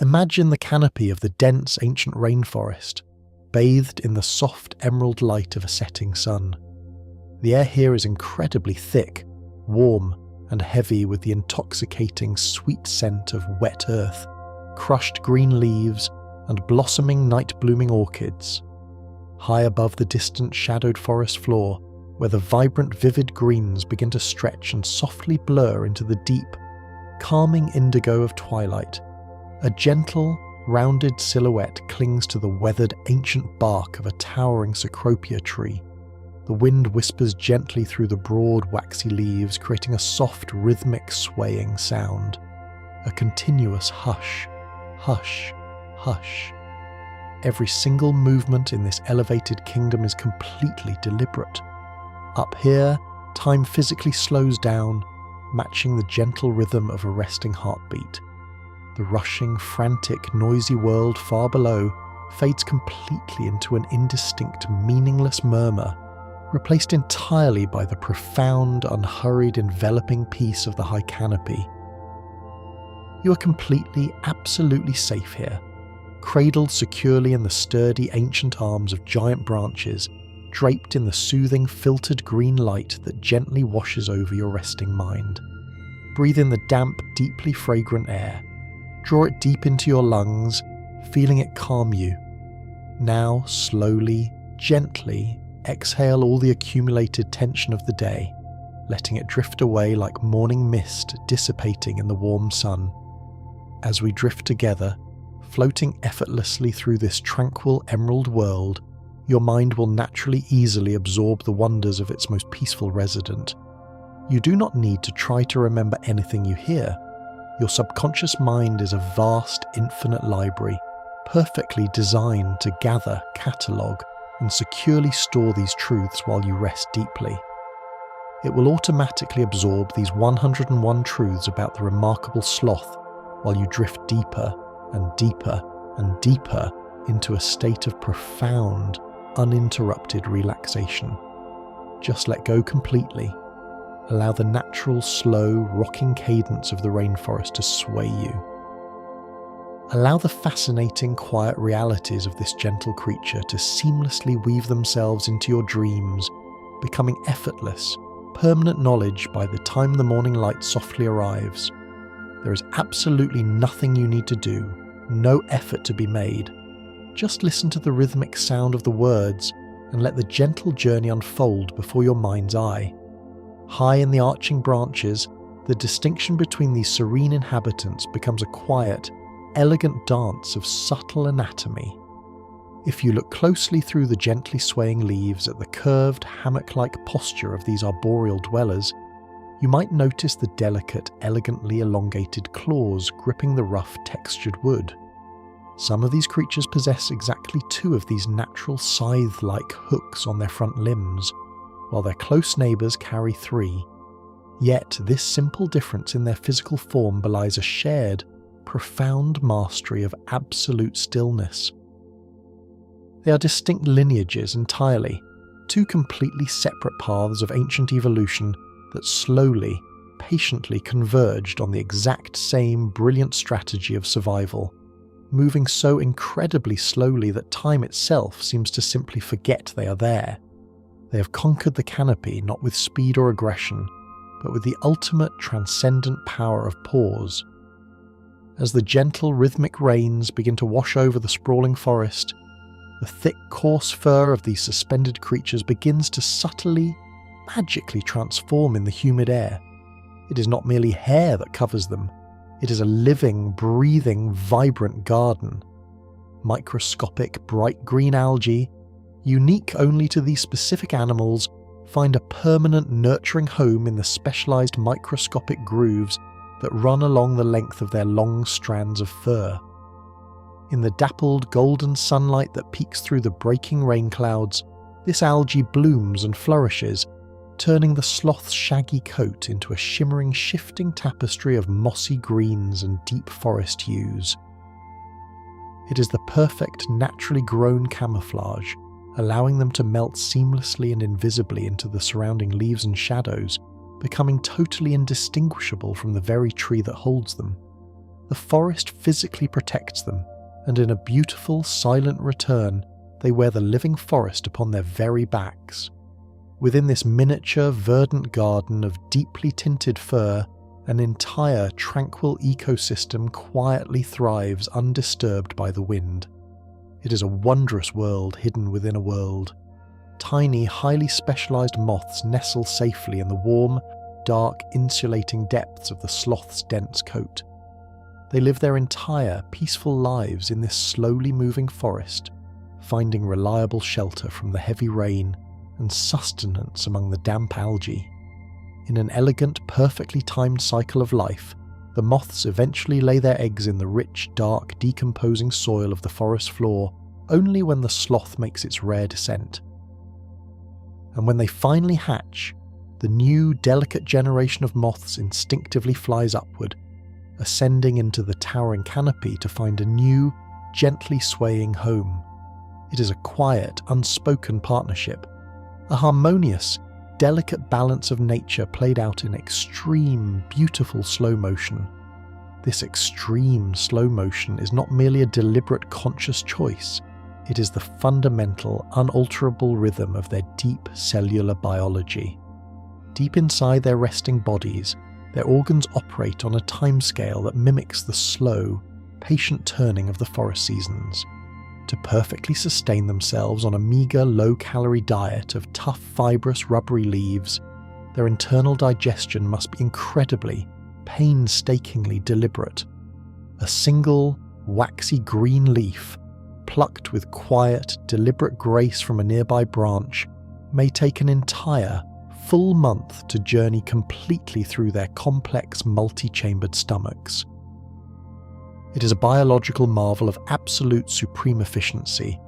Imagine the canopy of the dense ancient rainforest, bathed in the soft emerald light of a setting sun. The air here is incredibly thick, warm, and heavy with the intoxicating sweet scent of wet earth, crushed green leaves, and blossoming night-blooming orchids. High above the distant shadowed forest floor, where the vibrant vivid greens begin to stretch and softly blur into the deep, calming indigo of twilight, a gentle, rounded silhouette clings to the weathered ancient bark of a towering cecropia tree. The wind whispers gently through the broad waxy leaves, creating a soft rhythmic swaying sound. A continuous hush, hush, hush. Every single movement in this elevated kingdom is completely deliberate. Up here, time physically slows down, matching the gentle rhythm of a resting heartbeat. The rushing, frantic, noisy world far below fades completely into an indistinct, meaningless murmur, replaced entirely by the profound, unhurried, enveloping peace of the high canopy. You are completely, absolutely safe here, cradled securely in the sturdy, ancient arms of giant branches, draped in the soothing, filtered green light that gently washes over your resting mind. Breathe in the damp, deeply fragrant air. Draw it deep into your lungs, feeling it calm you. Now, slowly, gently, exhale all the accumulated tension of the day, letting it drift away like morning mist dissipating in the warm sun. As we drift together, floating effortlessly through this tranquil emerald world, your mind will naturally easily absorb the wonders of its most peaceful resident. You do not need to try to remember anything you hear. Your subconscious mind is a vast, infinite library, perfectly designed to gather, catalogue, and securely store these truths while you rest deeply. It will automatically absorb these 101 truths about the remarkable sloth while you drift deeper and deeper and deeper into a state of profound, uninterrupted relaxation. Just let go completely. Allow the natural, slow, rocking cadence of the rainforest to sway you. Allow the fascinating, quiet realities of this gentle creature to seamlessly weave themselves into your dreams, becoming effortless, permanent knowledge by the time the morning light softly arrives. There is absolutely nothing you need to do, no effort to be made. Just listen to the rhythmic sound of the words and let the gentle journey unfold before your mind's eye. High in the arching branches, the distinction between these serene inhabitants becomes a quiet, elegant dance of subtle anatomy. If you look closely through the gently swaying leaves at the curved, hammock-like posture of these arboreal dwellers, you might notice the delicate, elegantly elongated claws gripping the rough, textured wood. Some of these creatures possess exactly 2 of these natural scythe-like hooks on their front limbs, while their close neighbours carry 3. Yet this simple difference in their physical form belies a shared, profound mastery of absolute stillness. They are distinct lineages entirely, 2 completely separate paths of ancient evolution that slowly, patiently converged on the exact same brilliant strategy of survival, moving so incredibly slowly that time itself seems to simply forget they are there. They have conquered the canopy not with speed or aggression, but with the ultimate transcendent power of pause. As the gentle rhythmic rains begin to wash over the sprawling forest, the thick coarse fur of these suspended creatures begins to subtly, magically transform in the humid air. It is not merely hair that covers them, it is a living, breathing, vibrant garden. Microscopic, bright green algae, unique only to these specific animals, find a permanent nurturing home in the specialized microscopic grooves that run along the length of their long strands of fur. In the dappled golden sunlight that peeks through the breaking rain clouds, this algae blooms and flourishes, turning the sloth's shaggy coat into a shimmering, shifting tapestry of mossy greens and deep forest hues. It is the perfect, naturally grown camouflage, allowing them to melt seamlessly and invisibly into the surrounding leaves and shadows, becoming totally indistinguishable from the very tree that holds them. the forest physically protects them, and in a beautiful, silent return, they wear the living forest upon their very backs. Within this miniature, verdant garden of deeply tinted fir, an entire tranquil ecosystem quietly thrives undisturbed by the wind. It is a wondrous world hidden within a world. Tiny, highly specialized moths nestle safely in the warm, dark, insulating depths of the sloth's dense coat. They live their entire, peaceful lives in this slowly moving forest, finding reliable shelter from the heavy rain and sustenance among the damp algae. In an elegant, perfectly timed cycle of life, the moths eventually lay their eggs in the rich, dark, decomposing soil of the forest floor only when the sloth makes its rare descent. And when they finally hatch, the new, delicate generation of moths instinctively flies upward, ascending into the towering canopy to find a new, gently swaying home. It is a quiet, unspoken partnership, a harmonious, delicate balance of nature played out in extreme, beautiful slow motion. This extreme slow motion is not merely a deliberate, conscious choice. It is the fundamental, unalterable rhythm of their deep cellular biology. Deep inside their resting bodies, their organs operate on a timescale that mimics the slow, patient turning of the forest seasons. To perfectly sustain themselves on a meagre, low-calorie diet of tough, fibrous, rubbery leaves, their internal digestion must be incredibly, painstakingly deliberate. A single, waxy green leaf, plucked with quiet, deliberate grace from a nearby branch, may take an entire, full month to journey completely through their complex, multi-chambered stomachs. It is a biological marvel of absolute supreme efficiency,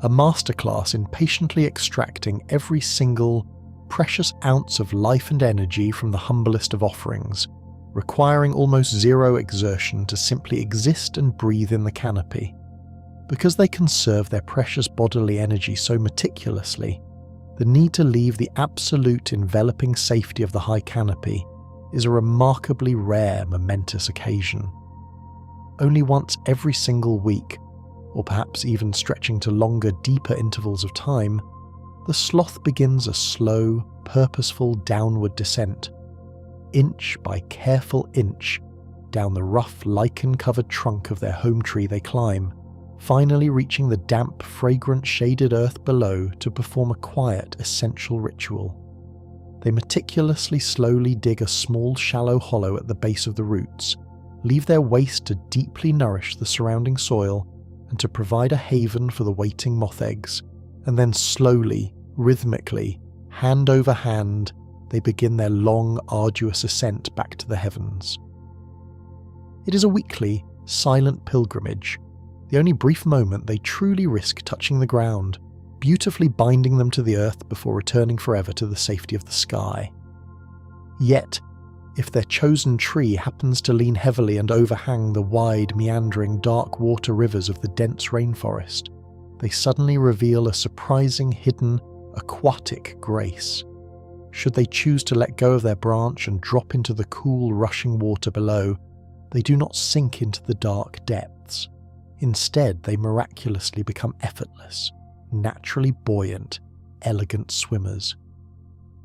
a masterclass in patiently extracting every single, precious ounce of life and energy from the humblest of offerings, requiring almost zero exertion to simply exist and breathe in the canopy. Because they conserve their precious bodily energy so meticulously, the need to leave the absolute enveloping safety of the high canopy is a remarkably rare, momentous occasion. Only once every single week, or perhaps even stretching to longer, deeper intervals of time, the sloth begins a slow, purposeful downward descent, inch by careful inch, down the rough, lichen-covered trunk of their home tree they climb, finally reaching the damp, fragrant, shaded earth below to perform a quiet, essential ritual. They meticulously, slowly dig a small, shallow hollow at the base of the roots, leave their waste to deeply nourish the surrounding soil and to provide a haven for the waiting moth eggs, and then slowly, rhythmically, hand over hand, they begin their long, arduous ascent back to the heavens. It is a weekly, silent pilgrimage, the only brief moment they truly risk touching the ground, beautifully binding them to the earth before returning forever to the safety of the sky. Yet, if their chosen tree happens to lean heavily and overhang the wide, meandering, dark water rivers of the dense rainforest, they suddenly reveal a surprising, hidden, aquatic grace. Should they choose to let go of their branch and drop into the cool, rushing water below, they do not sink into the dark depths. Instead, they miraculously become effortless, naturally buoyant, elegant swimmers.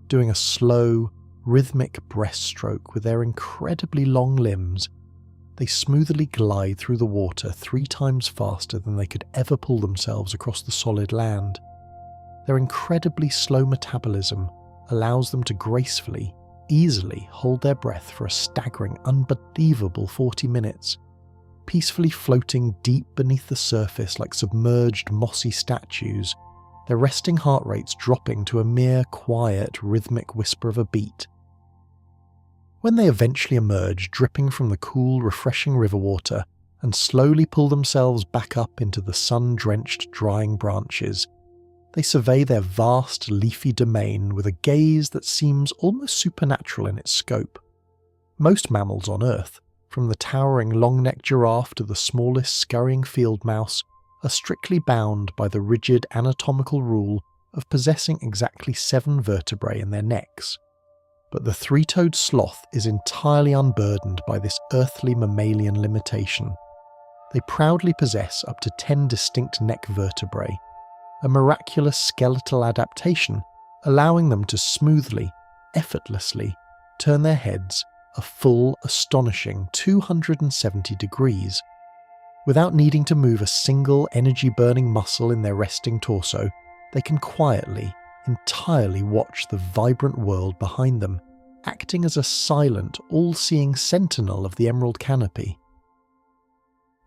Doing a slow, rhythmic breaststroke with their incredibly long limbs, they smoothly glide through the water 3 times faster than they could ever pull themselves across the solid land. Their incredibly slow metabolism allows them to gracefully, easily hold their breath for a staggering, unbelievable 40 minutes, peacefully floating deep beneath the surface like submerged, mossy statues, their resting heart rates dropping to a mere quiet, rhythmic whisper of a beat. When they eventually emerge, dripping from the cool, refreshing river water, and slowly pull themselves back up into the sun-drenched, drying branches, they survey their vast, leafy domain with a gaze that seems almost supernatural in its scope. Most mammals on Earth, from the towering long-necked giraffe to the smallest scurrying field mouse, are strictly bound by the rigid anatomical rule of possessing exactly 7 vertebrae in their necks. But the three-toed sloth is entirely unburdened by this earthly mammalian limitation. They proudly possess up to 10 distinct neck vertebrae, a miraculous skeletal adaptation allowing them to smoothly, effortlessly turn their heads a full, astonishing 270 degrees. Without needing to move a single energy-burning muscle in their resting torso, they can quietly, entirely watch the vibrant world behind them, acting as a silent, all-seeing sentinel of the emerald canopy.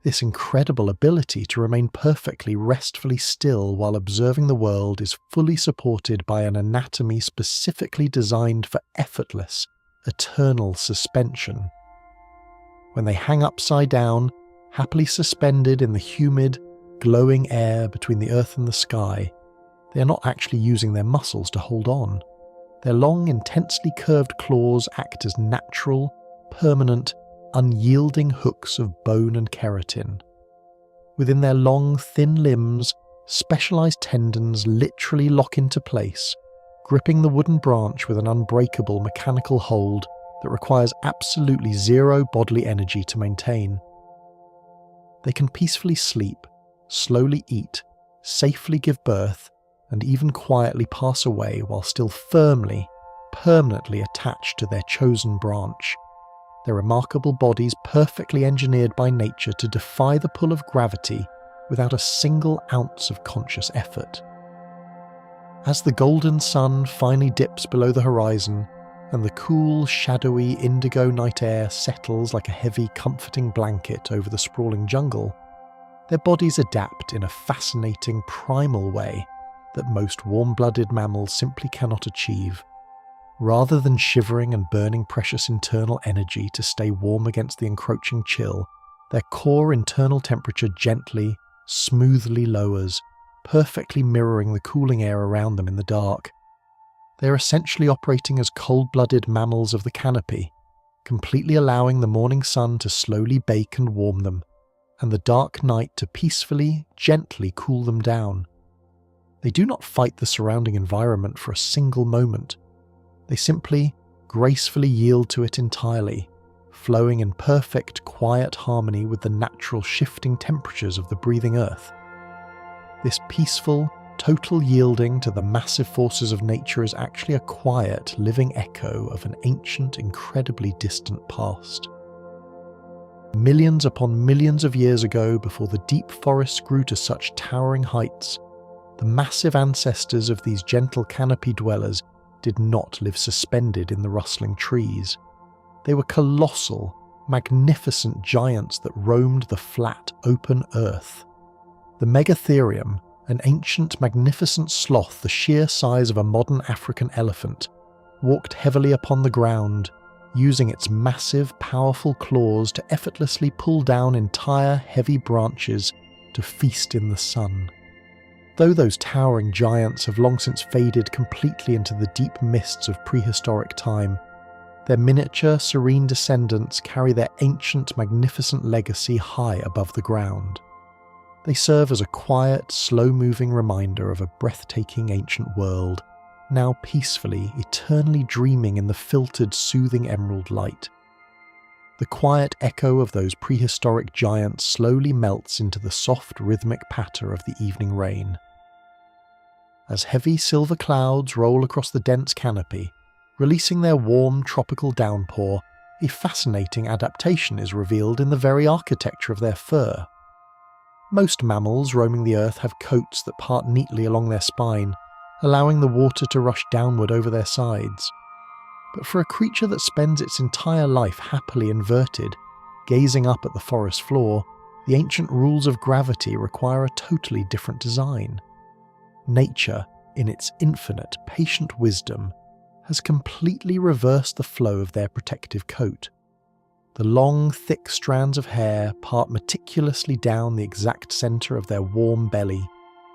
This incredible ability to remain perfectly restfully still while observing the world is fully supported by an anatomy specifically designed for effortless, eternal suspension. When they hang upside down, happily suspended in the humid, glowing air between the earth and the sky, they are not actually using their muscles to hold on. Their long, intensely curved claws act as natural, permanent, unyielding hooks of bone and keratin. Within their long, thin limbs, specialized tendons literally lock into place, gripping the wooden branch with an unbreakable mechanical hold that requires absolutely zero bodily energy to maintain. They can peacefully sleep, slowly eat, safely give birth, and even quietly pass away while still firmly, permanently attached to their chosen branch. Their remarkable bodies perfectly engineered by nature to defy the pull of gravity without a single ounce of conscious effort. As the golden sun finally dips below the horizon, and the cool, shadowy indigo night air settles like a heavy, comforting blanket over the sprawling jungle, their bodies adapt in a fascinating, primal way that most warm-blooded mammals simply cannot achieve. Rather than shivering and burning precious internal energy to stay warm against the encroaching chill, their core internal temperature gently, smoothly lowers, perfectly mirroring the cooling air around them in the dark. They are essentially operating as cold-blooded mammals of the canopy, completely allowing the morning sun to slowly bake and warm them, and the dark night to peacefully, gently cool them down. They do not fight the surrounding environment for a single moment. They simply, gracefully yield to it entirely, flowing in perfect, quiet harmony with the natural shifting temperatures of the breathing earth. This peaceful, total yielding to the massive forces of nature is actually a quiet, living echo of an ancient, incredibly distant past. Millions upon millions of years ago, before the deep forests grew to such towering heights, the massive ancestors of these gentle canopy dwellers did not live suspended in the rustling trees. They were colossal, magnificent giants that roamed the flat, open earth. The Megatherium, an ancient, magnificent sloth the sheer size of a modern African elephant, walked heavily upon the ground, using its massive, powerful claws to effortlessly pull down entire, heavy branches to feast in the sun. Though those towering giants have long since faded completely into the deep mists of prehistoric time, their miniature, serene descendants carry their ancient, magnificent legacy high above the ground. They serve as a quiet, slow-moving reminder of a breathtaking ancient world, now peacefully, eternally dreaming in the filtered, soothing emerald light. The quiet echo of those prehistoric giants slowly melts into the soft, rhythmic patter of the evening rain. As heavy silver clouds roll across the dense canopy, releasing their warm, tropical downpour, a fascinating adaptation is revealed in the very architecture of their fur. Most mammals roaming the earth have coats that part neatly along their spine, allowing the water to rush downward over their sides. But for a creature that spends its entire life happily inverted, gazing up at the forest floor, the ancient rules of gravity require a totally different design. Nature, in its infinite, patient wisdom, has completely reversed the flow of their protective coat. The long, thick strands of hair part meticulously down the exact center of their warm belly,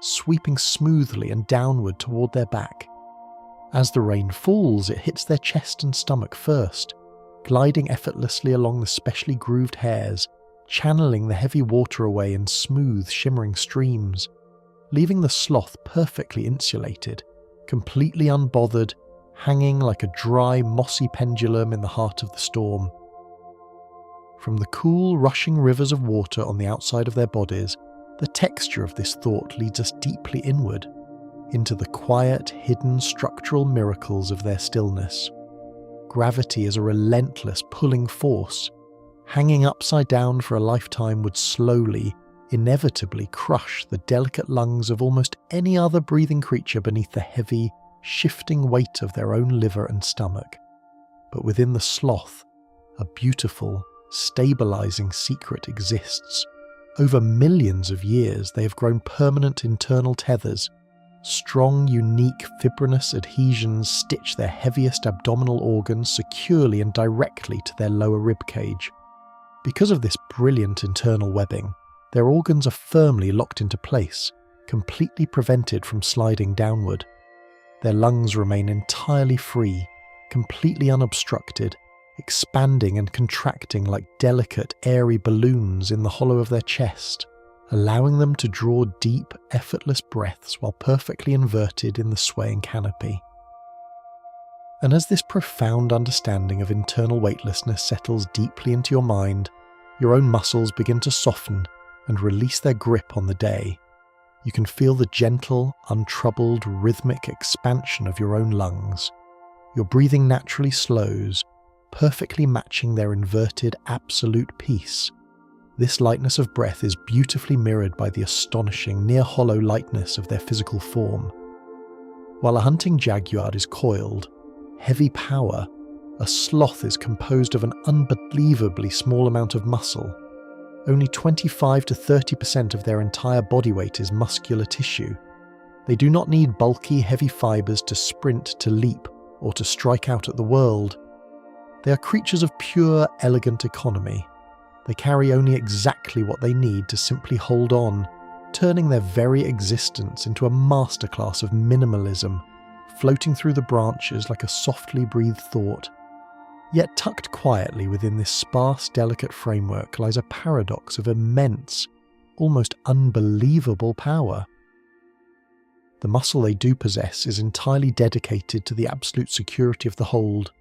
sweeping smoothly and downward toward their back. As the rain falls, it hits their chest and stomach first, gliding effortlessly along the specially grooved hairs, channeling the heavy water away in smooth, shimmering streams, leaving the sloth perfectly insulated, completely unbothered, hanging like a dry, mossy pendulum in the heart of the storm. From the cool, rushing rivers of water on the outside of their bodies, the texture of this thought leads us deeply inward, into the quiet, hidden structural miracles of their stillness. Gravity is a relentless pulling force. Hanging upside down for a lifetime would slowly, inevitably crush the delicate lungs of almost any other breathing creature beneath the heavy, shifting weight of their own liver and stomach. But within the sloth, a beautiful, stabilizing secret exists. Over millions of years, they have grown permanent internal tethers. Strong, unique, fibrinous adhesions stitch their heaviest abdominal organs securely and directly to their lower rib cage. Because of this brilliant internal webbing, their organs are firmly locked into place, completely prevented from sliding downward. Their lungs remain entirely free, completely unobstructed, expanding and contracting like delicate, airy balloons in the hollow of their chest, allowing them to draw deep, effortless breaths while perfectly inverted in the swaying canopy. And as this profound understanding of internal weightlessness settles deeply into your mind, your own muscles begin to soften and release their grip on the day. You can feel the gentle, untroubled, rhythmic expansion of your own lungs. Your breathing naturally slows, perfectly matching their inverted absolute peace. This lightness of breath is beautifully mirrored by the astonishing, near-hollow lightness of their physical form. While a hunting jaguar is coiled, heavy power, a sloth is composed of an unbelievably small amount of muscle. Only 25 to 30% of their entire body weight is muscular tissue. They do not need bulky, heavy fibers to sprint, to leap, or to strike out at the world. They are creatures of pure, elegant economy. They carry only exactly what they need to simply hold on, turning their very existence into a masterclass of minimalism, floating through the branches like a softly breathed thought. Yet tucked quietly within this sparse, delicate framework lies a paradox of immense, almost unbelievable power. The muscle they do possess is entirely dedicated to the absolute security of the hold.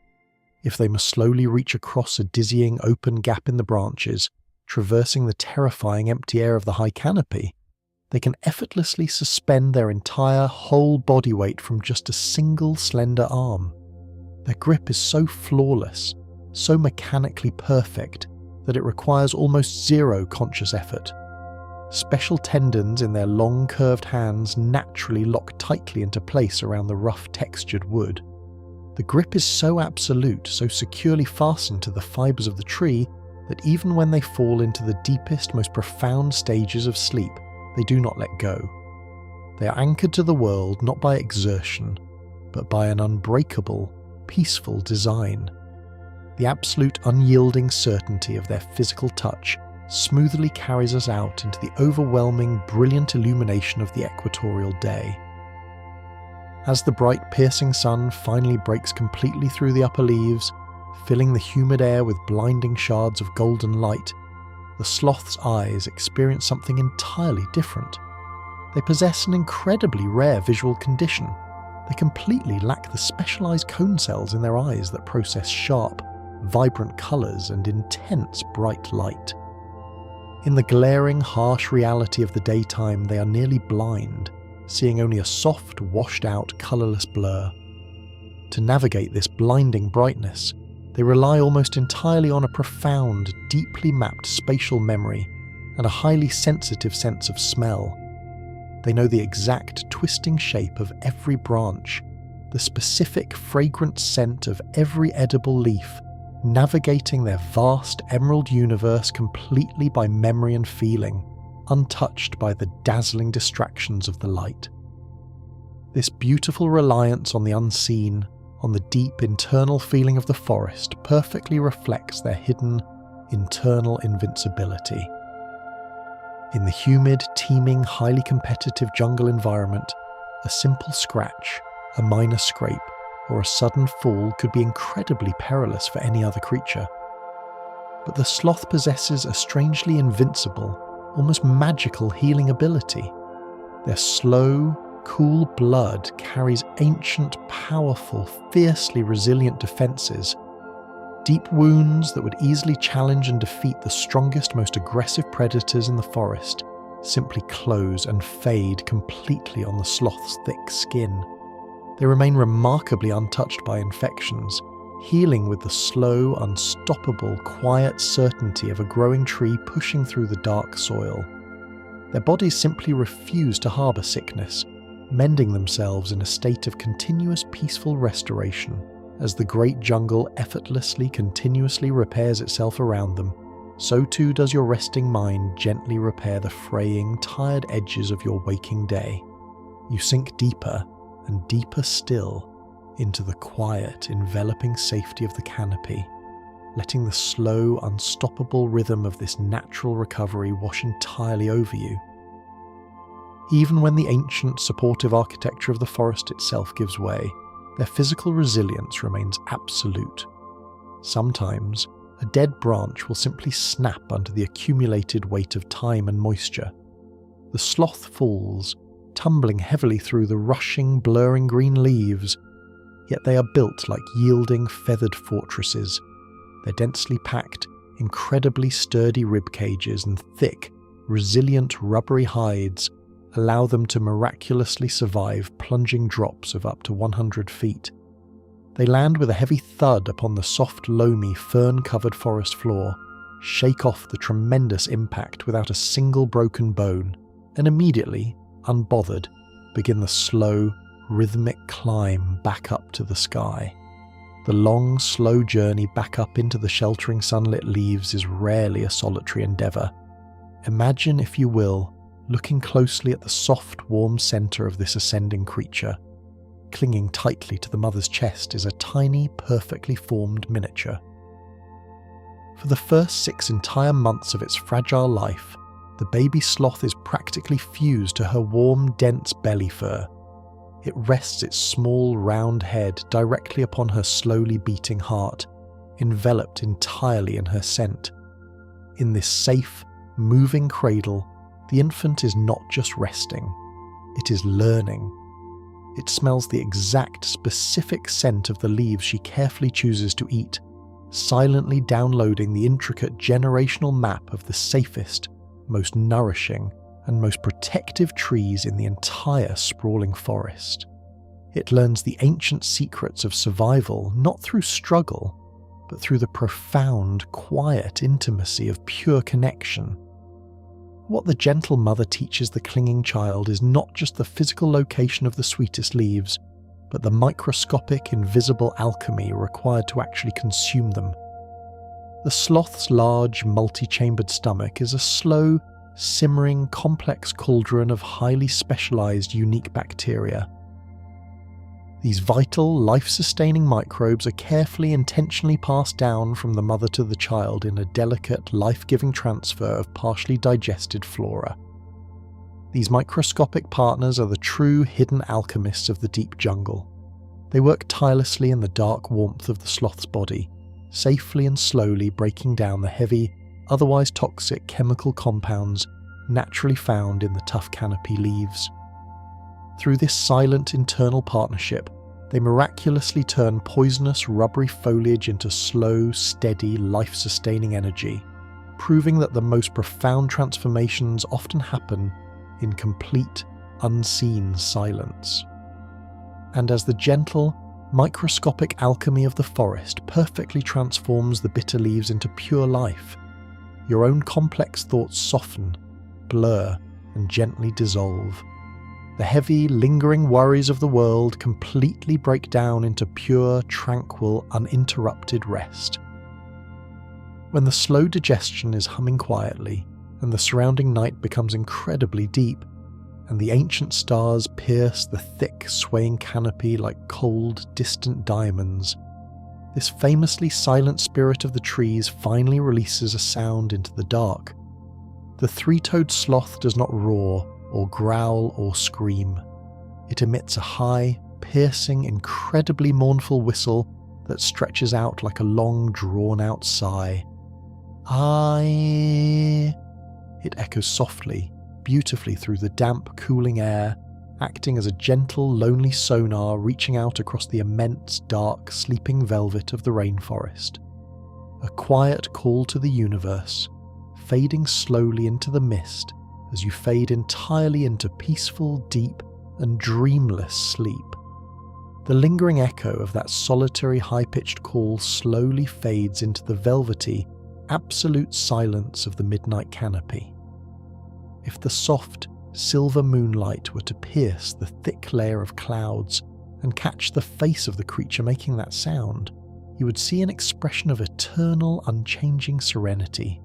If they must slowly reach across a dizzying open gap in the branches, traversing the terrifying empty air of the high canopy, they can effortlessly suspend their entire whole body weight from just a single slender arm. Their grip is so flawless, so mechanically perfect, that it requires almost zero conscious effort. Special tendons in their long curved hands naturally lock tightly into place around the rough textured wood. The grip is so absolute, so securely fastened to the fibres of the tree, that even when they fall into the deepest, most profound stages of sleep, they do not let go. They are anchored to the world not by exertion, but by an unbreakable, peaceful design. The absolute unyielding certainty of their physical touch smoothly carries us out into the overwhelming, brilliant illumination of the equatorial day. As the bright, piercing sun finally breaks completely through the upper leaves, filling the humid air with blinding shards of golden light, the sloth's eyes experience something entirely different. They possess an incredibly rare visual condition. They completely lack the specialized cone cells in their eyes that process sharp, vibrant colors and intense bright light. In the glaring, harsh reality of the daytime, they are nearly blind, seeing only a soft, washed-out, colorless blur. To navigate this blinding brightness, they rely almost entirely on a profound, deeply mapped spatial memory and a highly sensitive sense of smell. They know the exact twisting shape of every branch, the specific fragrant scent of every edible leaf, navigating their vast emerald universe completely by memory and feeling, untouched by the dazzling distractions of the light. This beautiful reliance on the unseen, on the deep internal feeling of the forest, perfectly reflects their hidden, internal invincibility. In the humid, teeming, highly competitive jungle environment, a simple scratch, a minor scrape, or a sudden fall could be incredibly perilous for any other creature. But the sloth possesses a strangely invincible, almost magical healing ability. Their slow, cool blood carries ancient, powerful, fiercely resilient defences. Deep wounds that would easily challenge and defeat the strongest, most aggressive predators in the forest simply close and fade completely on the sloth's thick skin. They remain remarkably untouched by infections, healing with the slow, unstoppable, quiet certainty of a growing tree pushing through the dark soil. Their bodies simply refuse to harbour sickness, mending themselves in a state of continuous peaceful restoration. As the great jungle effortlessly, continuously repairs itself around them, so too does your resting mind gently repair the fraying, tired edges of your waking day. You sink deeper and deeper still into the quiet, enveloping safety of the canopy, letting the slow, unstoppable rhythm of this natural recovery wash entirely over you. Even when the ancient, supportive architecture of the forest itself gives way, their physical resilience remains absolute. Sometimes, a dead branch will simply snap under the accumulated weight of time and moisture. The sloth falls, tumbling heavily through the rushing, blurring green leaves, yet they are built like yielding, feathered fortresses. Their densely packed, incredibly sturdy rib cages and thick, resilient rubbery hides allow them to miraculously survive plunging drops of up to 100 feet. They land with a heavy thud upon the soft, loamy, fern-covered forest floor, shake off the tremendous impact without a single broken bone, and immediately, unbothered, begin the slow, rhythmic climb back up to the sky. The long, slow journey back up into the sheltering sunlit leaves is rarely a solitary endeavour. Imagine, if you will, looking closely at the soft, warm centre of this ascending creature. Clinging tightly to the mother's chest is a tiny, perfectly formed miniature. For the first 6 entire months of its fragile life, the baby sloth is practically fused to her warm, dense belly fur. It rests its small, round head directly upon her slowly beating heart, enveloped entirely in her scent. In this safe, moving cradle, the infant is not just resting, it is learning. It smells the exact, specific scent of the leaves she carefully chooses to eat, silently downloading the intricate generational map of the safest, most nourishing, and most protective trees in the entire sprawling forest. It learns the ancient secrets of survival not through struggle, but through the profound, quiet intimacy of pure connection. What the gentle mother teaches the clinging child is not just the physical location of the sweetest leaves, but the microscopic, invisible alchemy required to actually consume them. The sloth's large, multi-chambered stomach is a slow, simmering, complex cauldron of highly specialized, unique bacteria. These vital, life-sustaining microbes are carefully, intentionally passed down from the mother to the child in a delicate, life-giving transfer of partially digested flora. These microscopic partners are the true, hidden alchemists of the deep jungle. They work tirelessly in the dark warmth of the sloth's body, safely and slowly breaking down the heavy, otherwise toxic chemical compounds naturally found in the tough canopy leaves. Through this silent internal partnership, they miraculously turn poisonous, rubbery foliage into slow, steady, life-sustaining energy, proving that the most profound transformations often happen in complete, unseen silence. And as the gentle, microscopic alchemy of the forest perfectly transforms the bitter leaves into pure life, your own complex thoughts soften, blur, and gently dissolve. The heavy, lingering worries of the world completely break down into pure, tranquil, uninterrupted rest. When the slow digestion is humming quietly, and the surrounding night becomes incredibly deep, and the ancient stars pierce the thick, swaying canopy like cold, distant diamonds, this famously silent spirit of the trees finally releases a sound into the dark. The three-toed sloth does not roar, or growl, or scream. It emits a high, piercing, incredibly mournful whistle that stretches out like a long, drawn-out sigh. Aye. It echoes softly, beautifully through the damp, cooling air, acting as a gentle, lonely sonar reaching out across the immense, dark, sleeping velvet of the rainforest. A quiet call to the universe, fading slowly into the mist as you fade entirely into peaceful, deep, and dreamless sleep. The lingering echo of that solitary high-pitched call slowly fades into the velvety, absolute silence of the midnight canopy. If the soft, silver moonlight were to pierce the thick layer of clouds and catch the face of the creature making that sound, you would see an expression of eternal, unchanging serenity.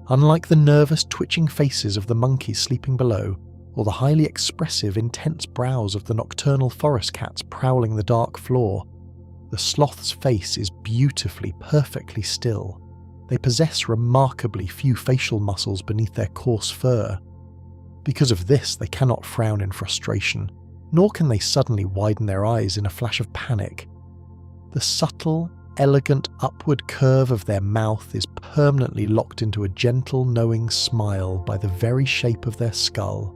Unlike the nervous, twitching faces of the monkeys sleeping below, or the highly expressive, intense brows of the nocturnal forest cats prowling the dark floor, the sloth's face is beautifully, perfectly still. They possess remarkably few facial muscles beneath their coarse fur. Because of this, they cannot frown in frustration, nor can they suddenly widen their eyes in a flash of panic. The subtle, elegant upward curve of their mouth is permanently locked into a gentle, knowing smile by the very shape of their skull.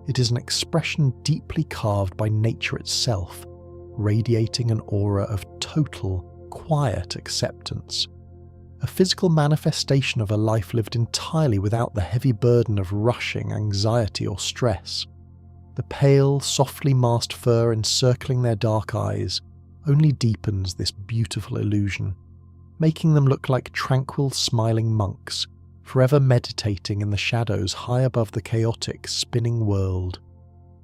It is an expression deeply carved by nature itself, radiating an aura of total, quiet acceptance. A physical manifestation of a life lived entirely without the heavy burden of rushing anxiety or stress. The pale, softly masked fur encircling their dark eyes only deepens this beautiful illusion, making them look like tranquil, smiling monks, forever meditating in the shadows high above the chaotic, spinning world.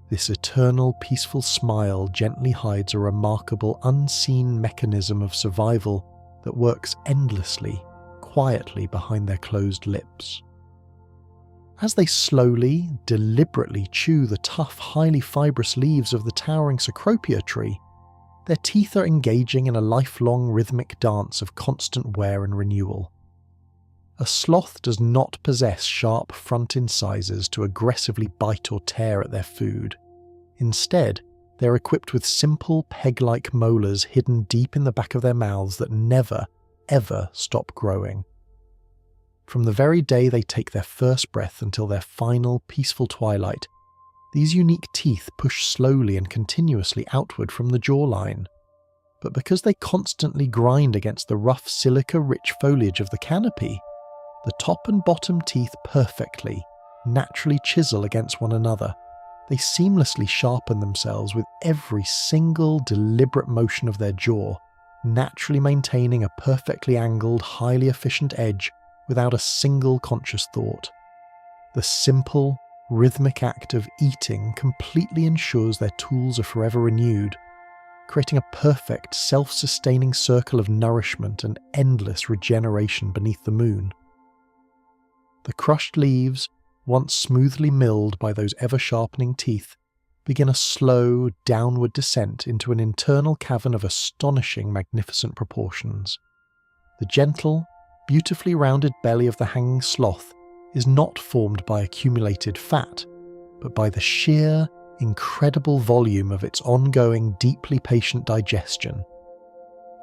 This eternal, peaceful smile gently hides a remarkable, unseen mechanism of survival that works endlessly, quietly behind their closed lips. As they slowly, deliberately chew the tough, highly fibrous leaves of the towering cecropia tree, their teeth are engaging in a lifelong rhythmic dance of constant wear and renewal. A sloth does not possess sharp front incisors to aggressively bite or tear at their food. Instead, they're equipped with simple peg-like molars hidden deep in the back of their mouths that never, ever stop growing. From the very day they take their first breath until their final, peaceful twilight, these unique teeth push slowly and continuously outward from the jawline. But because they constantly grind against the rough, silica-rich foliage of the canopy, the top and bottom teeth perfectly, naturally chisel against one another. They seamlessly sharpen themselves with every single deliberate motion of their jaw, naturally maintaining a perfectly angled, highly efficient edge without a single conscious thought. The simple, rhythmic act of eating completely ensures their tools are forever renewed, creating a perfect, self-sustaining circle of nourishment and endless regeneration beneath the moon. The crushed leaves, once smoothly milled by those ever-sharpening teeth, begin a slow, downward descent into an internal cavern of astonishing, magnificent proportions. The gentle, beautifully rounded belly of the hanging sloth is not formed by accumulated fat, but by the sheer, incredible volume of its ongoing, deeply patient digestion.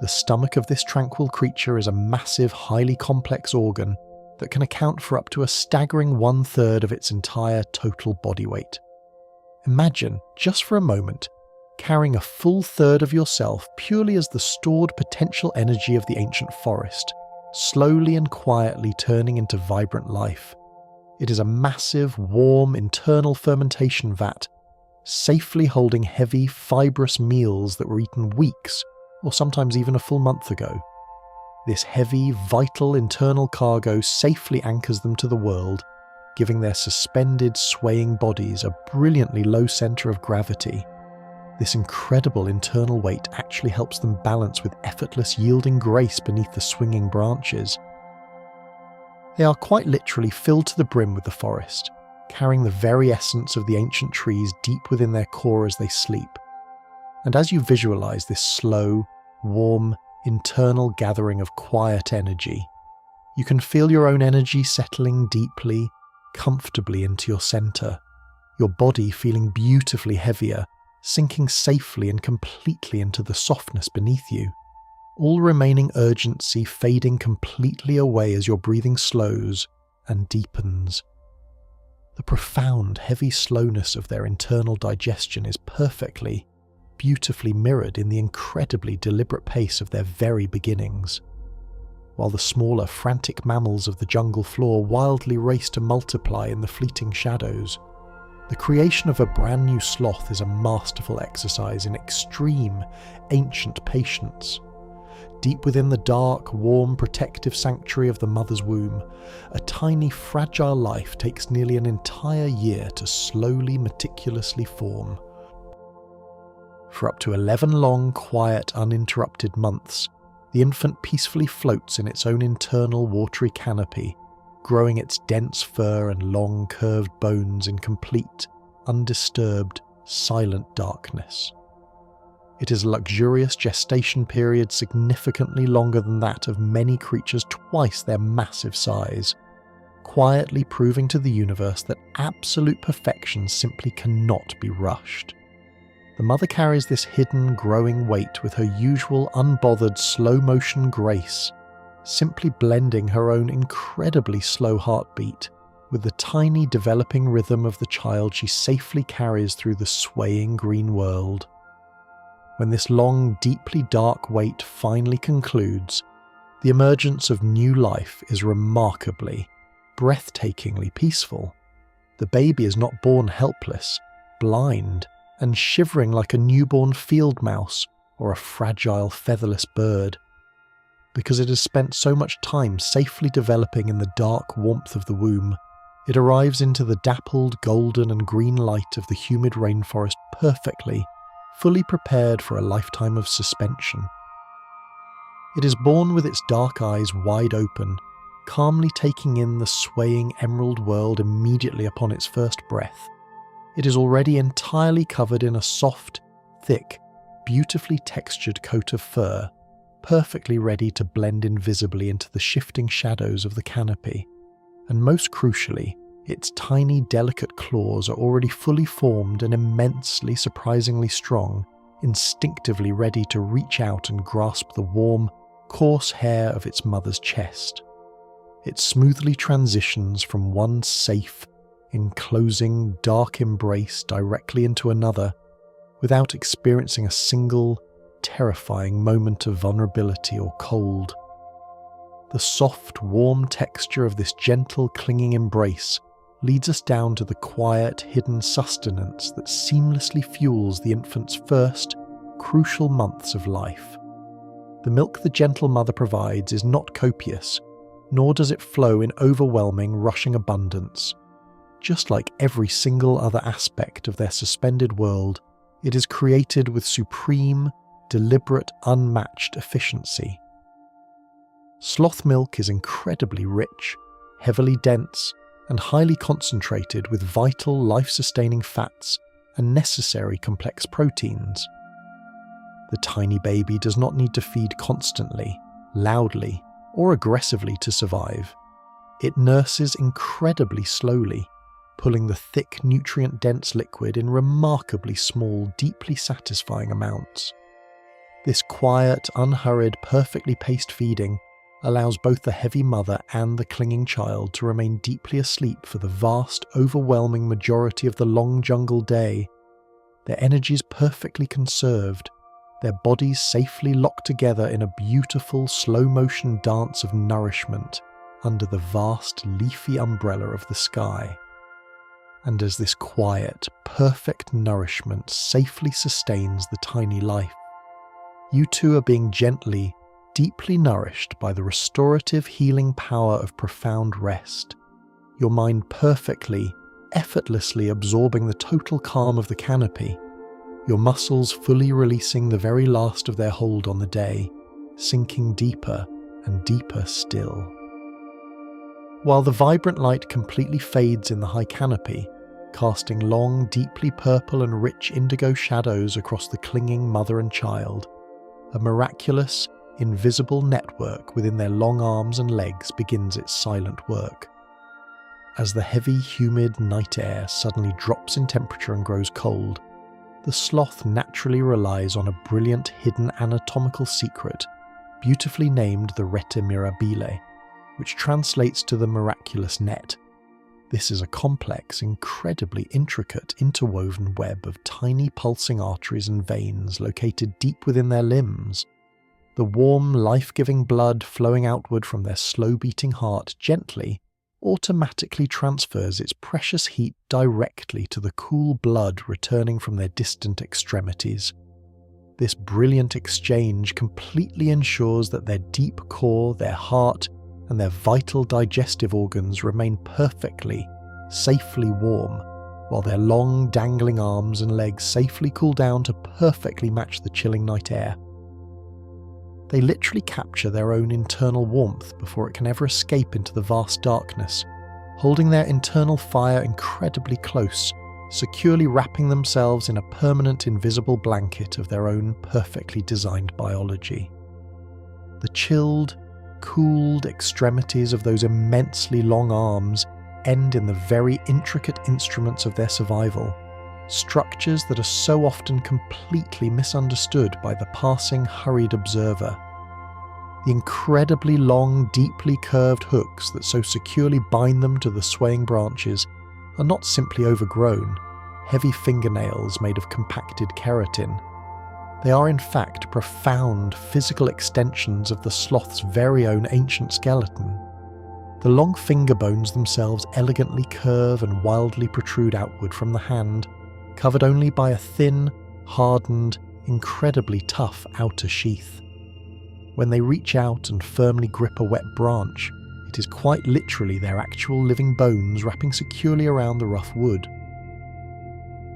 The stomach of this tranquil creature is a massive, highly complex organ that can account for up to a staggering 1/3 of its entire total body weight. Imagine, just for a moment, carrying a full third of yourself purely as the stored potential energy of the ancient forest, slowly and quietly turning into vibrant life. It is a massive, warm, internal fermentation vat, safely holding heavy, fibrous meals that were eaten weeks, or sometimes even a full month ago. This heavy, vital internal cargo safely anchors them to the world, giving their suspended, swaying bodies a brilliantly low centre of gravity. This incredible internal weight actually helps them balance with effortless, yielding grace beneath the swinging branches. They are quite literally filled to the brim with the forest, carrying the very essence of the ancient trees deep within their core as they sleep. And as you visualise this slow, warm, internal gathering of quiet energy, you can feel your own energy settling deeply, comfortably into your centre, your body feeling beautifully heavier, sinking safely and completely into the softness beneath you, all remaining urgency fading completely away as your breathing slows and deepens. The profound, heavy slowness of their internal digestion is perfectly, beautifully mirrored in the incredibly deliberate pace of their very beginnings. While the smaller, frantic mammals of the jungle floor wildly race to multiply in the fleeting shadows, the creation of a brand new sloth is a masterful exercise in extreme, ancient patience. Deep within the dark, warm, protective sanctuary of the mother's womb, a tiny, fragile life takes nearly an entire year to slowly, meticulously form. For up to 11 long, quiet, uninterrupted months, the infant peacefully floats in its own internal watery canopy, growing its dense fur and long, curved bones in complete, undisturbed, silent darkness. It is a luxurious gestation period significantly longer than that of many creatures twice their massive size, quietly proving to the universe that absolute perfection simply cannot be rushed. The mother carries this hidden, growing weight with her usual unbothered slow-motion grace, simply blending her own incredibly slow heartbeat with the tiny developing rhythm of the child she safely carries through the swaying green world. When this long, deeply dark wait finally concludes, the emergence of new life is remarkably, breathtakingly peaceful. The baby is not born helpless, blind, and shivering like a newborn field mouse or a fragile featherless bird. Because it has spent so much time safely developing in the dark warmth of the womb, it arrives into the dappled golden and green light of the humid rainforest perfectly, fully prepared for a lifetime of suspension. It is born with its dark eyes wide open, calmly taking in the swaying emerald world immediately upon its first breath. It is already entirely covered in a soft, thick, beautifully textured coat of fur, perfectly ready to blend invisibly into the shifting shadows of the canopy. And most crucially, its tiny, delicate claws are already fully formed and immensely, surprisingly strong, instinctively ready to reach out and grasp the warm, coarse hair of its mother's chest. It smoothly transitions from one safe, enclosing, dark embrace directly into another, without experiencing a single, terrifying moment of vulnerability or cold. The soft, warm texture of this gentle, clinging embrace leads us down to the quiet, hidden sustenance that seamlessly fuels the infant's first, crucial months of life. The milk the gentle mother provides is not copious, nor does it flow in overwhelming, rushing abundance. Just like every single other aspect of their suspended world, it is created with supreme, deliberate, unmatched efficiency. Sloth milk is incredibly rich, heavily dense, and highly concentrated with vital, life-sustaining fats and necessary complex proteins. The tiny baby does not need to feed constantly, loudly, or aggressively to survive. It nurses incredibly slowly, pulling the thick, nutrient-dense liquid in remarkably small, deeply satisfying amounts. This quiet, unhurried, perfectly paced feeding allows both the heavy mother and the clinging child to remain deeply asleep for the vast, overwhelming majority of the long jungle day, their energies perfectly conserved, their bodies safely locked together in a beautiful, slow-motion dance of nourishment under the vast, leafy umbrella of the sky. And as this quiet, perfect nourishment safely sustains the tiny life, you too are being gently, deeply nourished by the restorative, healing power of profound rest, your mind perfectly, effortlessly absorbing the total calm of the canopy, your muscles fully releasing the very last of their hold on the day, sinking deeper and deeper still. While the vibrant light completely fades in the high canopy, casting long, deeply purple and rich indigo shadows across the clinging mother and child, a miraculous, invisible network within their long arms and legs begins its silent work. As the heavy, humid night air suddenly drops in temperature and grows cold, the sloth naturally relies on a brilliant hidden anatomical secret, beautifully named the rete mirabile, which translates to the miraculous net. This is a complex, incredibly intricate, interwoven web of tiny pulsing arteries and veins located deep within their limbs. The warm, life-giving blood flowing outward from their slow-beating heart gently, automatically transfers its precious heat directly to the cool blood returning from their distant extremities. This brilliant exchange completely ensures that their deep core, their heart, and their vital digestive organs remain perfectly, safely warm, while their long dangling arms and legs safely cool down to perfectly match the chilling night air. They literally capture their own internal warmth before it can ever escape into the vast darkness, holding their internal fire incredibly close, securely wrapping themselves in a permanent invisible blanket of their own perfectly designed biology. The chilled, cooled extremities of those immensely long arms end in the very intricate instruments of their survival, structures that are so often completely misunderstood by the passing, hurried observer. The incredibly long, deeply curved hooks that so securely bind them to the swaying branches are not simply overgrown, heavy fingernails made of compacted keratin. They are in fact profound physical extensions of the sloth's very own ancient skeleton. The long finger bones themselves elegantly curve and wildly protrude outward from the hand, covered only by a thin, hardened, incredibly tough outer sheath. When they reach out and firmly grip a wet branch, it is quite literally their actual living bones wrapping securely around the rough wood.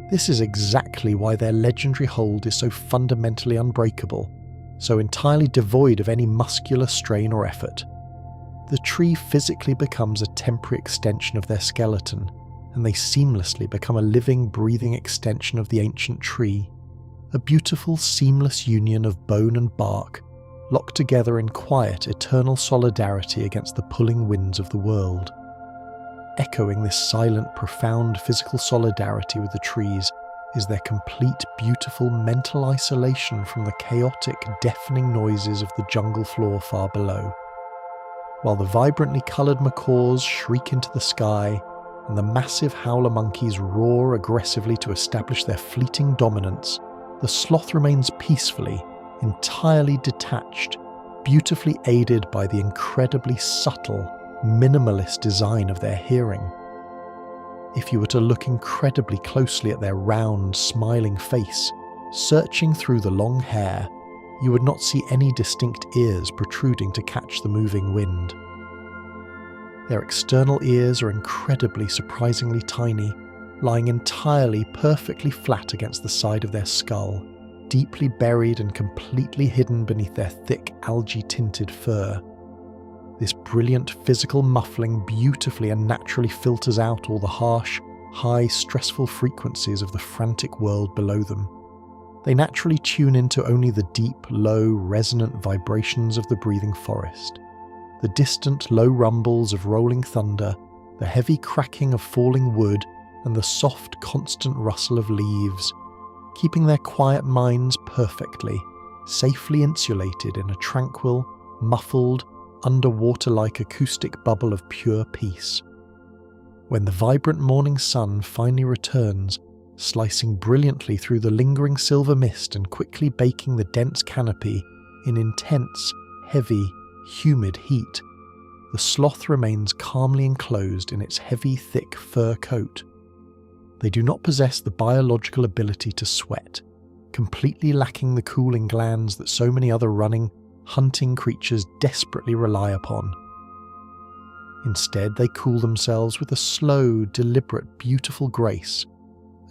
This is exactly why their legendary hold is so fundamentally unbreakable, so entirely devoid of any muscular strain or effort. The tree physically becomes a temporary extension of their skeleton, and they seamlessly become a living, breathing extension of the ancient tree, a beautiful, seamless union of bone and bark, locked together in quiet, eternal solidarity against the pulling winds of the world. Echoing this silent, profound physical solidarity with the trees is their complete, beautiful mental isolation from the chaotic, deafening noises of the jungle floor far below. While the vibrantly coloured macaws shriek into the sky, and the massive howler monkeys roar aggressively to establish their fleeting dominance, the sloth remains peacefully, entirely detached, beautifully aided by the incredibly subtle, minimalist design of their hearing. If you were to look incredibly closely at their round, smiling face, searching through the long hair, you would not see any distinct ears protruding to catch the moving wind. Their external ears are incredibly, surprisingly tiny, lying entirely perfectly flat against the side of their skull, deeply buried and completely hidden beneath their thick, algae-tinted fur. This brilliant physical muffling beautifully and naturally filters out all the harsh, high, stressful frequencies of the frantic world below them. They naturally tune into only the deep, low, resonant vibrations of the breathing forest, the distant, low rumbles of rolling thunder, the heavy cracking of falling wood, and the soft, constant rustle of leaves, keeping their quiet minds perfectly, safely insulated in a tranquil, muffled, underwater-like acoustic bubble of pure peace. When the vibrant morning sun finally returns, slicing brilliantly through the lingering silver mist and quickly baking the dense canopy in intense, heavy, humid heat, the sloth remains calmly enclosed in its heavy, thick fur coat. They do not possess the biological ability to sweat, completely lacking the cooling glands that so many other running, hunting creatures desperately rely upon. Instead, they cool themselves with a slow, deliberate, beautiful grace.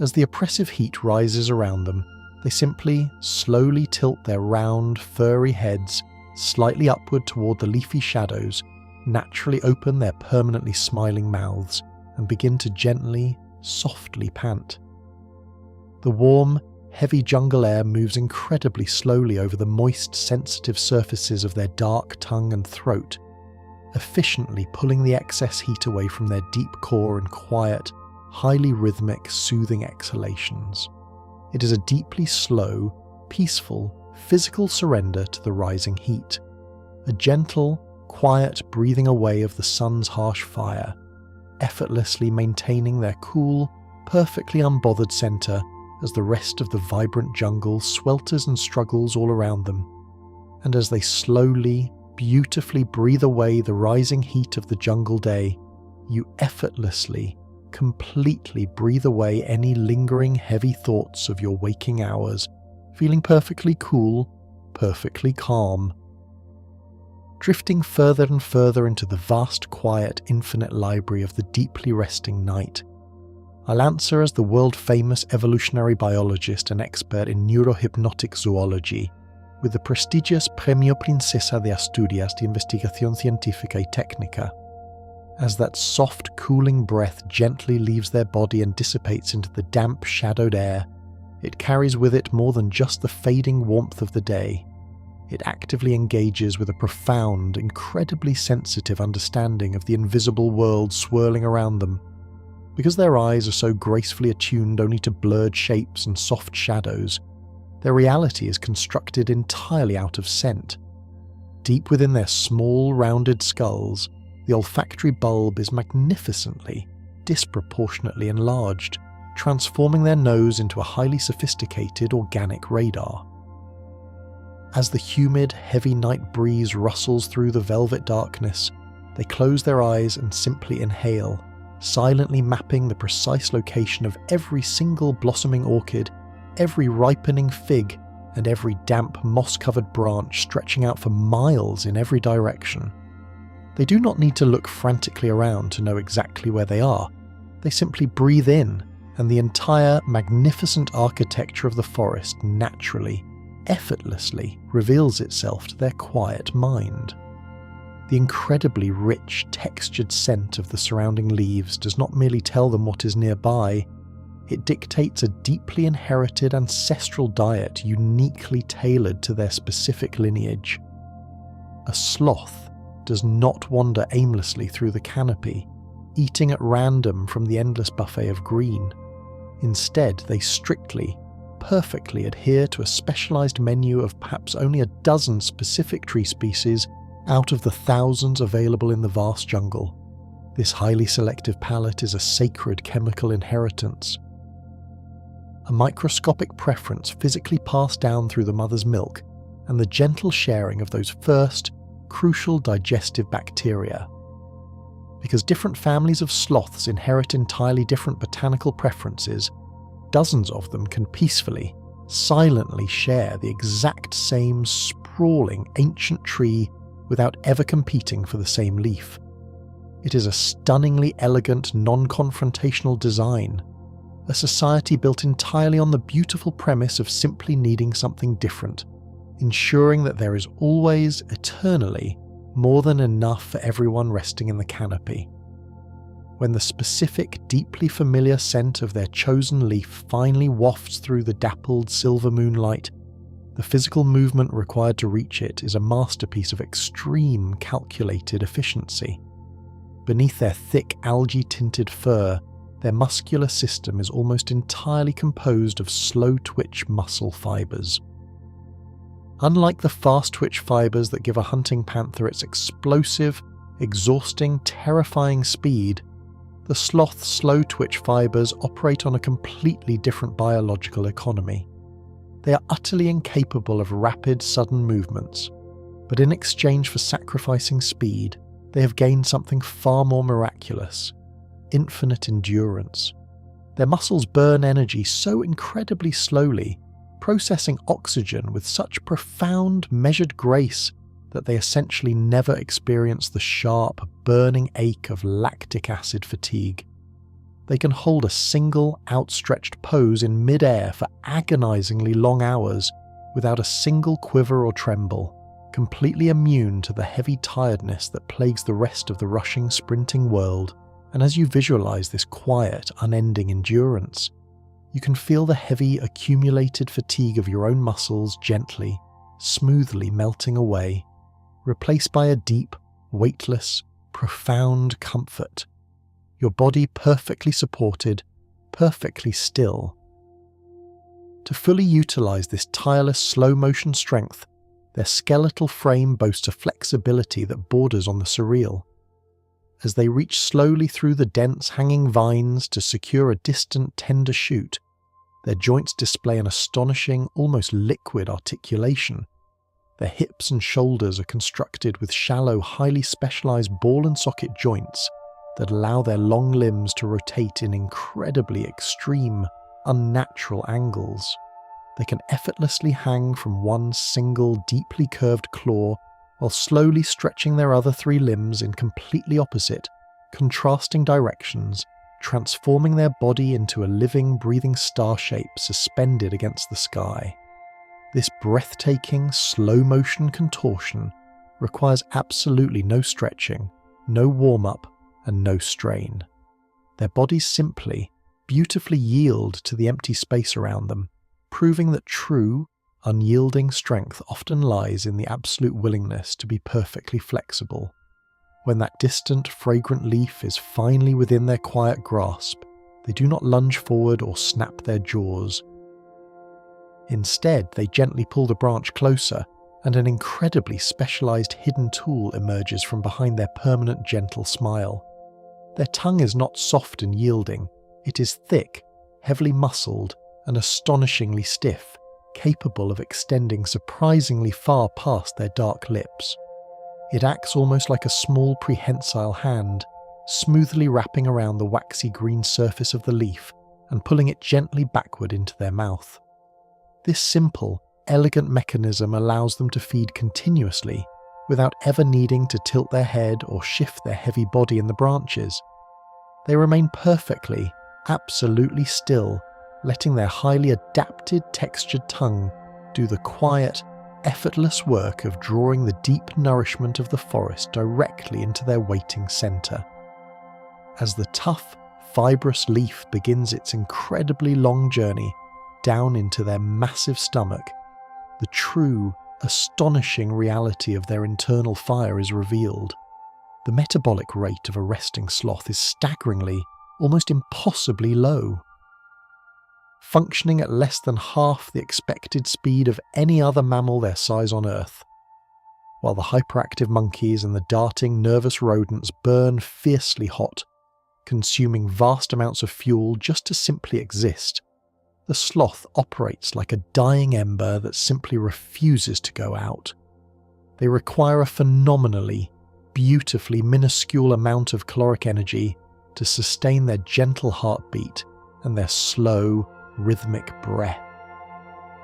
As the oppressive heat rises around them, they simply, slowly tilt their round, furry heads slightly upward toward the leafy shadows, naturally open their permanently smiling mouths, and begin to gently, softly pant. The warm, heavy jungle air moves incredibly slowly over the moist, sensitive surfaces of their dark tongue and throat, efficiently pulling the excess heat away from their deep core in quiet, highly rhythmic, soothing exhalations. It is a deeply slow, peaceful, physical surrender to the rising heat, a gentle, quiet breathing away of the sun's harsh fire, effortlessly maintaining their cool, perfectly unbothered centre as the rest of the vibrant jungle swelters and struggles all around them. And as they slowly, beautifully breathe away the rising heat of the jungle day, you effortlessly, completely breathe away any lingering heavy thoughts of your waking hours, feeling perfectly cool, perfectly calm. Drifting further and further into the vast, quiet, infinite library of the deeply resting night, I'll answer as the world-famous evolutionary biologist and expert in neurohypnotic zoology, with the prestigious Premio Princesa de Asturias de Investigación Científica y Técnica. As that soft, cooling breath gently leaves their body and dissipates into the damp, shadowed air, it carries with it more than just the fading warmth of the day. It actively engages with a profound, incredibly sensitive understanding of the invisible world swirling around them. Because their eyes are so gracefully attuned only to blurred shapes and soft shadows, their reality is constructed entirely out of scent. Deep within their small, rounded skulls, the olfactory bulb is magnificently, disproportionately enlarged, transforming their nose into a highly sophisticated organic radar. As the humid, heavy night breeze rustles through the velvet darkness, they close their eyes and simply inhale, silently mapping the precise location of every single blossoming orchid, every ripening fig, and every damp, moss-covered branch stretching out for miles in every direction. They do not need to look frantically around to know exactly where they are. They simply breathe in, and the entire magnificent architecture of the forest naturally, effortlessly reveals itself to their quiet mind. The incredibly rich, textured scent of the surrounding leaves does not merely tell them what is nearby, it dictates a deeply inherited ancestral diet uniquely tailored to their specific lineage. A sloth does not wander aimlessly through the canopy, eating at random from the endless buffet of green. Instead, they strictly, perfectly adhere to a specialized menu of perhaps only a dozen specific tree species out of the thousands available in the vast jungle. This highly selective palate is a sacred chemical inheritance. A microscopic preference physically passed down through the mother's milk and the gentle sharing of those first, crucial digestive bacteria. Because different families of sloths inherit entirely different botanical preferences, dozens of them can peacefully, silently share the exact same sprawling ancient tree without ever competing for the same leaf. It is a stunningly elegant, non-confrontational design, a society built entirely on the beautiful premise of simply needing something different, ensuring that there is always, eternally, more than enough for everyone resting in the canopy. When the specific, deeply familiar scent of their chosen leaf finally wafts through the dappled silver moonlight, the physical movement required to reach it is a masterpiece of extreme, calculated efficiency. Beneath their thick, algae-tinted fur, their muscular system is almost entirely composed of slow-twitch muscle fibers. Unlike the fast-twitch fibers that give a hunting panther its explosive, exhausting, terrifying speed, the sloth's slow-twitch fibers operate on a completely different biological economy. They are utterly incapable of rapid, sudden movements, but in exchange for sacrificing speed, they have gained something far more miraculous: infinite endurance. Their muscles burn energy so incredibly slowly, processing oxygen with such profound, measured grace that they essentially never experience the sharp, burning ache of lactic acid fatigue. They can hold a single, outstretched pose in mid-air for agonizingly long hours without a single quiver or tremble, completely immune to the heavy tiredness that plagues the rest of the rushing, sprinting world. And as you visualize this quiet, unending endurance, you can feel the heavy, accumulated fatigue of your own muscles gently, smoothly melting away, replaced by a deep, weightless, profound comfort. Your body perfectly supported, perfectly still. To fully utilize this tireless slow-motion strength, their skeletal frame boasts a flexibility that borders on the surreal. As they reach slowly through the dense hanging vines to secure a distant tender shoot, their joints display an astonishing, almost liquid articulation. Their hips and shoulders are constructed with shallow, highly specialized ball and socket joints that allow their long limbs to rotate in incredibly extreme, unnatural angles. They can effortlessly hang from one single, deeply curved claw while slowly stretching their other 3 limbs in completely opposite, contrasting directions, transforming their body into a living, breathing star shape suspended against the sky. This breathtaking, slow-motion contortion requires absolutely no stretching, no warm-up, and no strain. Their bodies simply, beautifully yield to the empty space around them, proving that true, unyielding strength often lies in the absolute willingness to be perfectly flexible. When that distant, fragrant leaf is finally within their quiet grasp, they do not lunge forward or snap their jaws. Instead, they gently pull the branch closer, and an incredibly specialized hidden tool emerges from behind their permanent gentle smile. Their tongue is not soft and yielding, it is thick, heavily muscled, and astonishingly stiff, capable of extending surprisingly far past their dark lips. It acts almost like a small prehensile hand, smoothly wrapping around the waxy green surface of the leaf and pulling it gently backward into their mouth. This simple, elegant mechanism allows them to feed continuously, without ever needing to tilt their head or shift their heavy body in the branches. They remain perfectly, absolutely still, letting their highly adapted, textured tongue do the quiet, effortless work of drawing the deep nourishment of the forest directly into their waiting centre. As the tough, fibrous leaf begins its incredibly long journey down into their massive stomach, the true, astonishing reality of their internal fire is revealed. The metabolic rate of a resting sloth is staggeringly, almost impossibly low. Functioning at less than half the expected speed of any other mammal their size on Earth. While the hyperactive monkeys and the darting, nervous rodents burn fiercely hot, consuming vast amounts of fuel just to simply exist, the sloth operates like a dying ember that simply refuses to go out. They require a phenomenally, beautifully minuscule amount of caloric energy to sustain their gentle heartbeat and their slow, rhythmic breath.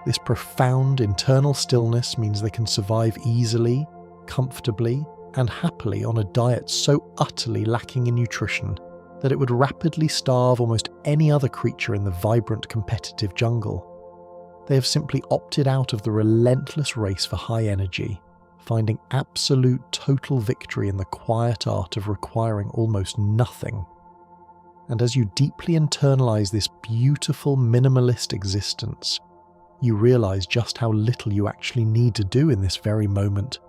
This profound internal stillness means they can survive easily, comfortably, and happily on a diet so utterly lacking in nutrition that it would rapidly starve almost any other creature in the vibrant competitive jungle. They have simply opted out of the relentless race for high energy, finding absolute total victory in the quiet art of requiring almost nothing. And as you deeply internalize this beautiful minimalist existence, you realize just how little you actually need to do in this very moment.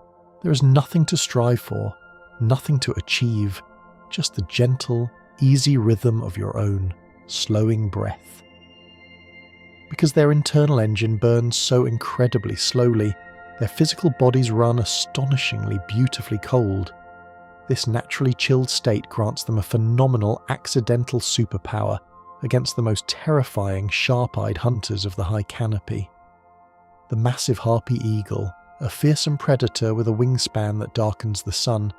There is nothing to strive for, nothing to achieve, just the gentle, easy rhythm of your own, slowing breath. Because their internal engine burns so incredibly slowly, their physical bodies run astonishingly beautifully cold. This naturally chilled state grants them a phenomenal accidental superpower against the most terrifying sharp-eyed hunters of the high canopy. The massive harpy eagle, a fearsome predator with a wingspan that darkens the sun,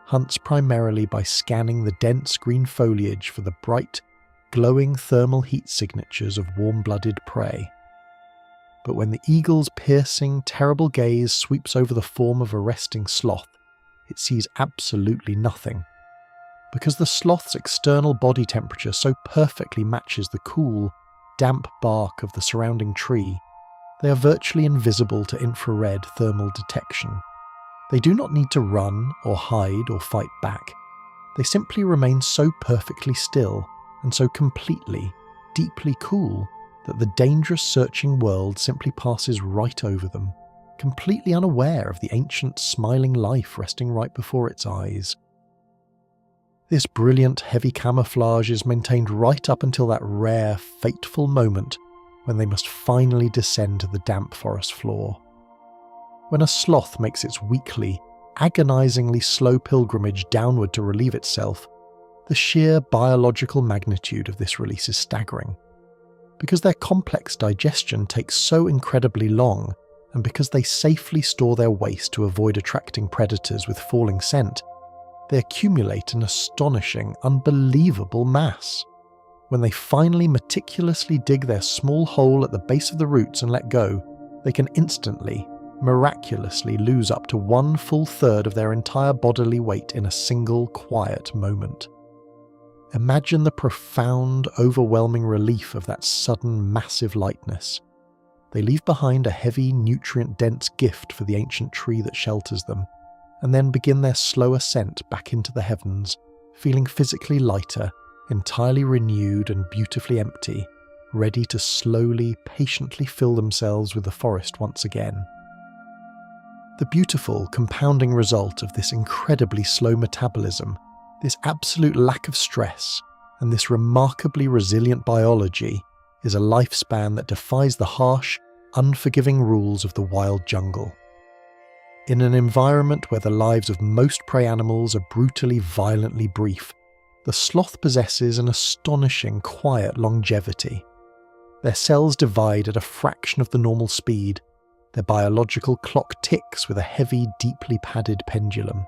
hunts primarily by scanning the dense green foliage for the bright, glowing thermal heat signatures of warm-blooded prey. But when the eagle's piercing, terrible gaze sweeps over the form of a resting sloth, it sees absolutely nothing. Because the sloth's external body temperature so perfectly matches the cool, damp bark of the surrounding tree, they are virtually invisible to infrared thermal detection. They do not need to run or hide or fight back. They simply remain so perfectly still and so completely, deeply cool that the dangerous searching world simply passes right over them, completely unaware of the ancient smiling life resting right before its eyes. This brilliant heavy camouflage is maintained right up until that rare, fateful moment when they must finally descend to the damp forest floor. When a sloth makes its weekly, agonizingly slow pilgrimage downward to relieve itself, the sheer biological magnitude of this release is staggering. Because their complex digestion takes so incredibly long, and because they safely store their waste to avoid attracting predators with falling scent, they accumulate an astonishing, unbelievable mass. When they finally meticulously dig their small hole at the base of the roots and let go, they can instantly, miraculously lose up to 1/3 of their entire bodily weight in a single quiet moment. Imagine the profound, overwhelming relief of that sudden, massive lightness. They leave behind a heavy, nutrient-dense gift for the ancient tree that shelters them, and then begin their slow ascent back into the heavens, feeling physically lighter, entirely renewed and beautifully empty, ready to slowly, patiently fill themselves with the forest once again. The beautiful, compounding result of this incredibly slow metabolism, this absolute lack of stress, and this remarkably resilient biology is a lifespan that defies the harsh, unforgiving rules of the wild jungle. In an environment where the lives of most prey animals are brutally, violently brief, the sloth possesses an astonishing, quiet longevity. Their cells divide at a fraction of the normal speed. Their biological clock ticks with a heavy, deeply padded pendulum.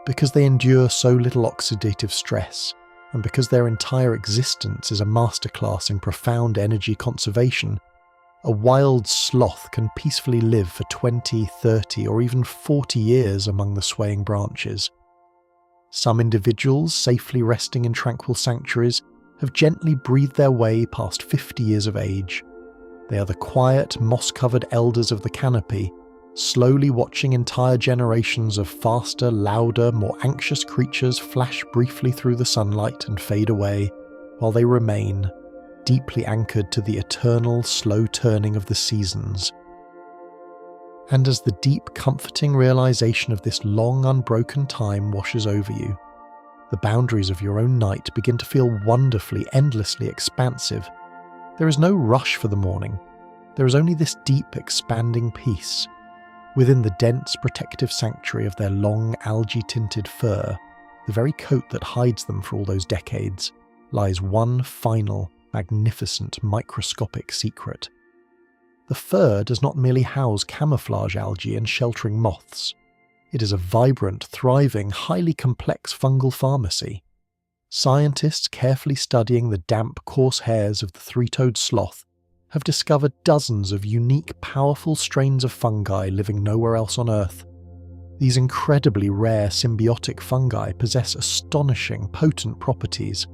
Because they endure so little oxidative stress, and because their entire existence is a masterclass in profound energy conservation, a wild sloth can peacefully live for 20, 30, or even 40 years among the swaying branches. Some individuals, safely resting in tranquil sanctuaries, have gently breathed their way past 50 years of age. They are the quiet, moss-covered elders of the canopy, slowly watching entire generations of faster, louder, more anxious creatures flash briefly through the sunlight and fade away, while they remain, deeply anchored to the eternal, slow turning of the seasons. And as the deep, comforting realization of this long, unbroken time washes over you, the boundaries of your own night begin to feel wonderfully, endlessly expansive. There is no rush for the morning. There is only this deep, expanding peace. Within the dense, protective sanctuary of their long, algae-tinted fur, the very coat that hides them for all those decades, lies one final, magnificent, microscopic secret. The fur does not merely house camouflage algae and sheltering moths. It is a vibrant, thriving, highly complex fungal pharmacy. Scientists carefully studying the damp, coarse hairs of the three-toed sloth have discovered dozens of unique, powerful strains of fungi living nowhere else on Earth. These incredibly rare symbiotic fungi possess astonishing, potent properties,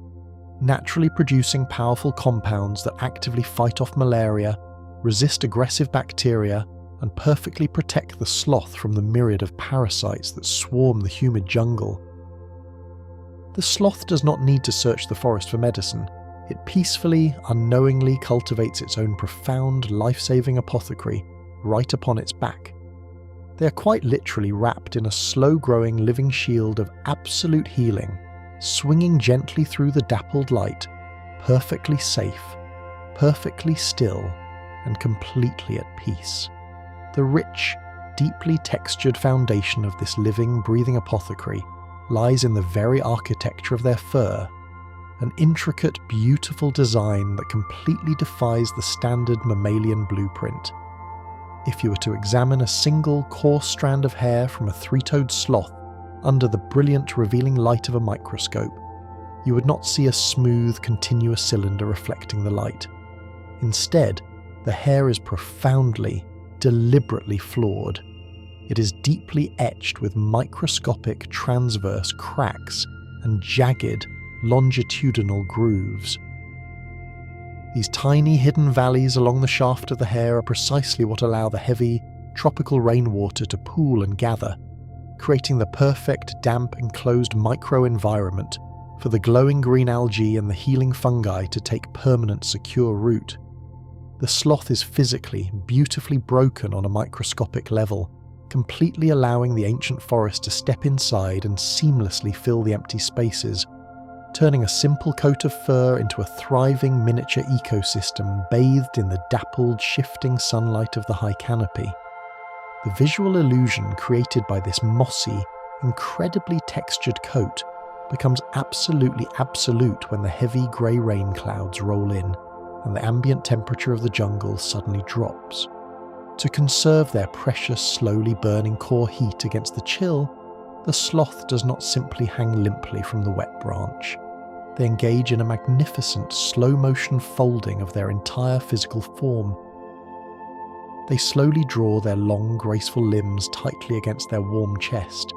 naturally producing powerful compounds that actively fight off malaria, resist aggressive bacteria, and perfectly protect the sloth from the myriad of parasites that swarm the humid jungle. The sloth does not need to search the forest for medicine. It peacefully, unknowingly cultivates its own profound, life-saving apothecary right upon its back. They are quite literally wrapped in a slow-growing living shield of absolute healing, swinging gently through the dappled light, perfectly safe, perfectly still, and completely at peace. The rich, deeply textured foundation of this living, breathing apothecary lies in the very architecture of their fur, an intricate, beautiful design that completely defies the standard mammalian blueprint. If you were to examine a single coarse strand of hair from a three-toed sloth under the brilliant, revealing light of a microscope, you would not see a smooth, continuous cylinder reflecting the light. Instead, the hair is profoundly, deliberately flawed. It is deeply etched with microscopic, transverse cracks and jagged, longitudinal grooves. These tiny hidden valleys along the shaft of the hair are precisely what allow the heavy, tropical rainwater to pool and gather, creating the perfect, damp, enclosed micro-environment for the glowing green algae and the healing fungi to take permanent, secure root. The sloth is physically, beautifully broken on a microscopic level, completely allowing the ancient forest to step inside and seamlessly fill the empty spaces, turning a simple coat of fur into a thriving miniature ecosystem bathed in the dappled, shifting sunlight of the high canopy. The visual illusion created by this mossy, incredibly textured coat becomes absolutely absolute when the heavy grey rain clouds roll in and the ambient temperature of the jungle suddenly drops. To conserve their precious, slowly burning core heat against the chill, the sloth does not simply hang limply from the wet branch. They engage in a magnificent, slow-motion folding of their entire physical form. They slowly draw their long, graceful limbs tightly against their warm chest,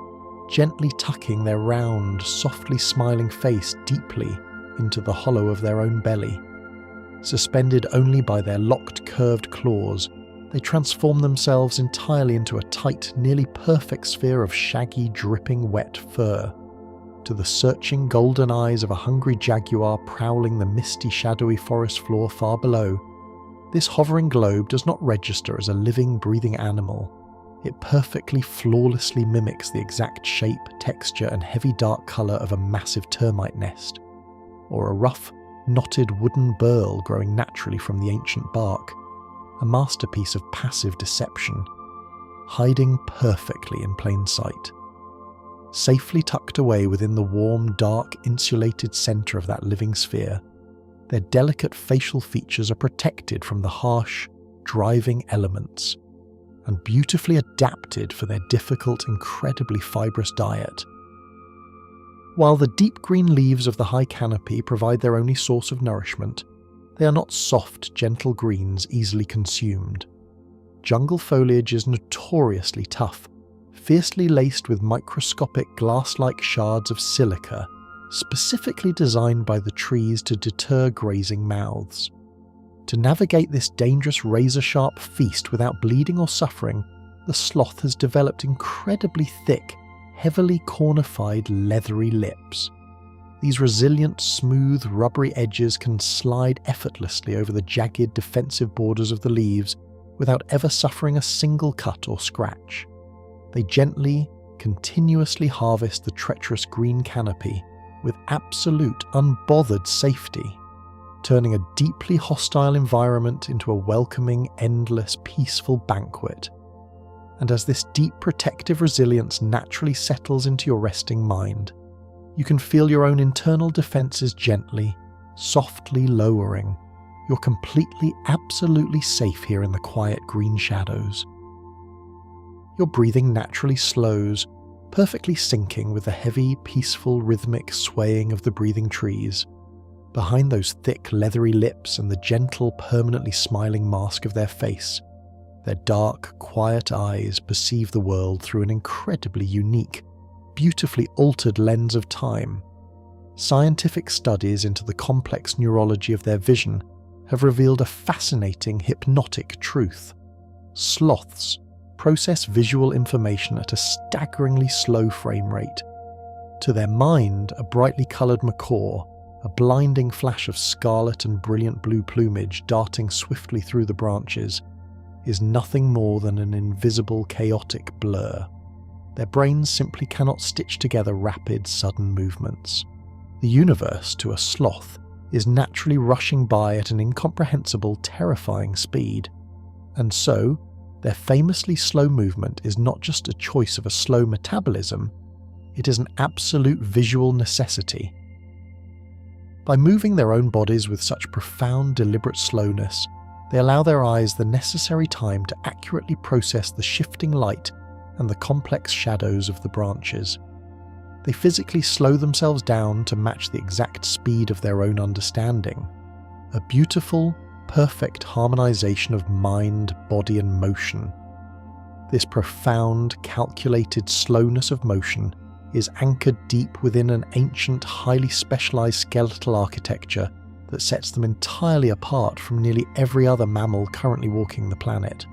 gently tucking their round, softly smiling face deeply into the hollow of their own belly. Suspended only by their locked, curved claws, they transform themselves entirely into a tight, nearly perfect sphere of shaggy, dripping wet fur. To the searching golden eyes of a hungry jaguar prowling the misty, shadowy forest floor far below, this hovering globe does not register as a living, breathing animal. It perfectly, flawlessly mimics the exact shape, texture, and heavy dark colour of a massive termite nest, or a rough, knotted wooden burl growing naturally from the ancient bark, a masterpiece of passive deception, hiding perfectly in plain sight. Safely tucked away within the warm, dark, insulated centre of that living sphere, their delicate facial features are protected from the harsh, driving elements, and beautifully adapted for their difficult, incredibly fibrous diet. While the deep green leaves of the high canopy provide their only source of nourishment, they are not soft, gentle greens easily consumed. Jungle foliage is notoriously tough, fiercely laced with microscopic glass-like shards of silica, specifically designed by the trees to deter grazing mouths. To navigate this dangerous razor-sharp feast without bleeding or suffering, the sloth has developed incredibly thick, heavily cornified, leathery lips. These resilient, smooth, rubbery edges can slide effortlessly over the jagged, defensive borders of the leaves without ever suffering a single cut or scratch. They gently, continuously harvest the treacherous green canopy with absolute, unbothered safety, turning a deeply hostile environment into a welcoming, endless, peaceful banquet. And as this deep protective resilience naturally settles into your resting mind, you can feel your own internal defences gently, softly lowering. You're completely, absolutely safe here in the quiet green shadows. Your breathing naturally slows, perfectly syncing with the heavy, peaceful, rhythmic swaying of the breathing trees. Behind those thick, leathery lips and the gentle, permanently smiling mask of their face, their dark, quiet eyes perceive the world through an incredibly unique, beautifully altered lens of time. Scientific studies into the complex neurology of their vision have revealed a fascinating, hypnotic truth. Sloths process visual information at a staggeringly slow frame rate. To their mind, a brightly coloured macaw, a blinding flash of scarlet and brilliant blue plumage darting swiftly through the branches, is nothing more than an invisible, chaotic blur. Their brains simply cannot stitch together rapid, sudden movements. The universe, to a sloth, is naturally rushing by at an incomprehensible, terrifying speed. And so, their famously slow movement is not just a choice of a slow metabolism, it is an absolute visual necessity. By moving their own bodies with such profound, deliberate slowness, they allow their eyes the necessary time to accurately process the shifting light and the complex shadows of the branches. They physically slow themselves down to match the exact speed of their own understanding. A beautiful, perfect harmonization of mind, body, and motion. This profound, calculated slowness of motion is anchored deep within an ancient, highly specialized skeletal architecture that sets them entirely apart from nearly every other mammal currently walking the planet.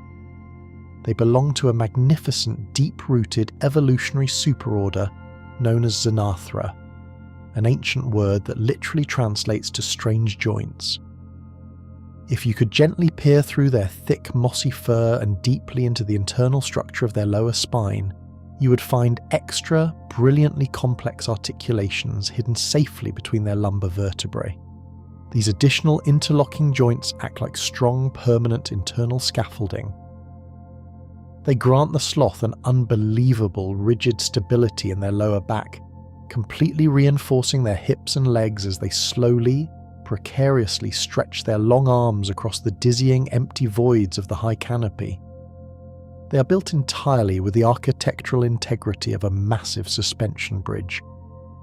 They belong to a magnificent, deep-rooted evolutionary superorder known as Xanathra, an ancient word that literally translates to strange joints. If you could gently peer through their thick, mossy fur and deeply into the internal structure of their lower spine, you would find extra, brilliantly complex articulations hidden safely between their lumbar vertebrae. These additional interlocking joints act like strong, permanent internal scaffolding. They grant the sloth an unbelievable rigid stability in their lower back, completely reinforcing their hips and legs as they slowly, precariously stretch their long arms across the dizzying empty voids of the high canopy. They are built entirely with the architectural integrity of a massive suspension bridge,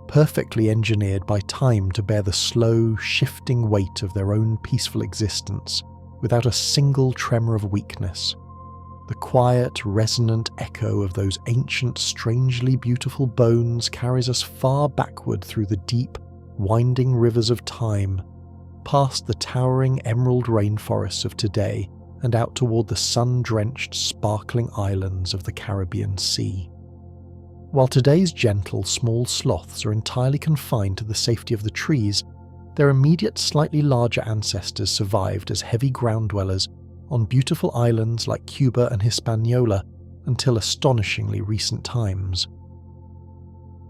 perfectly engineered by time to bear the slow, shifting weight of their own peaceful existence without a single tremor of weakness. The quiet, resonant echo of those ancient, strangely beautiful bones carries us far backward through the deep, winding rivers of time, past the towering emerald rainforests of today and out toward the sun-drenched, sparkling islands of the Caribbean Sea. While today's gentle, small sloths are entirely confined to the safety of the trees, their immediate, slightly larger ancestors survived as heavy ground dwellers on beautiful islands like Cuba and Hispaniola until astonishingly recent times.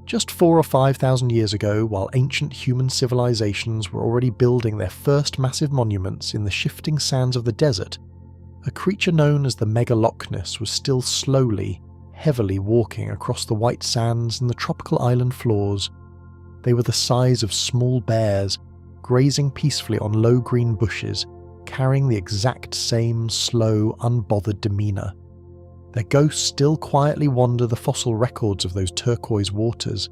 Just 4,000 or 5,000 years ago, while ancient human civilizations were already building their first massive monuments in the shifting sands of the desert, a creature known as the Megalochnus was still slowly, heavily walking across the white sands and the tropical island floors. They were the size of small bears, grazing peacefully on low green bushes, carrying the exact same slow, unbothered demeanour. Their ghosts still quietly wander the fossil records of those turquoise waters,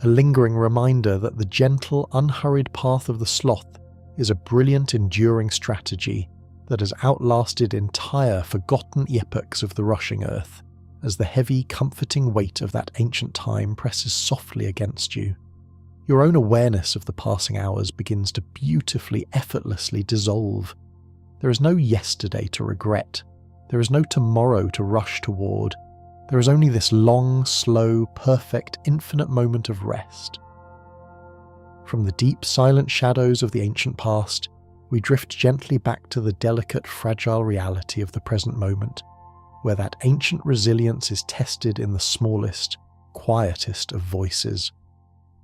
a lingering reminder that the gentle, unhurried path of the sloth is a brilliant, enduring strategy that has outlasted entire forgotten epochs of the rushing earth, as the heavy, comforting weight of that ancient time presses softly against you. Your own awareness of the passing hours begins to beautifully, effortlessly dissolve. There is no yesterday to regret. There is no tomorrow to rush toward. There is only this long, slow, perfect, infinite moment of rest. From the deep, silent shadows of the ancient past, we drift gently back to the delicate, fragile reality of the present moment, where that ancient resilience is tested in the smallest, quietest of voices.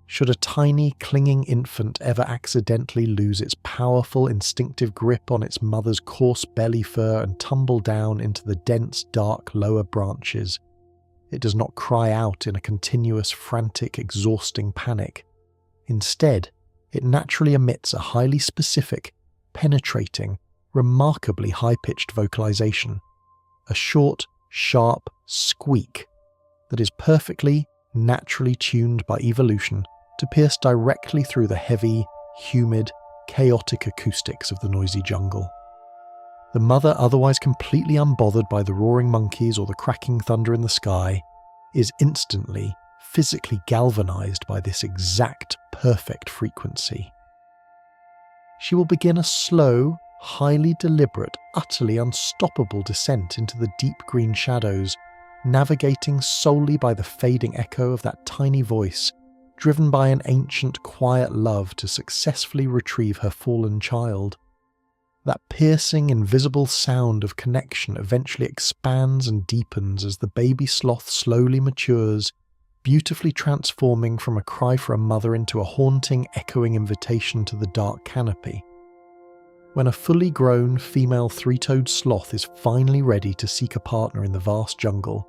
Should a tiny, clinging infant ever accidentally lose its powerful, instinctive grip on its mother's coarse belly fur and tumble down into the dense, dark lower branches, it does not cry out in a continuous, frantic, exhausting panic. Instead, it naturally emits a highly specific, penetrating, remarkably high-pitched vocalization, a short, sharp squeak that is perfectly, naturally tuned by evolution to pierce directly through the heavy, humid, chaotic acoustics of the noisy jungle. The mother, otherwise completely unbothered by the roaring monkeys or the cracking thunder in the sky, is instantly, physically galvanized by this exact, perfect frequency. She will begin a slow, highly deliberate, utterly unstoppable descent into the deep green shadows, navigating solely by the fading echo of that tiny voice, driven by an ancient, quiet love to successfully retrieve her fallen child. That piercing, invisible sound of connection eventually expands and deepens as the baby sloth slowly matures, beautifully transforming from a cry for a mother into a haunting, echoing invitation to the dark canopy. When a fully grown female three-toed sloth is finally ready to seek a partner in the vast jungle,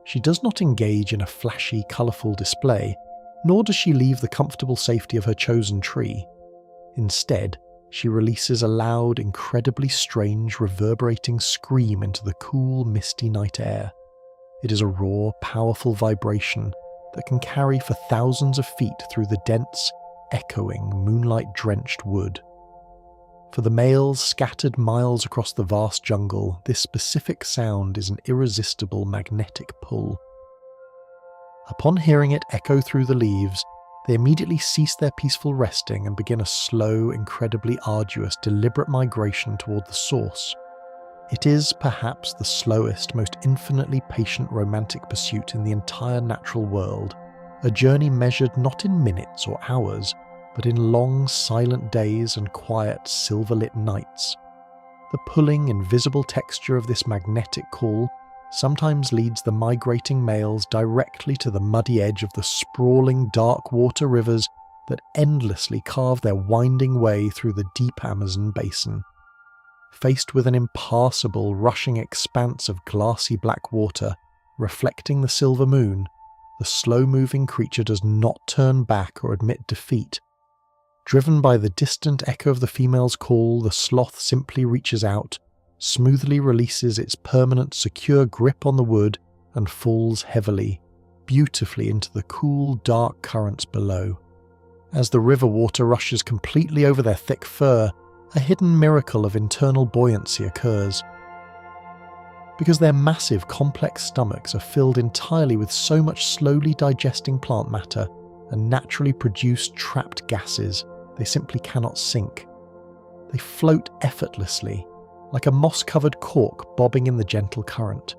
she does not engage in a flashy, colourful display, nor does she leave the comfortable safety of her chosen tree. Instead, she releases a loud, incredibly strange, reverberating scream into the cool, misty night air. It is a raw, powerful vibration that can carry for thousands of feet through the dense, echoing, moonlight-drenched wood. For the males scattered miles across the vast jungle, this specific sound is an irresistible magnetic pull. Upon hearing it echo through the leaves, they immediately cease their peaceful resting and begin a slow, incredibly arduous, deliberate migration toward the source. It is, perhaps, the slowest, most infinitely patient romantic pursuit in the entire natural world, a journey measured not in minutes or hours, but in long, silent days and quiet, silver-lit nights. The pulling, invisible texture of this magnetic call sometimes leads the migrating males directly to the muddy edge of the sprawling dark water rivers that endlessly carve their winding way through the deep Amazon basin. faced with an impassable, rushing expanse of glassy black water reflecting the silver moon, the slow-moving creature does not turn back or admit defeat. Driven by the distant echo of the female's call, the sloth simply reaches out, smoothly releases its permanent, secure grip on the wood, and falls heavily, beautifully into the cool, dark currents below. As the river water rushes completely over their thick fur, a hidden miracle of internal buoyancy occurs. Because their massive, complex stomachs are filled entirely with so much slowly digesting plant matter and naturally produced trapped gases, they simply cannot sink. They float effortlessly, like a moss-covered cork bobbing in the gentle current.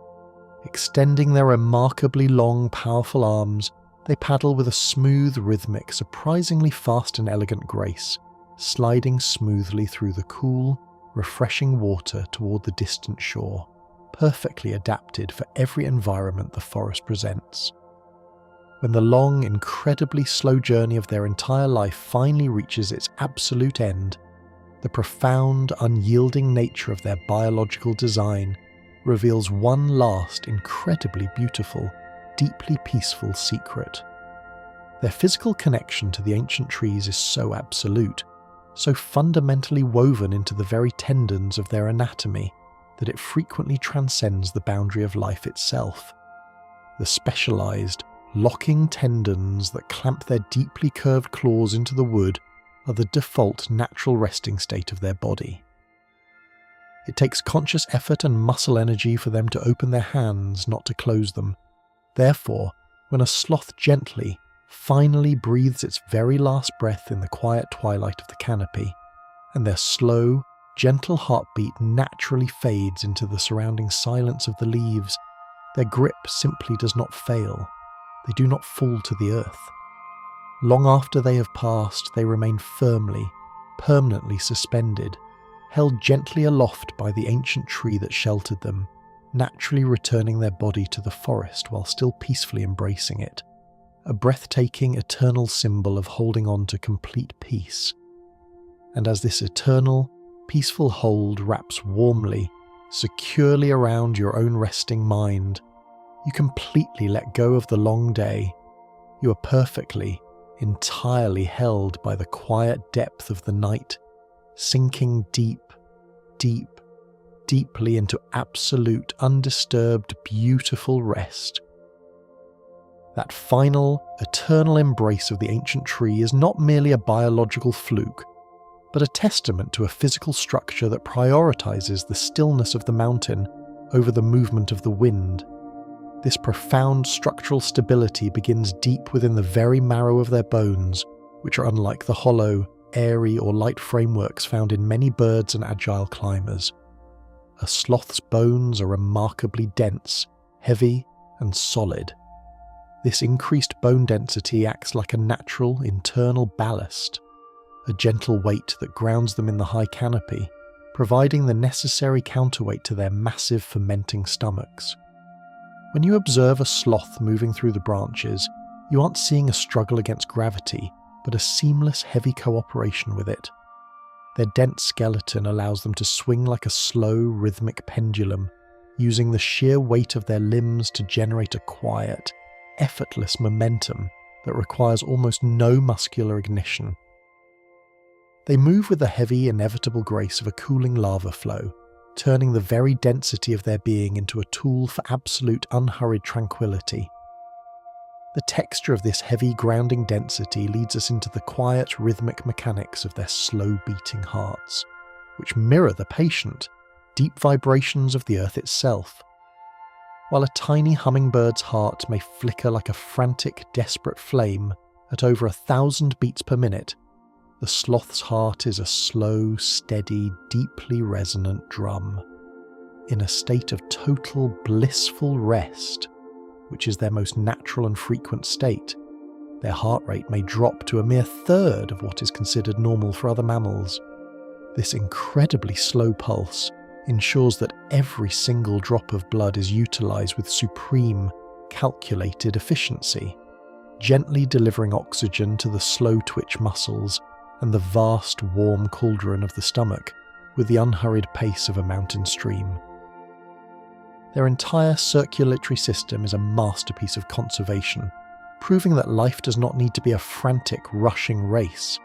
Extending their remarkably long, powerful arms, they paddle with a smooth, rhythmic, surprisingly fast and elegant grace, sliding smoothly through the cool, refreshing water toward the distant shore, perfectly adapted for every environment the forest presents. When the long, incredibly slow journey of their entire life finally reaches its absolute end, the profound, unyielding nature of their biological design reveals one last, incredibly beautiful, deeply peaceful secret. Their physical connection to the ancient trees is so absolute, so fundamentally woven into the very tendons of their anatomy, that it frequently transcends the boundary of life itself. The specialized, locking tendons that clamp their deeply curved claws into the wood are the default natural resting state of their body. It takes conscious effort and muscle energy for them to open their hands, not to close them. Therefore, when a sloth gently, finally breathes its very last breath in the quiet twilight of the canopy, and their slow, gentle heartbeat naturally fades into the surrounding silence of the leaves, their grip simply does not fail. They do not fall to the earth. Long after they have passed, they remain firmly, permanently suspended, held gently aloft by the ancient tree that sheltered them, naturally returning their body to the forest while still peacefully embracing it, a breathtaking, eternal symbol of holding on to complete peace. And as this eternal, peaceful hold wraps warmly, securely around your own resting mind, you completely let go of the long day. You are perfectly, entirely held by the quiet depth of the night, sinking deep, deeply into absolute, undisturbed, beautiful rest. That final, eternal embrace of the ancient tree is not merely a biological fluke, but a testament to a physical structure that prioritizes the stillness of the mountain over the movement of the wind. This profound structural stability begins deep within the very marrow of their bones, which are unlike the hollow, airy or light frameworks found in many birds and agile climbers. A sloth's bones are remarkably dense, heavy, and solid. This increased bone density acts like a natural internal ballast, a gentle weight that grounds them in the high canopy, providing the necessary counterweight to their massive fermenting stomachs. When you observe a sloth moving through the branches, you aren't seeing a struggle against gravity, but a seamless, heavy cooperation with it. Their dense skeleton allows them to swing like a slow, rhythmic pendulum, using the sheer weight of their limbs to generate a quiet, effortless momentum that requires almost no muscular ignition. They move with the heavy, inevitable grace of a cooling lava flow, turning the very density of their being into a tool for absolute, unhurried tranquility. The texture of this heavy, grounding density leads us into the quiet, rhythmic mechanics of their slow-beating hearts, which mirror the patient, deep vibrations of the earth itself. While a tiny hummingbird's heart may flicker like a frantic, desperate flame at over 1,000 beats per minute, the sloth's heart is a slow, steady, deeply resonant drum. In a state of total, blissful rest, which is their most natural and frequent state, their heart rate may drop to a mere third of what is considered normal for other mammals. This incredibly slow pulse ensures that every single drop of blood is utilized with supreme, calculated efficiency, gently delivering oxygen to the slow-twitch muscles and the vast, warm cauldron of the stomach, with the unhurried pace of a mountain stream. Their entire circulatory system is a masterpiece of conservation, proving that life does not need to be a frantic, rushing race,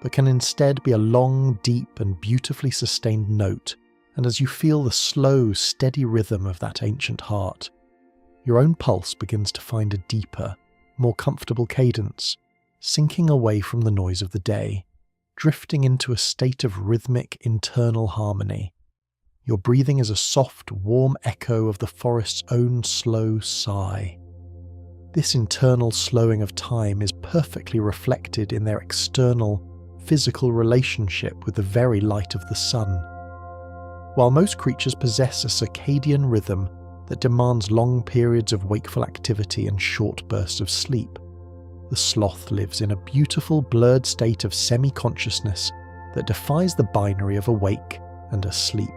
but can instead be a long, deep, and beautifully sustained note, and as you feel the slow, steady rhythm of that ancient heart, your own pulse begins to find a deeper, more comfortable cadence, sinking away from the noise of the day, drifting into a state of rhythmic internal harmony. Your breathing is a soft, warm echo of the forest's own slow sigh. This internal slowing of time is perfectly reflected in their external, physical relationship with the very light of the sun. While most creatures possess a circadian rhythm that demands long periods of wakeful activity and short bursts of sleep, the sloth lives in a beautiful blurred state of semi-consciousness that defies the binary of awake and asleep.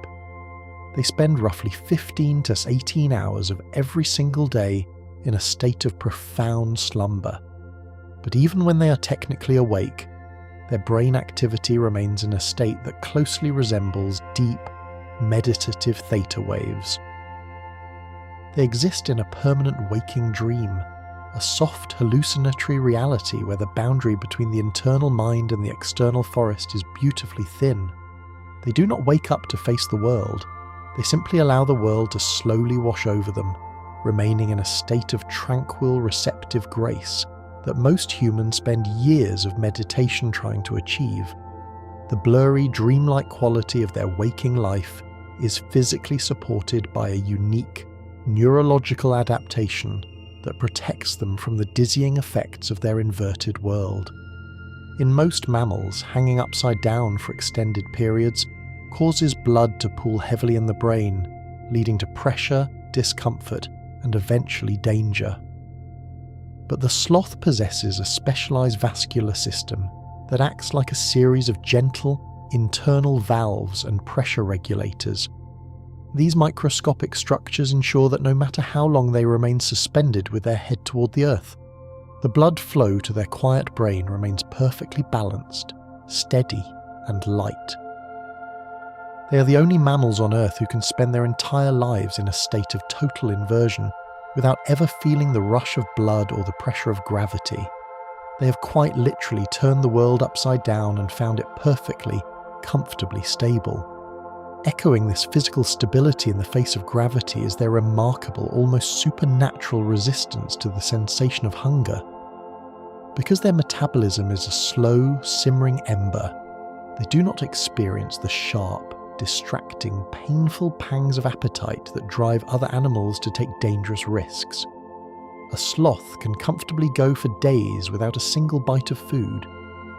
They spend roughly 15 to 18 hours of every single day in a state of profound slumber. But even when they are technically awake, their brain activity remains in a state that closely resembles deep, meditative theta waves. They exist in a permanent waking dream, a soft hallucinatory reality where the boundary between the internal mind and the external forest is beautifully thin. They do not wake up to face the world. They simply allow the world to slowly wash over them, remaining in a state of tranquil, receptive grace that most humans spend years of meditation trying to achieve. The blurry, dreamlike quality of their waking life is physically supported by a unique, neurological adaptation that protects them from the dizzying effects of their inverted world. In most mammals, hanging upside down for extended periods causes blood to pool heavily in the brain, leading to pressure, discomfort, and eventually danger. But the sloth possesses a specialized vascular system that acts like a series of gentle, internal valves and pressure regulators. These microscopic structures ensure that no matter how long they remain suspended with their head toward the earth, the blood flow to their quiet brain remains perfectly balanced, steady, and light. They are the only mammals on Earth who can spend their entire lives in a state of total inversion without ever feeling the rush of blood or the pressure of gravity. They have quite literally turned the world upside down and found it perfectly, comfortably stable. Echoing this physical stability in the face of gravity is their remarkable, almost supernatural resistance to the sensation of hunger. Because their metabolism is a slow, simmering ember, they do not experience the sharp, distracting, painful pangs of appetite that drive other animals to take dangerous risks. A sloth can comfortably go for days without a single bite of food,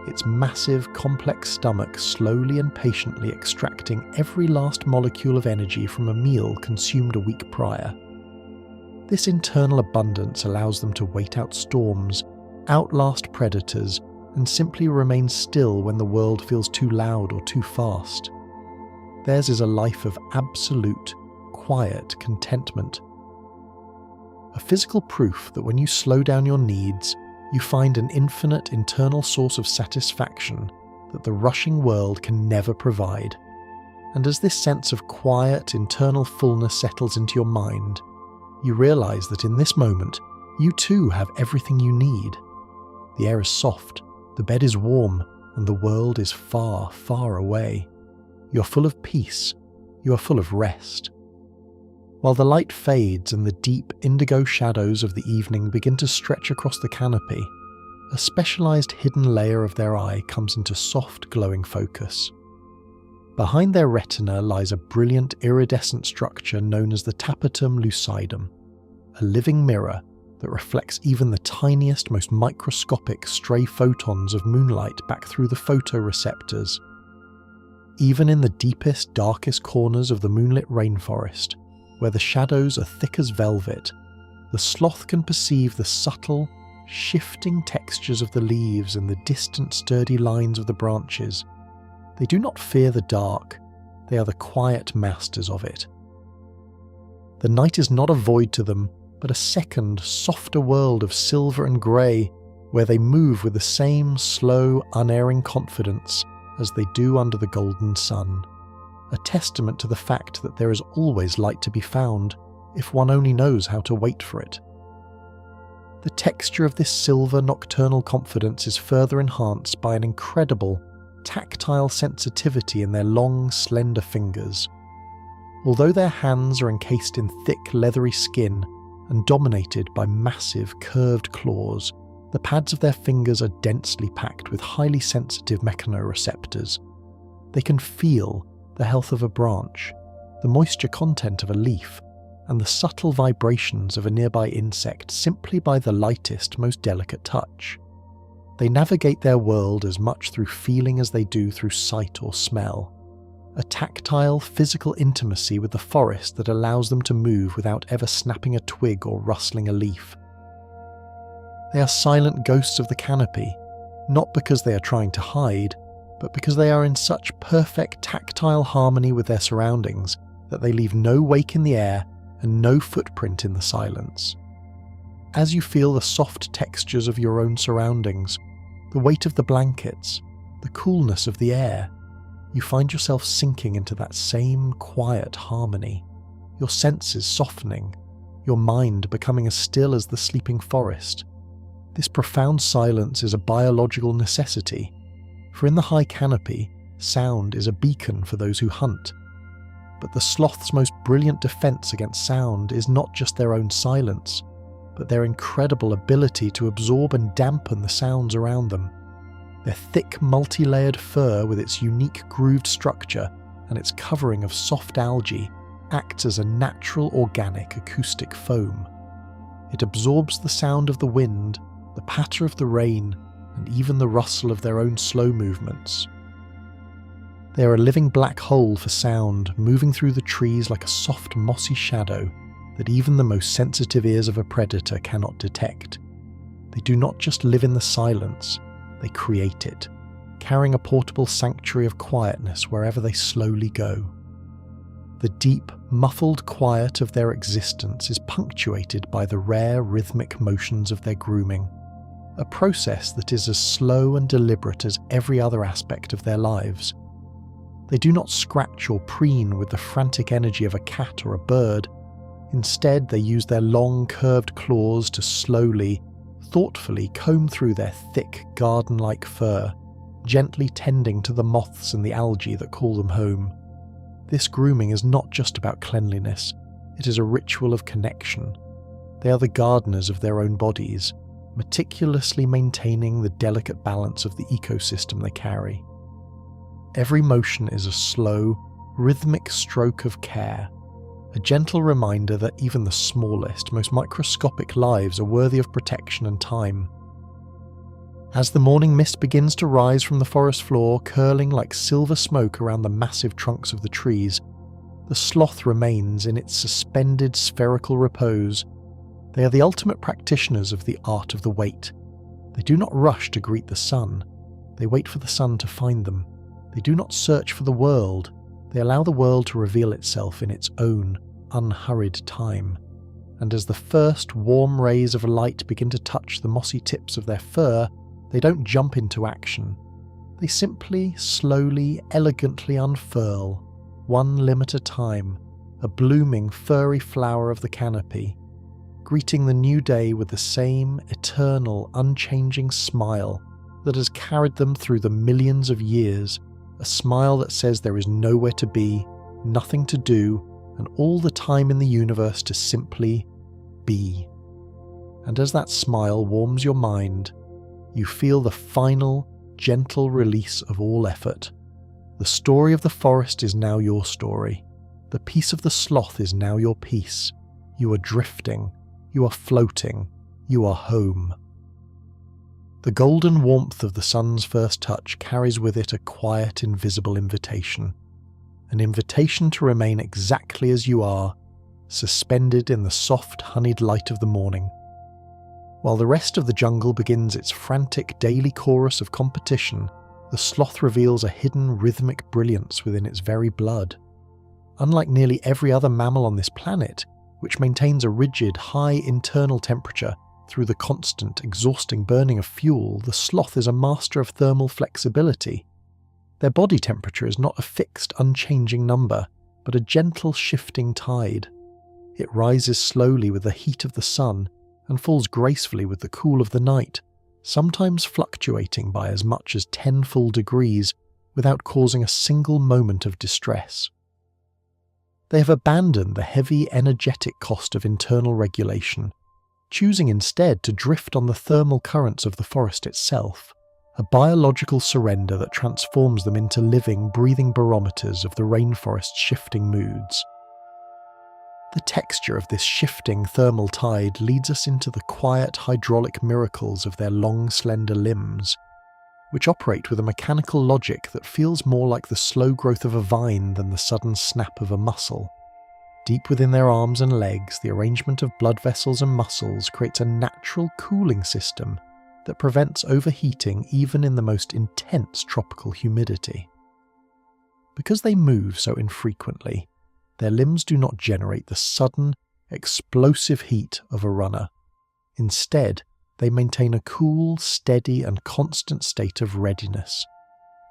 its massive, complex stomach slowly and patiently extracting every last molecule of energy from a meal consumed a week prior. This internal abundance allows them to wait out storms, outlast predators, and simply remain still when the world feels too loud or too fast. Theirs is a life of absolute, quiet contentment. A physical proof that when you slow down your needs, you find an infinite internal source of satisfaction that the rushing world can never provide. And as this sense of quiet, internal fullness settles into your mind, you realize that in this moment, you too have everything you need. The air is soft, the bed is warm, and the world is far, far away. You're full of peace, you are full of rest. While the light fades and the deep indigo shadows of the evening begin to stretch across the canopy, a specialized hidden layer of their eye comes into soft glowing focus. Behind their retina lies a brilliant iridescent structure known as the tapetum lucidum, a living mirror that reflects even the tiniest, most microscopic stray photons of moonlight back through the photoreceptors. Even in the deepest, darkest corners of the moonlit rainforest, where the shadows are thick as velvet, the sloth can perceive the subtle, shifting textures of the leaves and the distant, sturdy lines of the branches. They do not fear the dark, they are the quiet masters of it. The night is not a void to them, but a second, softer world of silver and grey, where they move with the same slow, unerring confidence as they do under the golden sun. a testament to the fact that there is always light to be found if one only knows how to wait for it. The texture of this silver nocturnal confidence is further enhanced by an incredible tactile sensitivity in their long, slender fingers. Although their hands are encased in thick, leathery skin and dominated by massive, curved claws, the pads of their fingers are densely packed with highly sensitive mechanoreceptors. They can feel the health of a branch, the moisture content of a leaf, and the subtle vibrations of a nearby insect simply by the lightest, most delicate touch. They navigate their world as much through feeling as they do through sight or smell. A tactile, physical intimacy with the forest that allows them to move without ever snapping a twig or rustling a leaf. They are silent ghosts of the canopy, not because they are trying to hide, but because they are in such perfect tactile harmony with their surroundings that they leave no wake in the air and no footprint in the silence. As you feel the soft textures of your own surroundings, the weight of the blankets, the coolness of the air, you find yourself sinking into that same quiet harmony, your senses softening, your mind becoming as still as the sleeping forest. This profound silence is a biological necessity, for in the high canopy, sound is a beacon for those who hunt. But the sloth's most brilliant defense against sound is not just their own silence, but their incredible ability to absorb and dampen the sounds around them. Their thick, multi-layered fur with its unique grooved structure and its covering of soft algae acts as a natural organic acoustic foam. It absorbs the sound of the wind, the patter of the rain, and even the rustle of their own slow movements. They are a living black hole for sound, moving through the trees like a soft, mossy shadow that even the most sensitive ears of a predator cannot detect. They do not just live in the silence, they create it, carrying a portable sanctuary of quietness wherever they slowly go. The deep, muffled quiet of their existence is punctuated by the rare rhythmic motions of their grooming, a process that is as slow and deliberate as every other aspect of their lives. They do not scratch or preen with the frantic energy of a cat or a bird. Instead, they use their long, curved claws to slowly, thoughtfully comb through their thick, garden-like fur, gently tending to the moths and the algae that call them home. This grooming is not just about cleanliness, it is a ritual of connection. They are the gardeners of their own bodies, meticulously maintaining the delicate balance of the ecosystem they carry. Every motion is a slow, rhythmic stroke of care, a gentle reminder that even the smallest, most microscopic lives are worthy of protection and time. As the morning mist begins to rise from the forest floor, curling like silver smoke around the massive trunks of the trees, the sloth remains in its suspended spherical repose. They are the ultimate practitioners of the art of the wait. They do not rush to greet the sun. They wait for the sun to find them. They do not search for the world. They allow the world to reveal itself in its own, unhurried time. And as the first warm rays of light begin to touch the mossy tips of their fur, they don't jump into action. They simply, slowly, elegantly unfurl, one limb at a time, a blooming, furry flower of the canopy, greeting the new day with the same eternal, unchanging smile that has carried them through the millions of years, a smile that says there is nowhere to be, nothing to do, and all the time in the universe to simply be. And as that smile warms your mind, you feel the final, gentle release of all effort. The story of the forest is now your story. The peace of the sloth is now your peace. You are drifting. You are floating. You are home. The golden warmth of the sun's first touch carries with it a quiet, invisible invitation. An invitation to remain exactly as you are, suspended in the soft, honeyed light of the morning. While the rest of the jungle begins its frantic daily chorus of competition, the sloth reveals a hidden rhythmic brilliance within its very blood. Unlike nearly every other mammal on this planet, which maintains a rigid, high internal temperature through the constant, exhausting burning of fuel, the sloth is a master of thermal flexibility. Their body temperature is not a fixed, unchanging number, but a gentle shifting tide. It rises slowly with the heat of the sun and falls gracefully with the cool of the night, sometimes fluctuating by as much as 10 full degrees without causing a single moment of distress. They have abandoned the heavy, energetic cost of internal regulation, choosing instead to drift on the thermal currents of the forest itself, a biological surrender that transforms them into living, breathing barometers of the rainforest's shifting moods. The texture of this shifting thermal tide leads us into the quiet hydraulic miracles of their long, slender limbs, which operate with a mechanical logic that feels more like the slow growth of a vine than the sudden snap of a muscle. Deep within their arms and legs, the arrangement of blood vessels and muscles creates a natural cooling system that prevents overheating even in the most intense tropical humidity. Because they move so infrequently, their limbs do not generate the sudden, explosive heat of a runner. Instead, they maintain a cool, steady, and constant state of readiness.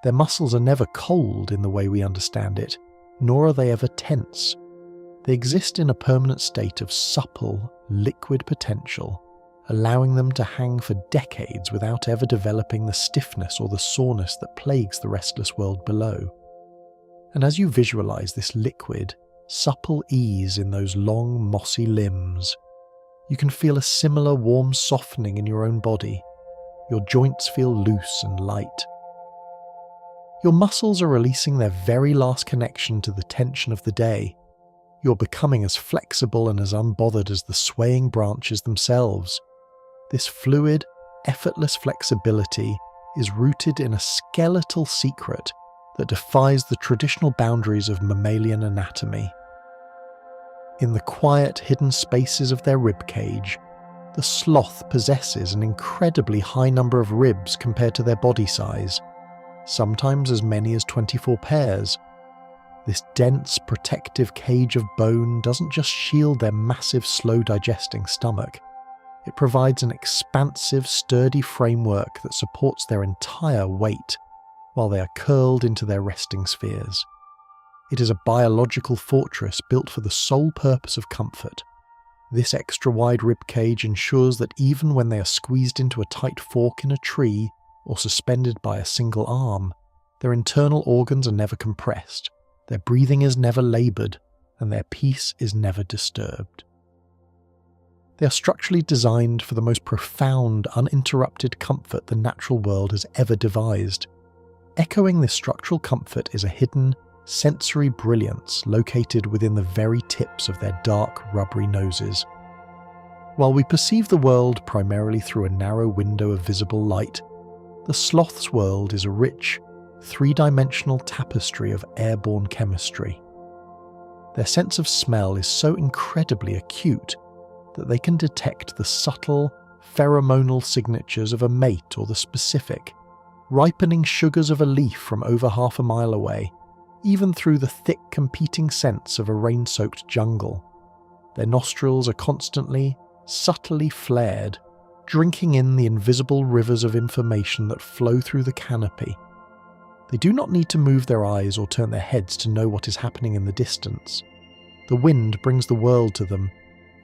Their muscles are never cold in the way we understand it, nor are they ever tense. They exist in a permanent state of supple, liquid potential, allowing them to hang for decades without ever developing the stiffness or the soreness that plagues the restless world below. And as you visualize this liquid, supple ease in those long, mossy limbs, you can feel a similar warm softening in your own body. Your joints feel loose and light. Your muscles are releasing their very last connection to the tension of the day. You're becoming as flexible and as unbothered as the swaying branches themselves. This fluid, effortless flexibility is rooted in a skeletal secret that defies the traditional boundaries of mammalian anatomy. In the quiet, hidden spaces of their rib cage, the sloth possesses an incredibly high number of ribs compared to their body size, sometimes as many as 24 pairs. This dense, protective cage of bone doesn't just shield their massive, slow-digesting stomach. It provides an expansive, sturdy framework that supports their entire weight while they are curled into their resting spheres. It is a biological fortress built for the sole purpose of comfort. This extra-wide ribcage ensures that even when they are squeezed into a tight fork in a tree or suspended by a single arm, their internal organs are never compressed, their breathing is never laboured, and their peace is never disturbed. They are structurally designed for the most profound, uninterrupted comfort the natural world has ever devised. Echoing this structural comfort is a hidden, sensory brilliance located within the very tips of their dark, rubbery noses. While we perceive the world primarily through a narrow window of visible light, the sloth's world is a rich, three-dimensional tapestry of airborne chemistry. Their sense of smell is so incredibly acute that they can detect the subtle, pheromonal signatures of a mate or the specific, ripening sugars of a leaf from over half a mile away, even through the thick competing scents of a rain-soaked jungle. Their nostrils are constantly, subtly flared, drinking in the invisible rivers of information that flow through the canopy. They do not need to move their eyes or turn their heads to know what is happening in the distance. The wind brings the world to them,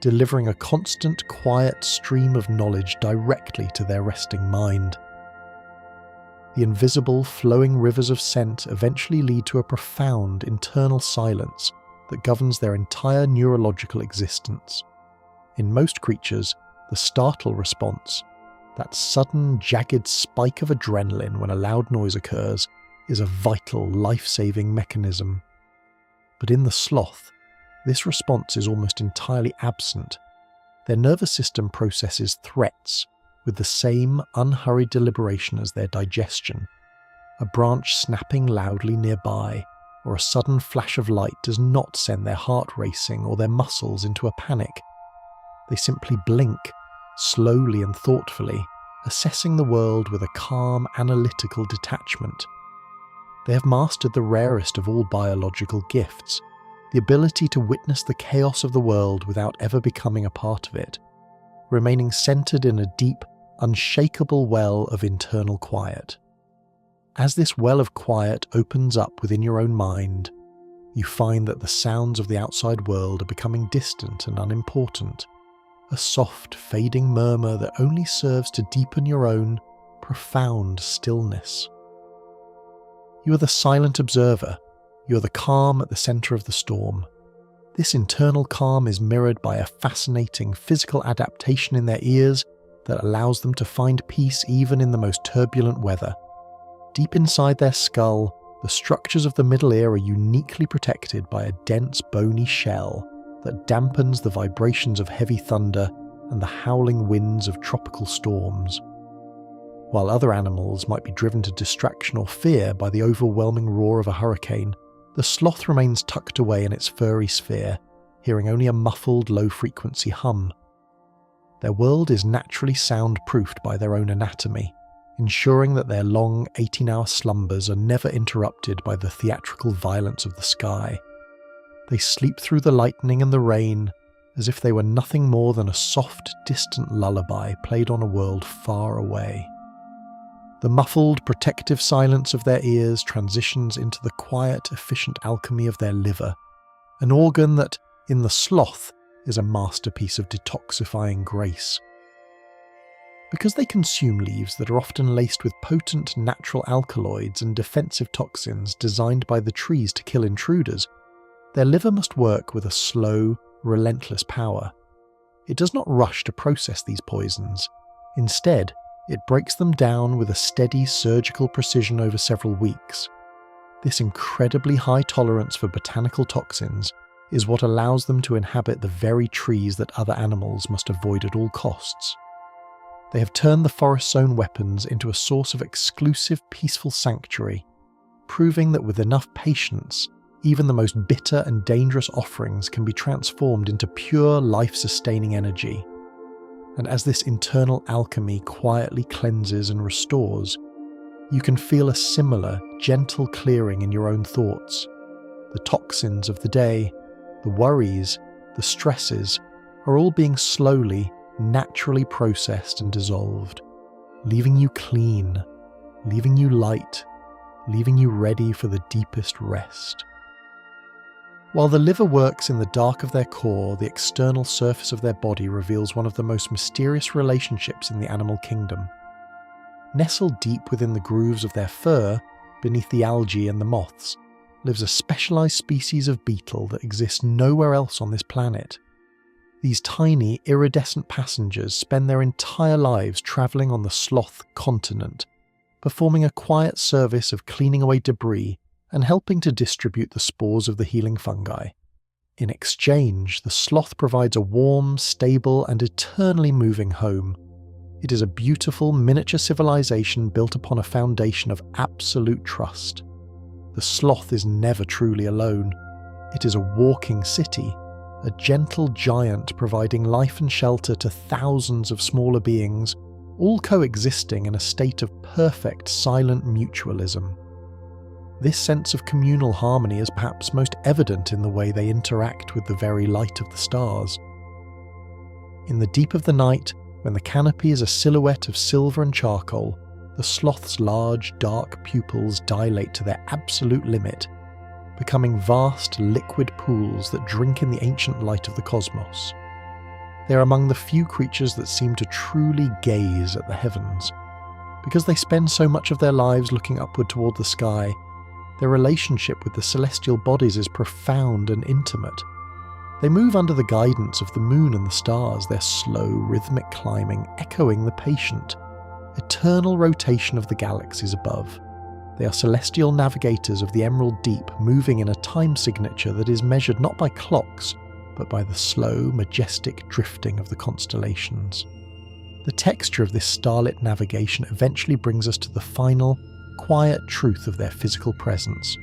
delivering a constant, quiet stream of knowledge directly to their resting mind. The invisible, flowing rivers of scent eventually lead to a profound internal silence that governs their entire neurological existence. In most creatures, the startle response, that sudden, jagged spike of adrenaline when a loud noise occurs, is a vital, life-saving mechanism. But in the sloth, this response is almost entirely absent. Their nervous system processes threats with the same unhurried deliberation as their digestion. A branch snapping loudly nearby, or a sudden flash of light does not send their heart racing or their muscles into a panic. They simply blink, slowly and thoughtfully, assessing the world with a calm, analytical detachment. They have mastered the rarest of all biological gifts, the ability to witness the chaos of the world without ever becoming a part of it, remaining centered in a deep, unshakable well of internal quiet. As this well of quiet opens up within your own mind, you find that the sounds of the outside world are becoming distant and unimportant, a soft, fading murmur that only serves to deepen your own profound stillness. You are the silent observer. You are the calm at the centre of the storm. This internal calm is mirrored by a fascinating physical adaptation in their ears that allows them to find peace even in the most turbulent weather. Deep inside their skull, the structures of the middle ear are uniquely protected by a dense bony shell that dampens the vibrations of heavy thunder and the howling winds of tropical storms. While other animals might be driven to distraction or fear by the overwhelming roar of a hurricane, the sloth remains tucked away in its furry sphere, hearing only a muffled, low-frequency hum. Their world is naturally soundproofed by their own anatomy, ensuring that their long 18-hour slumbers are never interrupted by the theatrical violence of the sky. They sleep through the lightning and the rain as if they were nothing more than a soft, distant lullaby played on a world far away. The muffled, protective silence of their ears transitions into the quiet, efficient alchemy of their liver, an organ that, in the sloth, is a masterpiece of detoxifying grace. Because they consume leaves that are often laced with potent natural alkaloids and defensive toxins designed by the trees to kill intruders, their liver must work with a slow, relentless power. It does not rush to process these poisons. Instead, it breaks them down with a steady surgical precision over several weeks. This incredibly high tolerance for botanical toxins is what allows them to inhabit the very trees that other animals must avoid at all costs. They have turned the forest's own weapons into a source of exclusive, peaceful sanctuary, proving that with enough patience, even the most bitter and dangerous offerings can be transformed into pure, life-sustaining energy. And as this internal alchemy quietly cleanses and restores, you can feel a similar, gentle clearing in your own thoughts. The toxins of the day, the worries, the stresses, are all being slowly, naturally processed and dissolved, leaving you clean, leaving you light, leaving you ready for the deepest rest. While the liver works in the dark of their core, the external surface of their body reveals one of the most mysterious relationships in the animal kingdom. Nestled deep within the grooves of their fur, beneath the algae and the moths, lives a specialized species of beetle that exists nowhere else on this planet. These tiny, iridescent passengers spend their entire lives traveling on the sloth continent, performing a quiet service of cleaning away debris and helping to distribute the spores of the healing fungi. In exchange, the sloth provides a warm, stable, and eternally moving home. It is a beautiful miniature civilization built upon a foundation of absolute trust. The sloth is never truly alone. It is a walking city, a gentle giant providing life and shelter to thousands of smaller beings, all coexisting in a state of perfect silent mutualism. This sense of communal harmony is perhaps most evident in the way they interact with the very light of the stars. In the deep of the night, when the canopy is a silhouette of silver and charcoal, the sloth's large, dark pupils dilate to their absolute limit, becoming vast, liquid pools that drink in the ancient light of the cosmos. They are among the few creatures that seem to truly gaze at the heavens. Because they spend so much of their lives looking upward toward the sky, their relationship with the celestial bodies is profound and intimate. They move under the guidance of the moon and the stars, their slow, rhythmic climbing echoing the patient, eternal rotation of the galaxies above. They are celestial navigators of the emerald deep, moving in a time signature that is measured not by clocks, but by the slow, majestic drifting of the constellations. The texture of this starlit navigation eventually brings us to the final, quiet truth of their physical presence.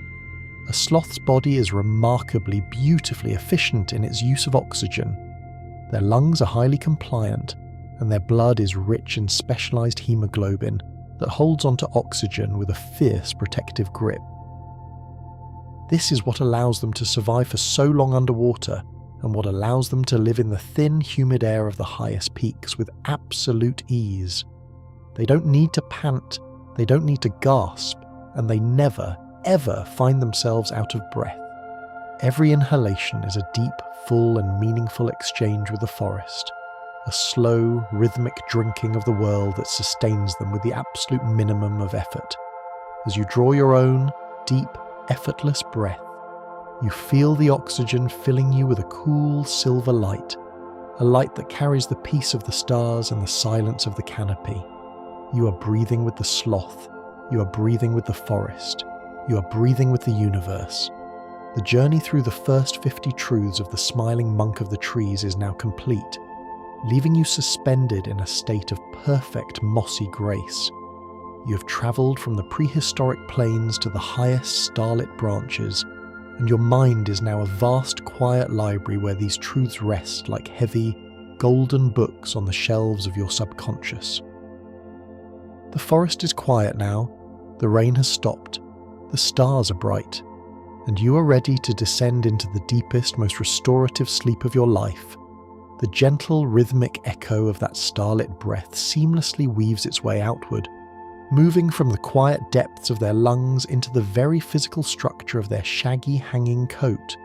A sloth's body is remarkably, beautifully efficient in its use of oxygen. Their lungs are highly compliant, and their blood is rich in specialized hemoglobin that holds onto oxygen with a fierce protective grip. This is what allows them to survive for so long underwater, and what allows them to live in the thin, humid air of the highest peaks with absolute ease. They don't need to pant, they don't need to gasp, and they never, ever find themselves out of breath. Every inhalation is a deep, full and meaningful exchange with the forest, a slow, rhythmic drinking of the world that sustains them with the absolute minimum of effort. As you draw your own, deep, effortless breath, you feel the oxygen filling you with a cool silver light, a light that carries the peace of the stars and the silence of the canopy. You are breathing with the sloth, you are breathing with the forest, you are breathing with the universe. The journey through the first 50 truths of the smiling monk of the trees is now complete, leaving you suspended in a state of perfect mossy grace. You have travelled from the prehistoric plains to the highest starlit branches, and your mind is now a vast quiet library where these truths rest like heavy, golden books on the shelves of your subconscious. The forest is quiet now, the rain has stopped, the stars are bright, and you are ready to descend into the deepest, most restorative sleep of your life. The gentle, rhythmic echo of that starlit breath seamlessly weaves its way outward, moving from the quiet depths of their lungs into the very physical structure of their shaggy, hanging coat.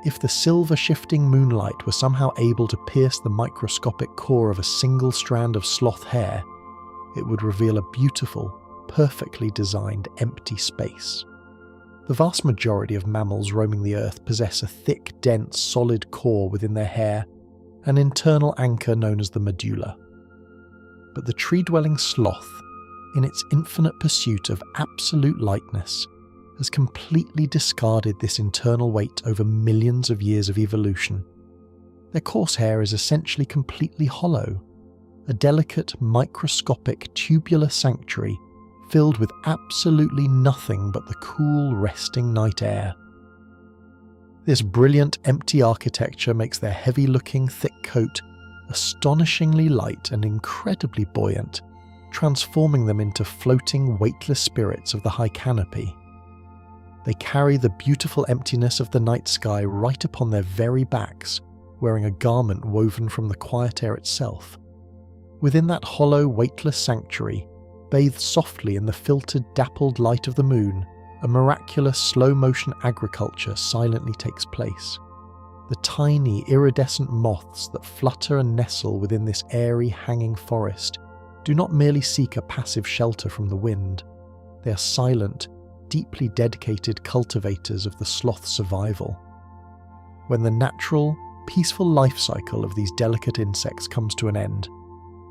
If the silver shifting moonlight were somehow able to pierce the microscopic core of a single strand of sloth hair, it would reveal a beautiful, perfectly designed empty space. The vast majority of mammals roaming the earth possess a thick, dense, solid core within their hair, an internal anchor known as the medulla. But the tree-dwelling sloth, in its infinite pursuit of absolute lightness, has completely discarded this internal weight over millions of years of evolution. Their coarse hair is essentially completely hollow, a delicate, microscopic, tubular sanctuary filled with absolutely nothing but the cool, resting night air. This brilliant, empty architecture makes their heavy-looking, thick coat astonishingly light and incredibly buoyant, transforming them into floating, weightless spirits of the high canopy. They carry the beautiful emptiness of the night sky right upon their very backs, wearing a garment woven from the quiet air itself. Within that hollow, weightless sanctuary, bathed softly in the filtered, dappled light of the moon, a miraculous slow-motion agriculture silently takes place. The tiny, iridescent moths that flutter and nestle within this airy, hanging forest do not merely seek a passive shelter from the wind. They are silent, deeply dedicated cultivators of the sloth's survival. When the natural, peaceful life cycle of these delicate insects comes to an end,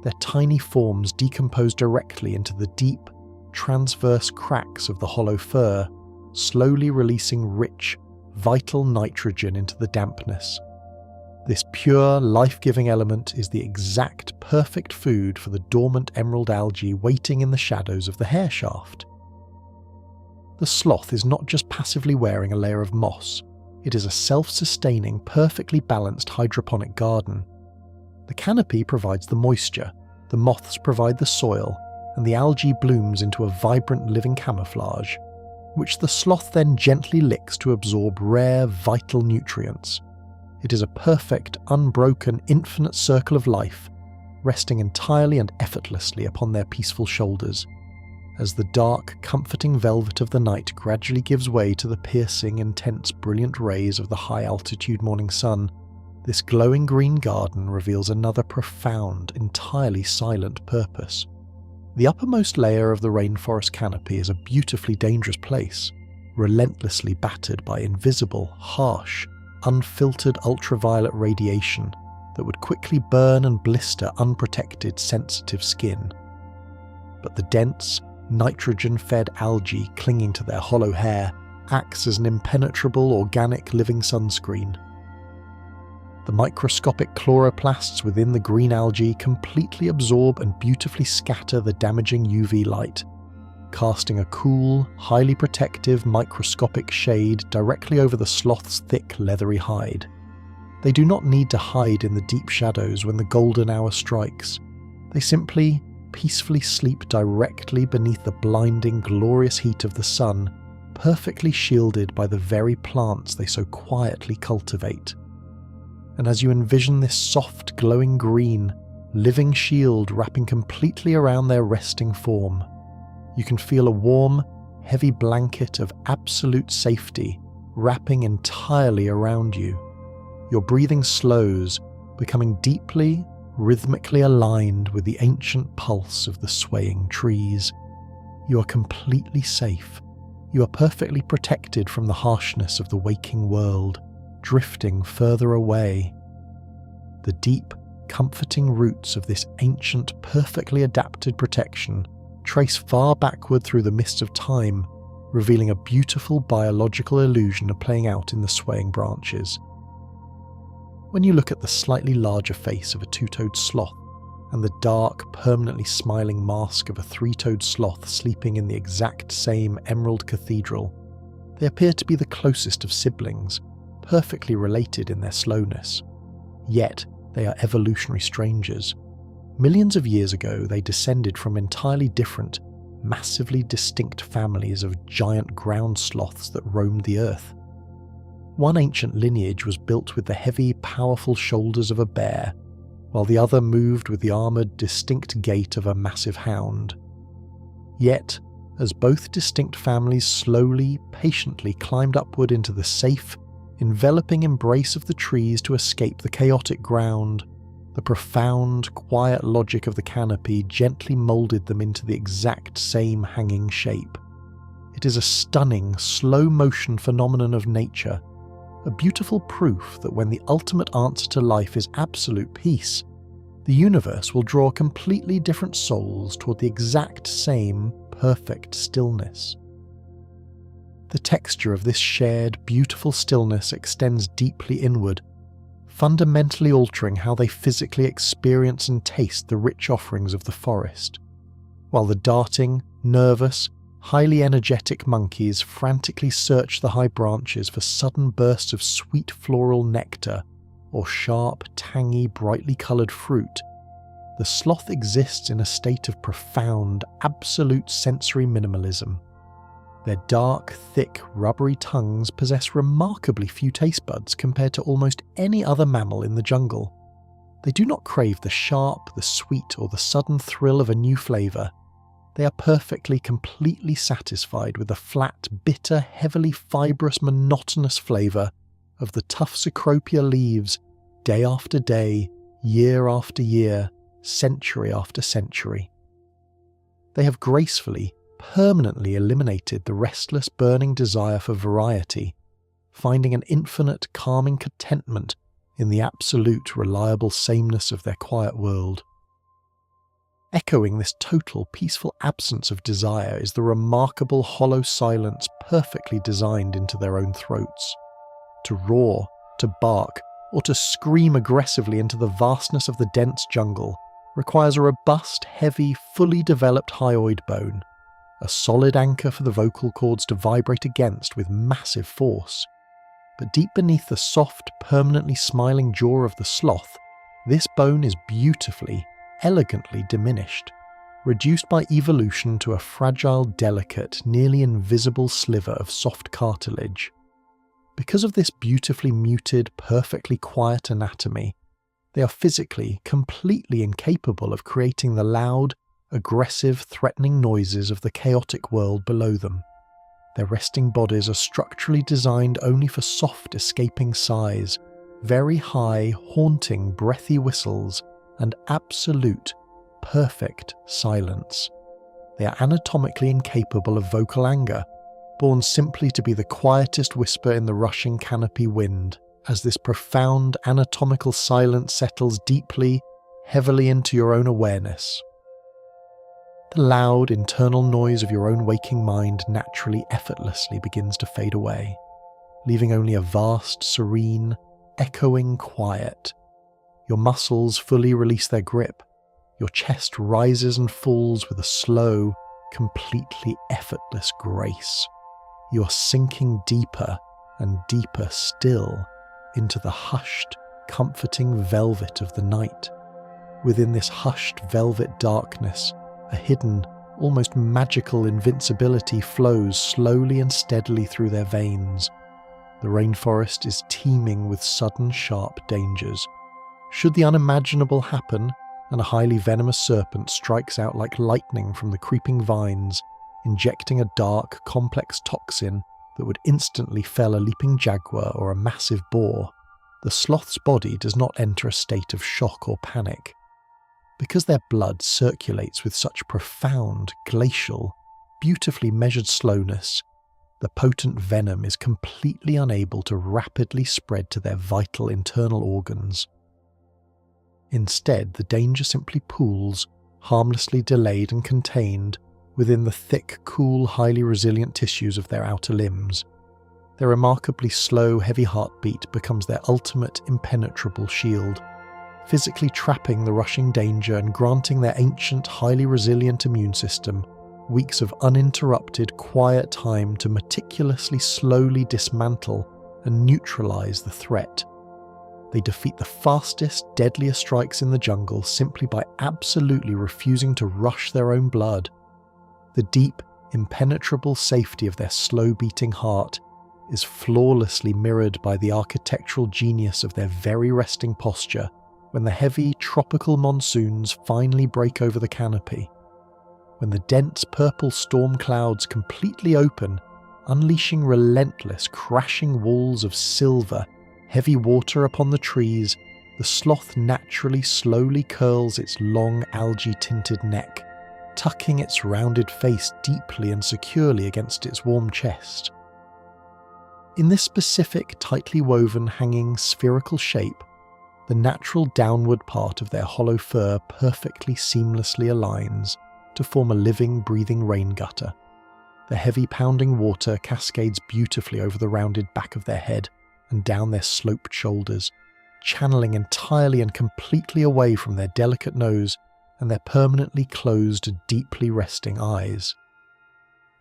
their tiny forms decompose directly into the deep, transverse cracks of the hollow fur, slowly releasing rich, vital nitrogen into the dampness. This pure, life-giving element is the exact perfect food for the dormant emerald algae waiting in the shadows of the hair shaft. The sloth is not just passively wearing a layer of moss, it is a self-sustaining, perfectly balanced hydroponic garden. The canopy provides the moisture, the moths provide the soil, and the algae blooms into a vibrant living camouflage, which the sloth then gently licks to absorb rare, vital nutrients. It is a perfect, unbroken, infinite circle of life, resting entirely and effortlessly upon their peaceful shoulders. As the dark, comforting velvet of the night gradually gives way to the piercing, intense, brilliant rays of the high-altitude morning sun, this glowing green garden reveals another profound, entirely silent purpose. The uppermost layer of the rainforest canopy is a beautifully dangerous place, relentlessly battered by invisible, harsh, unfiltered ultraviolet radiation that would quickly burn and blister unprotected, sensitive skin. But the dense, nitrogen-fed algae clinging to their hollow hair acts as an impenetrable, organic living sunscreen. The microscopic chloroplasts within the green algae completely absorb and beautifully scatter the damaging UV light, casting a cool, highly protective microscopic shade directly over the sloth's thick, leathery hide. They do not need to hide in the deep shadows when the golden hour strikes. They simply, peacefully sleep directly beneath the blinding, glorious heat of the sun, perfectly shielded by the very plants they so quietly cultivate. And as you envision this soft, glowing green, living shield wrapping completely around their resting form, you can feel a warm, heavy blanket of absolute safety wrapping entirely around you. Your breathing slows, becoming deeply, rhythmically aligned with the ancient pulse of the swaying trees. You are completely safe. You are perfectly protected from the harshness of the waking world, drifting further away. The deep, comforting roots of this ancient, perfectly adapted protection trace far backward through the mist of time, revealing a beautiful biological illusion playing out in the swaying branches. When you look at the slightly larger face of a two-toed sloth and the dark, permanently smiling mask of a three-toed sloth sleeping in the exact same emerald cathedral, they appear to be the closest of siblings, perfectly related in their slowness. Yet, they are evolutionary strangers. Millions of years ago, they descended from entirely different, massively distinct families of giant ground sloths that roamed the earth. One ancient lineage was built with the heavy, powerful shoulders of a bear, while the other moved with the armoured, distinct gait of a massive hound. Yet, as both distinct families slowly, patiently climbed upward into the safe, enveloping embrace of the trees to escape the chaotic ground, the profound, quiet logic of the canopy gently moulded them into the exact same hanging shape. It is a stunning, slow-motion phenomenon of nature, a beautiful proof that when the ultimate answer to life is absolute peace, the universe will draw completely different souls toward the exact same perfect stillness. The texture of this shared, beautiful stillness extends deeply inward, fundamentally altering how they physically experience and taste the rich offerings of the forest, while the darting, nervous, highly energetic monkeys frantically search the high branches for sudden bursts of sweet floral nectar or sharp, tangy, brightly coloured fruit. The sloth exists in a state of profound, absolute sensory minimalism. Their dark, thick, rubbery tongues possess remarkably few taste buds compared to almost any other mammal in the jungle. They do not crave the sharp, the sweet, or the sudden thrill of a new flavour. They are perfectly, completely satisfied with the flat, bitter, heavily fibrous, monotonous flavour of the tough cecropia leaves, day after day, year after year, century after century. They have gracefully, permanently eliminated the restless, burning desire for variety, finding an infinite, calming contentment in the absolute, reliable sameness of their quiet world. Echoing this total, peaceful absence of desire is the remarkable hollow silence perfectly designed into their own throats. To roar, to bark, or to scream aggressively into the vastness of the dense jungle requires a robust, heavy, fully developed hyoid bone, a solid anchor for the vocal cords to vibrate against with massive force. But deep beneath the soft, permanently smiling jaw of the sloth, this bone is beautifully, elegantly diminished, reduced by evolution to a fragile, delicate, nearly invisible sliver of soft cartilage. Because of this beautifully muted, perfectly quiet anatomy, they are physically, completely incapable of creating the loud, aggressive, threatening noises of the chaotic world below them. Their resting bodies are structurally designed only for soft, escaping sighs, very high, haunting, breathy whistles, and absolute, perfect silence. They are anatomically incapable of vocal anger, born simply to be the quietest whisper in the rushing canopy wind, as this profound anatomical silence settles deeply, heavily into your own awareness. The loud internal noise of your own waking mind naturally, effortlessly begins to fade away, leaving only a vast, serene, echoing quiet. Your muscles fully release their grip. Your chest rises and falls with a slow, completely effortless grace. You are sinking deeper and deeper still into the hushed, comforting velvet of the night. Within this hushed velvet darkness, a hidden, almost magical invincibility flows slowly and steadily through their veins. The rainforest is teeming with sudden, sharp dangers. Should the unimaginable happen, and a highly venomous serpent strikes out like lightning from the creeping vines, injecting a dark, complex toxin that would instantly fell a leaping jaguar or a massive boar, the sloth's body does not enter a state of shock or panic. Because their blood circulates with such profound, glacial, beautifully measured slowness, the potent venom is completely unable to rapidly spread to their vital internal organs. Instead, the danger simply pools, harmlessly delayed and contained, within the thick, cool, highly resilient tissues of their outer limbs. Their remarkably slow, heavy heartbeat becomes their ultimate, impenetrable shield, physically trapping the rushing danger and granting their ancient, highly resilient immune system weeks of uninterrupted, quiet time to meticulously, slowly dismantle and neutralize the threat. They defeat the fastest, deadliest strikes in the jungle simply by absolutely refusing to rush their own blood. The deep, impenetrable safety of their slow-beating heart is flawlessly mirrored by the architectural genius of their very resting posture when the heavy, tropical monsoons finally break over the canopy. When the dense purple storm clouds completely open, unleashing relentless, crashing walls of silver, heavy water upon the trees, the sloth naturally slowly curls its long algae-tinted neck, tucking its rounded face deeply and securely against its warm chest. In this specific, tightly woven, hanging, spherical shape, the natural downward part of their hollow fur perfectly seamlessly aligns to form a living, breathing rain gutter. The heavy pounding water cascades beautifully over the rounded back of their head and down their sloped shoulders, channeling entirely and completely away from their delicate nose and their permanently closed, deeply resting eyes.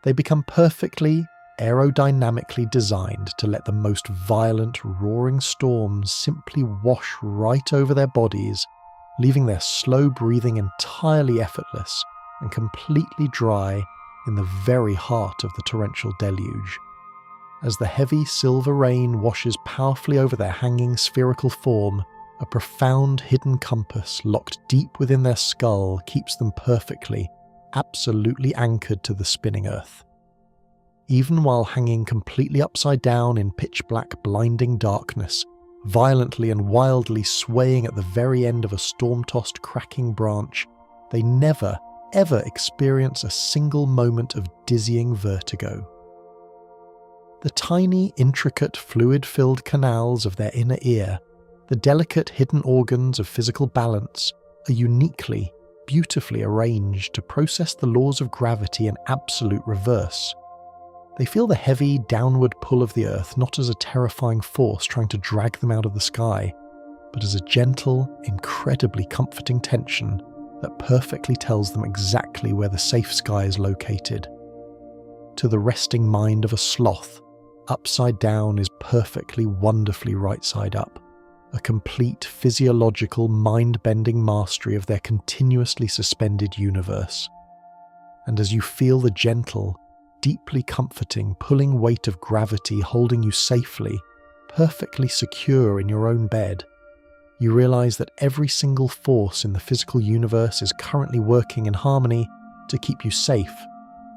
They become perfectly, aerodynamically designed to let the most violent, roaring storms simply wash right over their bodies, leaving their slow breathing entirely effortless and completely dry in the very heart of the torrential deluge. As the heavy silver rain washes powerfully over their hanging spherical form, a profound hidden compass locked deep within their skull keeps them perfectly, absolutely anchored to the spinning earth. Even while hanging completely upside down in pitch-black blinding darkness, violently and wildly swaying at the very end of a storm-tossed cracking branch, they never, ever experience a single moment of dizzying vertigo. The tiny, intricate, fluid-filled canals of their inner ear, the delicate hidden organs of physical balance, are uniquely, beautifully arranged to process the laws of gravity in absolute reverse. They feel the heavy, downward pull of the earth not as a terrifying force trying to drag them out of the sky, but as a gentle, incredibly comforting tension that perfectly tells them exactly where the safe sky is located. To the resting mind of a sloth, upside down is perfectly, wonderfully right side up, a complete physiological, mind-bending mastery of their continuously suspended universe. And as you feel the gentle, deeply comforting, pulling weight of gravity holding you safely, perfectly secure in your own bed, you realize that every single force in the physical universe is currently working in harmony to keep you safe,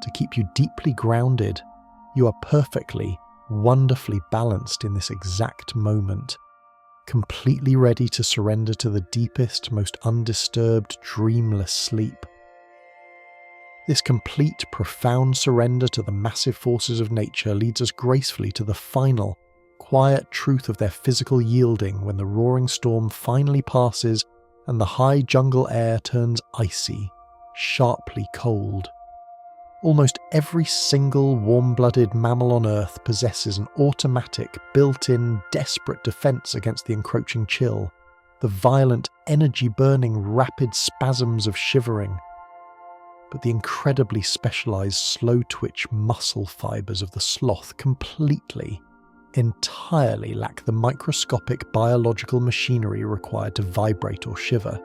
to keep you deeply grounded. You are perfectly, wonderfully balanced in this exact moment, completely ready to surrender to the deepest, most undisturbed, dreamless sleep. This complete, profound surrender to the massive forces of nature leads us gracefully to the final, quiet truth of their physical yielding when the roaring storm finally passes and the high jungle air turns icy, sharply cold. Almost every single warm-blooded mammal on Earth possesses an automatic, built-in, desperate defense against the encroaching chill, the violent, energy-burning, rapid spasms of shivering. But the incredibly specialized slow-twitch muscle fibers of the sloth completely, entirely lack the microscopic biological machinery required to vibrate or shiver.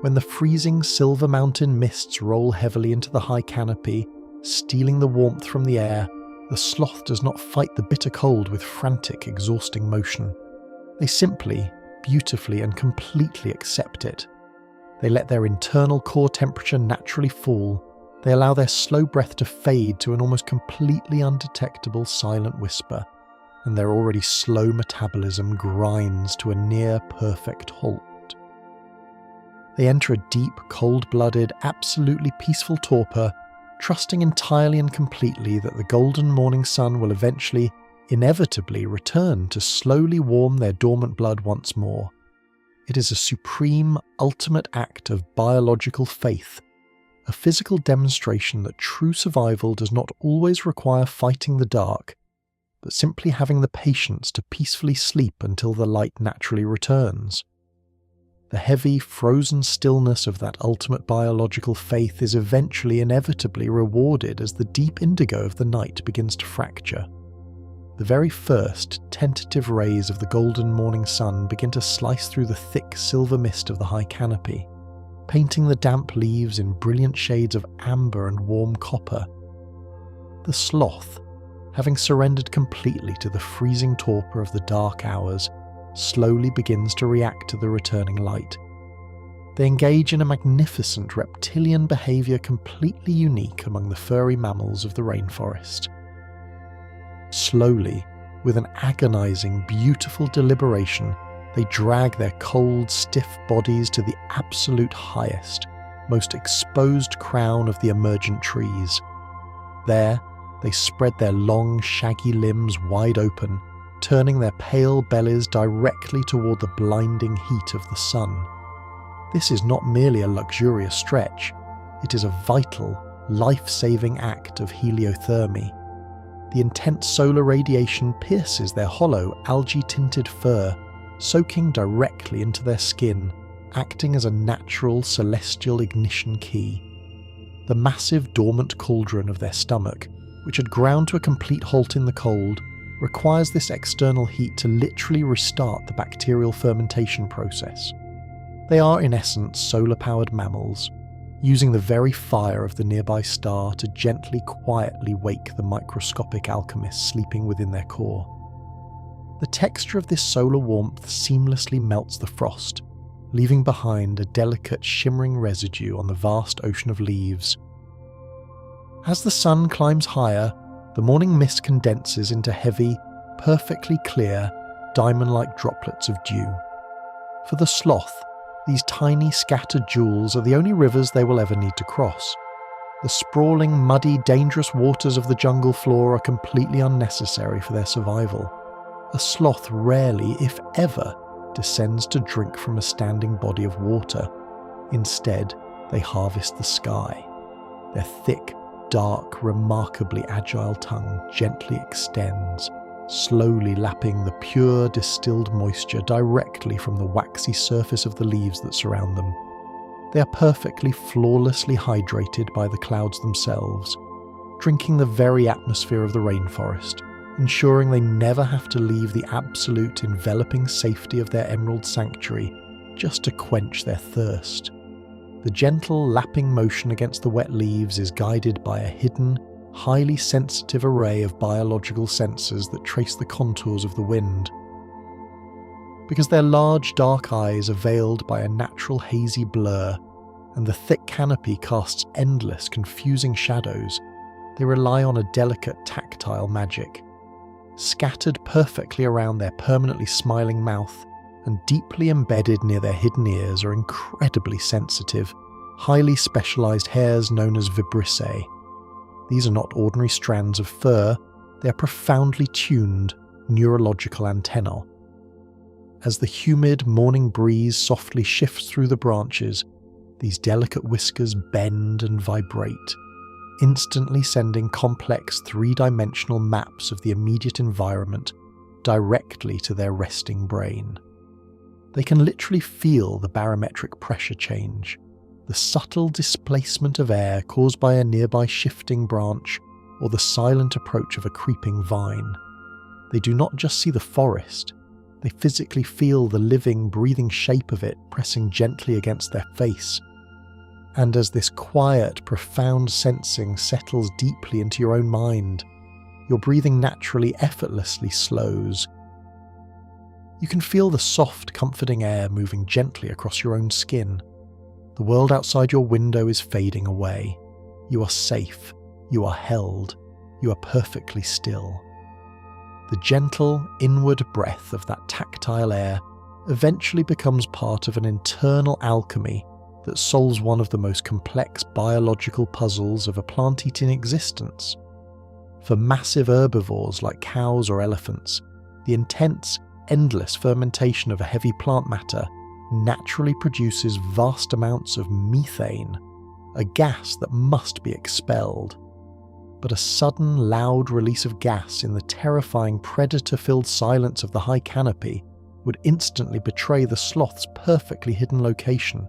When the freezing Silver Mountain mists roll heavily into the high canopy, stealing the warmth from the air, the sloth does not fight the bitter cold with frantic, exhausting motion. They simply, beautifully and completely accept it. They let their internal core temperature naturally fall, They allow their slow breath to fade to an almost completely undetectable silent whisper, and their already slow metabolism grinds to a near-perfect halt. They enter a deep, cold-blooded, absolutely peaceful torpor, trusting entirely and completely that the golden morning sun will eventually, inevitably return to slowly warm their dormant blood once more. It is a supreme, ultimate act of biological faith, a physical demonstration that true survival does not always require fighting the dark, but simply having the patience to peacefully sleep until the light naturally returns. The heavy, frozen stillness of that ultimate biological faith is eventually inevitably rewarded as the deep indigo of the night begins to fracture. The very first tentative rays of the golden morning sun begin to slice through the thick silver mist of the high canopy, painting the damp leaves in brilliant shades of amber and warm copper. The sloth, having surrendered completely to the freezing torpor of the dark hours, slowly begins to react to the returning light. They engage in a magnificent reptilian behaviour completely unique among the furry mammals of the rainforest. Slowly, with an agonising, beautiful deliberation, they drag their cold, stiff bodies to the absolute highest, most exposed crown of the emergent trees. There, they spread their long, shaggy limbs wide open, turning their pale bellies directly toward the blinding heat of the sun. This is not merely a luxurious stretch, it is a vital, life-saving act of heliothermy. The intense solar radiation pierces their hollow, algae-tinted fur, soaking directly into their skin, acting as a natural celestial ignition key. The massive dormant cauldron of their stomach, which had ground to a complete halt in the cold, requires this external heat to literally restart the bacterial fermentation process. They are in essence solar-powered mammals, using the very fire of the nearby star to gently, quietly wake the microscopic alchemists sleeping within their core. The texture of this solar warmth seamlessly melts the frost, leaving behind a delicate shimmering residue on the vast ocean of leaves. As the sun climbs higher, the morning mist condenses into heavy, perfectly clear, diamond-like droplets of dew. For the sloth, these tiny scattered jewels are the only rivers they will ever need to cross. The sprawling, muddy, dangerous waters of the jungle floor are completely unnecessary for their survival. A sloth rarely, if ever, descends to drink from a standing body of water. Instead, they harvest the sky. Their thick, dark, remarkably agile tongue gently extends, slowly lapping the pure distilled moisture directly from the waxy surface of the leaves that surround them. They are perfectly, flawlessly hydrated by the clouds themselves, drinking the very atmosphere of the rainforest, ensuring they never have to leave the absolute enveloping safety of their emerald sanctuary just to quench their thirst. The gentle lapping motion against the wet leaves is guided by a hidden, highly sensitive array of biological sensors that trace the contours of the wind. Because their large dark eyes are veiled by a natural hazy blur, and the thick canopy casts endless, confusing shadows, they rely on a delicate tactile magic. Scattered perfectly around their permanently smiling mouth and deeply embedded near their hidden ears are incredibly sensitive, highly specialized hairs known as vibrissae. These are not ordinary strands of fur, they are profoundly tuned, neurological antennae. As the humid morning breeze softly shifts through the branches, these delicate whiskers bend and vibrate, instantly sending complex three-dimensional maps of the immediate environment directly to their resting brain. They can literally feel the barometric pressure change, the subtle displacement of air caused by a nearby shifting branch or the silent approach of a creeping vine. They do not just see the forest, they physically feel the living, breathing shape of it pressing gently against their face. And as this quiet, profound sensing settles deeply into your own mind, your breathing naturally, effortlessly slows. You can feel the soft, comforting air moving gently across your own skin. The world outside your window is fading away. You are safe, you are held, you are perfectly still. The gentle, inward breath of that tactile air eventually becomes part of an internal alchemy that solves one of the most complex biological puzzles of a plant-eating existence. For massive herbivores like cows or elephants, the intense, endless fermentation of a heavy plant matter naturally produces vast amounts of methane, a gas that must be expelled. But a sudden, loud release of gas in the terrifying predator-filled silence of the high canopy would instantly betray the sloth's perfectly hidden location.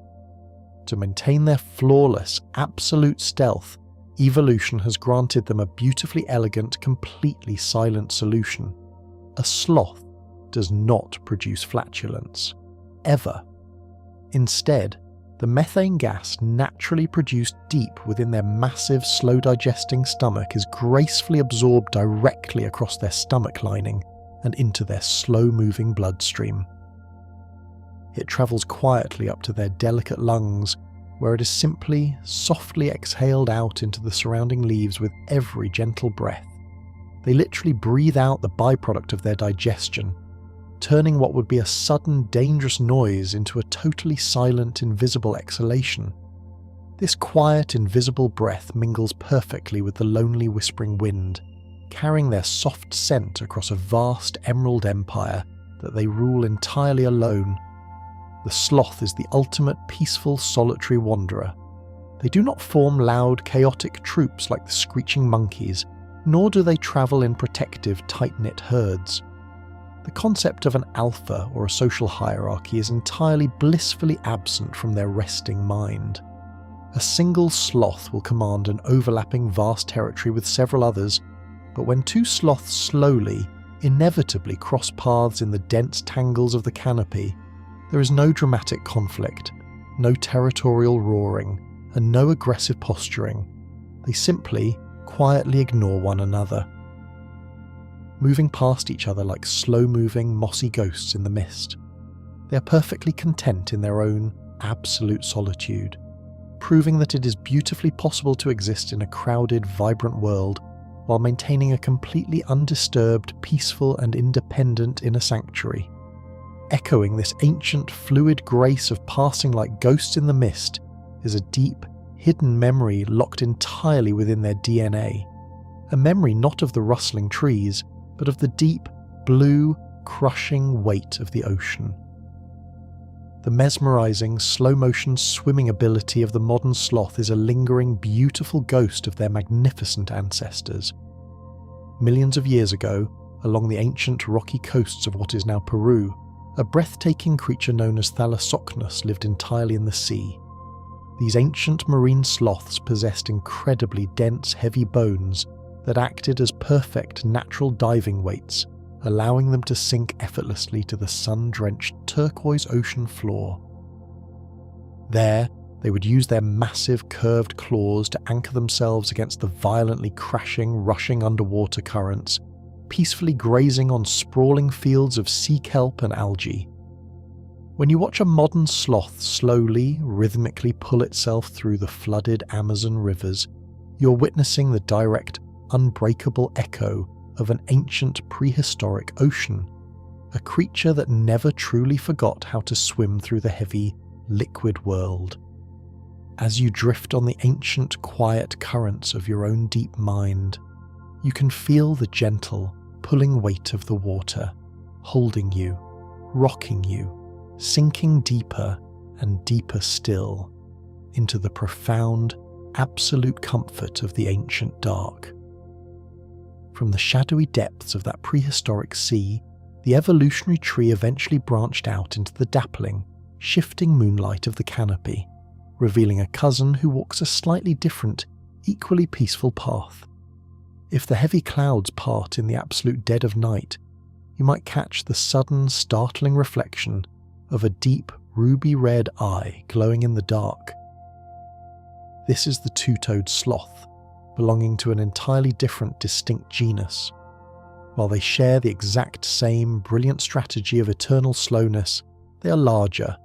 To maintain their flawless, absolute stealth, evolution has granted them a beautifully elegant, completely silent solution. A sloth does not produce flatulence. Ever. Instead, the methane gas naturally produced deep within their massive, slow-digesting stomach is gracefully absorbed directly across their stomach lining and into their slow-moving bloodstream. It travels quietly up to their delicate lungs, where it is simply, softly exhaled out into the surrounding leaves with every gentle breath. They literally breathe out the byproduct of their digestion, turning what would be a sudden, dangerous noise into a totally silent, invisible exhalation. This quiet, invisible breath mingles perfectly with the lonely, whispering wind, carrying their soft scent across a vast emerald empire that they rule entirely alone. The sloth is the ultimate peaceful, solitary wanderer. They do not form loud, chaotic troops like the screeching monkeys, nor do they travel in protective, tight-knit herds. The concept of an alpha or a social hierarchy is entirely blissfully absent from their resting mind. A single sloth will command an overlapping vast territory with several others, but when two sloths slowly, inevitably cross paths in the dense tangles of the canopy, there is no dramatic conflict, no territorial roaring, and no aggressive posturing. They simply, quietly ignore one another, moving past each other like slow-moving, mossy ghosts in the mist. They are perfectly content in their own absolute solitude, proving that it is beautifully possible to exist in a crowded, vibrant world while maintaining a completely undisturbed, peaceful and independent inner sanctuary. Echoing this ancient, fluid grace of passing like ghosts in the mist is a deep, hidden memory locked entirely within their DNA. A memory not of the rustling trees, but of the deep, blue, crushing weight of the ocean. The mesmerizing, slow-motion swimming ability of the modern sloth is a lingering, beautiful ghost of their magnificent ancestors. Millions of years ago, along the ancient rocky coasts of what is now Peru, a breathtaking creature known as Thalassocnus lived entirely in the sea. These ancient marine sloths possessed incredibly dense, heavy bones that acted as perfect natural diving weights, allowing them to sink effortlessly to the sun-drenched turquoise ocean floor. There, they would use their massive curved claws to anchor themselves against the violently crashing, rushing underwater currents, peacefully grazing on sprawling fields of sea kelp and algae. When you watch a modern sloth slowly, rhythmically pull itself through the flooded Amazon rivers, you're witnessing the direct, unbreakable echo of an ancient prehistoric ocean, a creature that never truly forgot how to swim through the heavy, liquid world. As you drift on the ancient, quiet currents of your own deep mind, you can feel the gentle, pulling weight of the water, holding you, rocking you, sinking deeper and deeper still into the profound, absolute comfort of the ancient dark. From the shadowy depths of that prehistoric sea, the evolutionary tree eventually branched out into the dappling, shifting moonlight of the canopy, revealing a cousin who walks a slightly different, equally peaceful path. If the heavy clouds part in the absolute dead of night, you might catch the sudden, startling reflection of a deep, ruby-red eye glowing in the dark. This is the two-toed sloth, belonging to an entirely different, distinct genus. While they share the exact same brilliant strategy of eternal slowness, they are larger,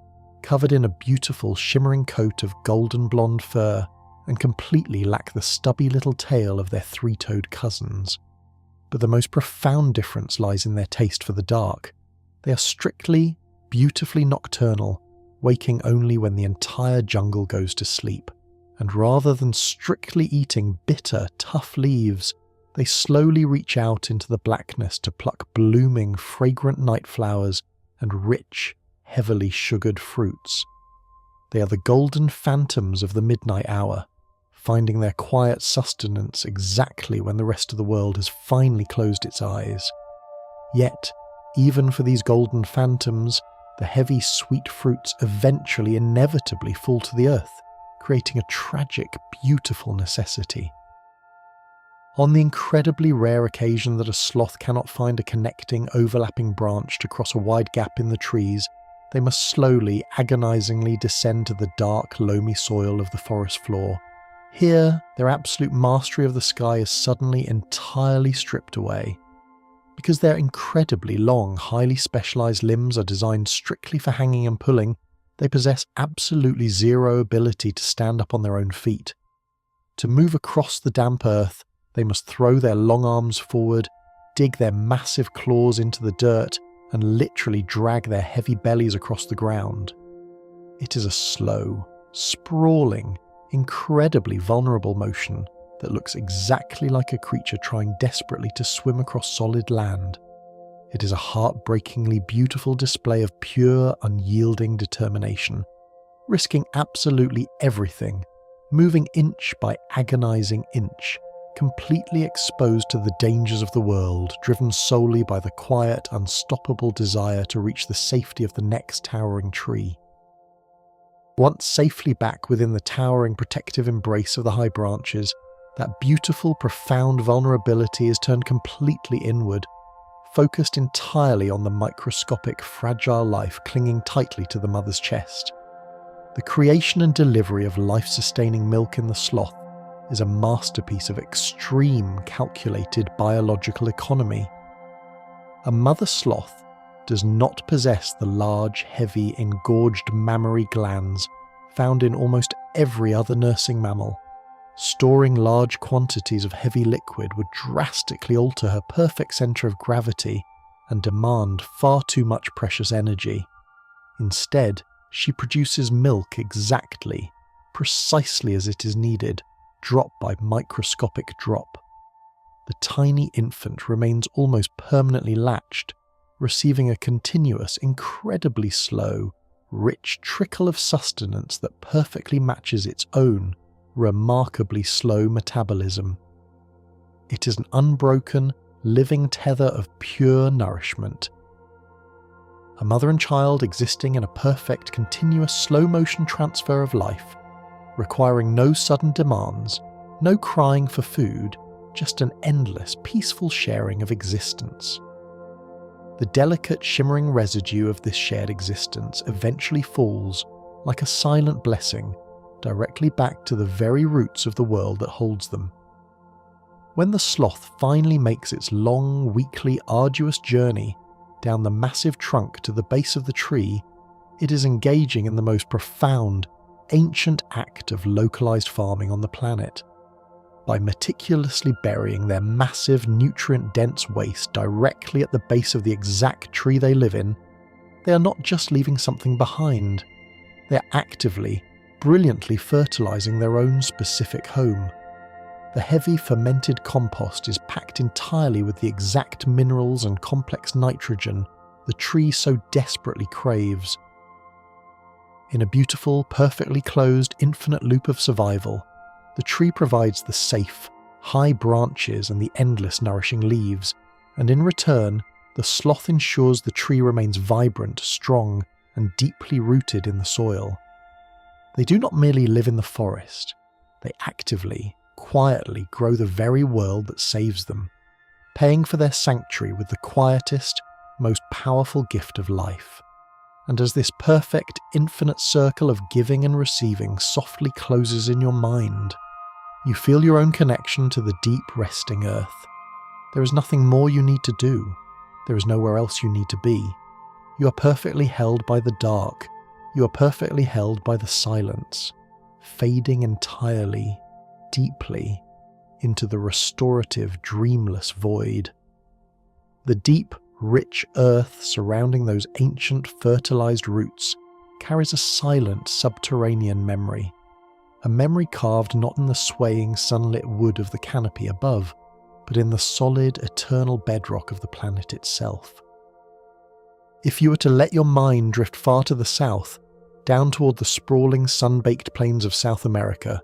covered in a beautiful, shimmering coat of golden blonde fur, and completely lack the stubby little tail of their three-toed cousins. But the most profound difference lies in their taste for the dark. They are strictly, beautifully nocturnal, waking only when the entire jungle goes to sleep. And rather than strictly eating bitter, tough leaves, they slowly reach out into the blackness to pluck blooming, fragrant night flowers and rich, heavily sugared fruits. They are the golden phantoms of the midnight hour, finding their quiet sustenance exactly when the rest of the world has finally closed its eyes. Yet, even for these golden phantoms, the heavy, sweet fruits eventually inevitably fall to the earth, creating a tragic, beautiful necessity. On the incredibly rare occasion that a sloth cannot find a connecting, overlapping branch to cross a wide gap in the trees, they must slowly, agonizingly descend to the dark, loamy soil of the forest floor. Here, their absolute mastery of the sky is suddenly entirely stripped away. Because their incredibly long, highly specialized limbs are designed strictly for hanging and pulling, they possess absolutely zero ability to stand up on their own feet. To move across the damp earth, they must throw their long arms forward, dig their massive claws into the dirt, and literally drag their heavy bellies across the ground. It is a slow, sprawling, incredibly vulnerable motion that looks exactly like a creature trying desperately to swim across solid land. It is a heartbreakingly beautiful display of pure, unyielding determination, risking absolutely everything, moving inch by agonizing inch, completely exposed to the dangers of the world, driven solely by the quiet, unstoppable desire to reach the safety of the next towering tree. Once safely back within the towering protective embrace of the high branches, that beautiful, profound vulnerability is turned completely inward, focused entirely on the microscopic, fragile life clinging tightly to the mother's chest. The creation and delivery of life-sustaining milk in the sloth is a masterpiece of extreme, calculated biological economy. A mother sloth does not possess the large, heavy, engorged mammary glands found in almost every other nursing mammal. Storing large quantities of heavy liquid would drastically alter her perfect centre of gravity and demand far too much precious energy. Instead, she produces milk exactly, precisely as it is needed, drop by microscopic drop. The tiny infant remains almost permanently latched, receiving a continuous, incredibly slow, rich trickle of sustenance that perfectly matches its own remarkably slow metabolism. It is an unbroken, living tether of pure nourishment. A mother and child existing in a perfect, continuous, slow-motion transfer of life, requiring no sudden demands, no crying for food, just an endless, peaceful sharing of existence. The delicate, shimmering residue of this shared existence eventually falls, like a silent blessing, directly back to the very roots of the world that holds them. When the sloth finally makes its long, weekly, arduous journey down the massive trunk to the base of the tree, it is engaging in the most profound, ancient act of localized farming on the planet. By meticulously burying their massive, nutrient-dense waste directly at the base of the exact tree they live in, they are not just leaving something behind, they are actively, brilliantly fertilizing their own specific home. The heavy fermented compost is packed entirely with the exact minerals and complex nitrogen the tree so desperately craves. In a beautiful, perfectly closed, infinite loop of survival, the tree provides the safe, high branches and the endless nourishing leaves, and in return, the sloth ensures the tree remains vibrant, strong, and deeply rooted in the soil. They do not merely live in the forest, they actively, quietly grow the very world that saves them, paying for their sanctuary with the quietest, most powerful gift of life. And as this perfect, infinite circle of giving and receiving softly closes in your mind, you feel your own connection to the deep, resting earth. There is nothing more you need to do. There is nowhere else you need to be. You are perfectly held by the dark. You are perfectly held by the silence. fading entirely, deeply, into the restorative, dreamless void. The deep, rich earth surrounding those ancient fertilized roots carries a silent subterranean memory, a memory carved not in the swaying sunlit wood of the canopy above, but in the solid, eternal bedrock of the planet itself. If you were to let your mind drift far to the south, down toward the sprawling sun-baked plains of South America,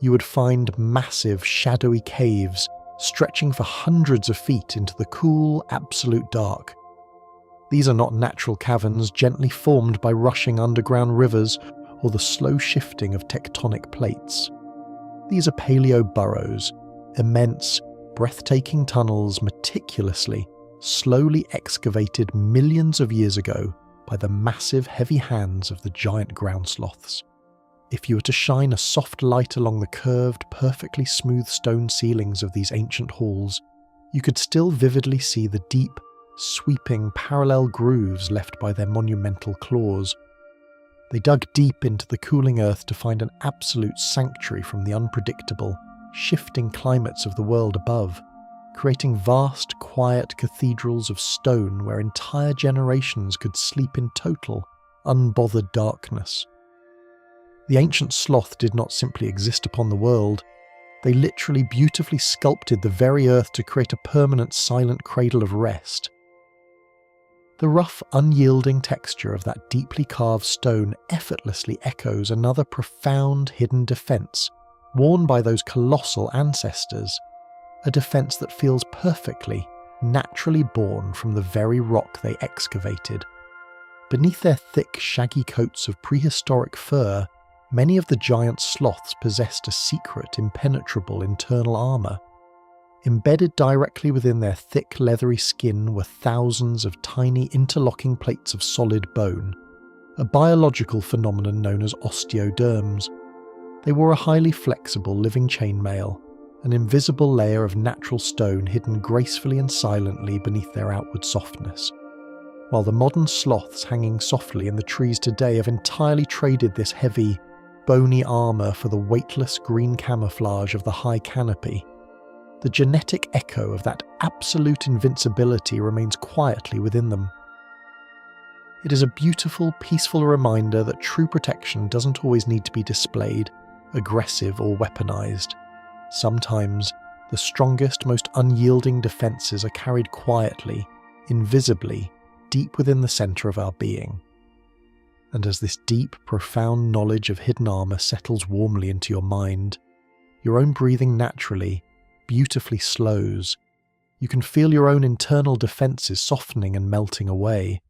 you would find massive, shadowy caves stretching for hundreds of feet into the cool, absolute dark. These are not natural caverns gently formed by rushing underground rivers or the slow shifting of tectonic plates. These are paleo burrows, immense, breathtaking tunnels meticulously, slowly excavated millions of years ago by the massive, heavy hands of the giant ground sloths. If you were to shine a soft light along the curved, perfectly smooth stone ceilings of these ancient halls, you could still vividly see the deep, sweeping, parallel grooves left by their monumental claws. They dug deep into the cooling earth to find an absolute sanctuary from the unpredictable, shifting climates of the world above, creating vast, quiet cathedrals of stone where entire generations could sleep in total, unbothered darkness. The ancient sloth did not simply exist upon the world, they literally beautifully sculpted the very earth to create a permanent silent cradle of rest. The rough, unyielding texture of that deeply carved stone effortlessly echoes another profound hidden defense worn by those colossal ancestors, a defense that feels perfectly, naturally born from the very rock they excavated. Beneath their thick, shaggy coats of prehistoric fur, many of the giant sloths possessed a secret, impenetrable internal armour. Embedded directly within their thick, leathery skin were thousands of tiny, interlocking plates of solid bone, a biological phenomenon known as osteoderms. They wore a highly flexible living chainmail, an invisible layer of natural stone hidden gracefully and silently beneath their outward softness. While the modern sloths hanging softly in the trees today have entirely traded this heavy, bony armour for the weightless green camouflage of the high canopy, the genetic echo of that absolute invincibility remains quietly within them. It is a beautiful, peaceful reminder that true protection doesn't always need to be displayed, aggressive or weaponized. Sometimes, the strongest, most unyielding defences are carried quietly, invisibly, deep within the centre of our being. And as this deep, profound knowledge of hidden armour settles warmly into your mind, your own breathing naturally, beautifully slows. You can feel your own internal defences softening and melting away,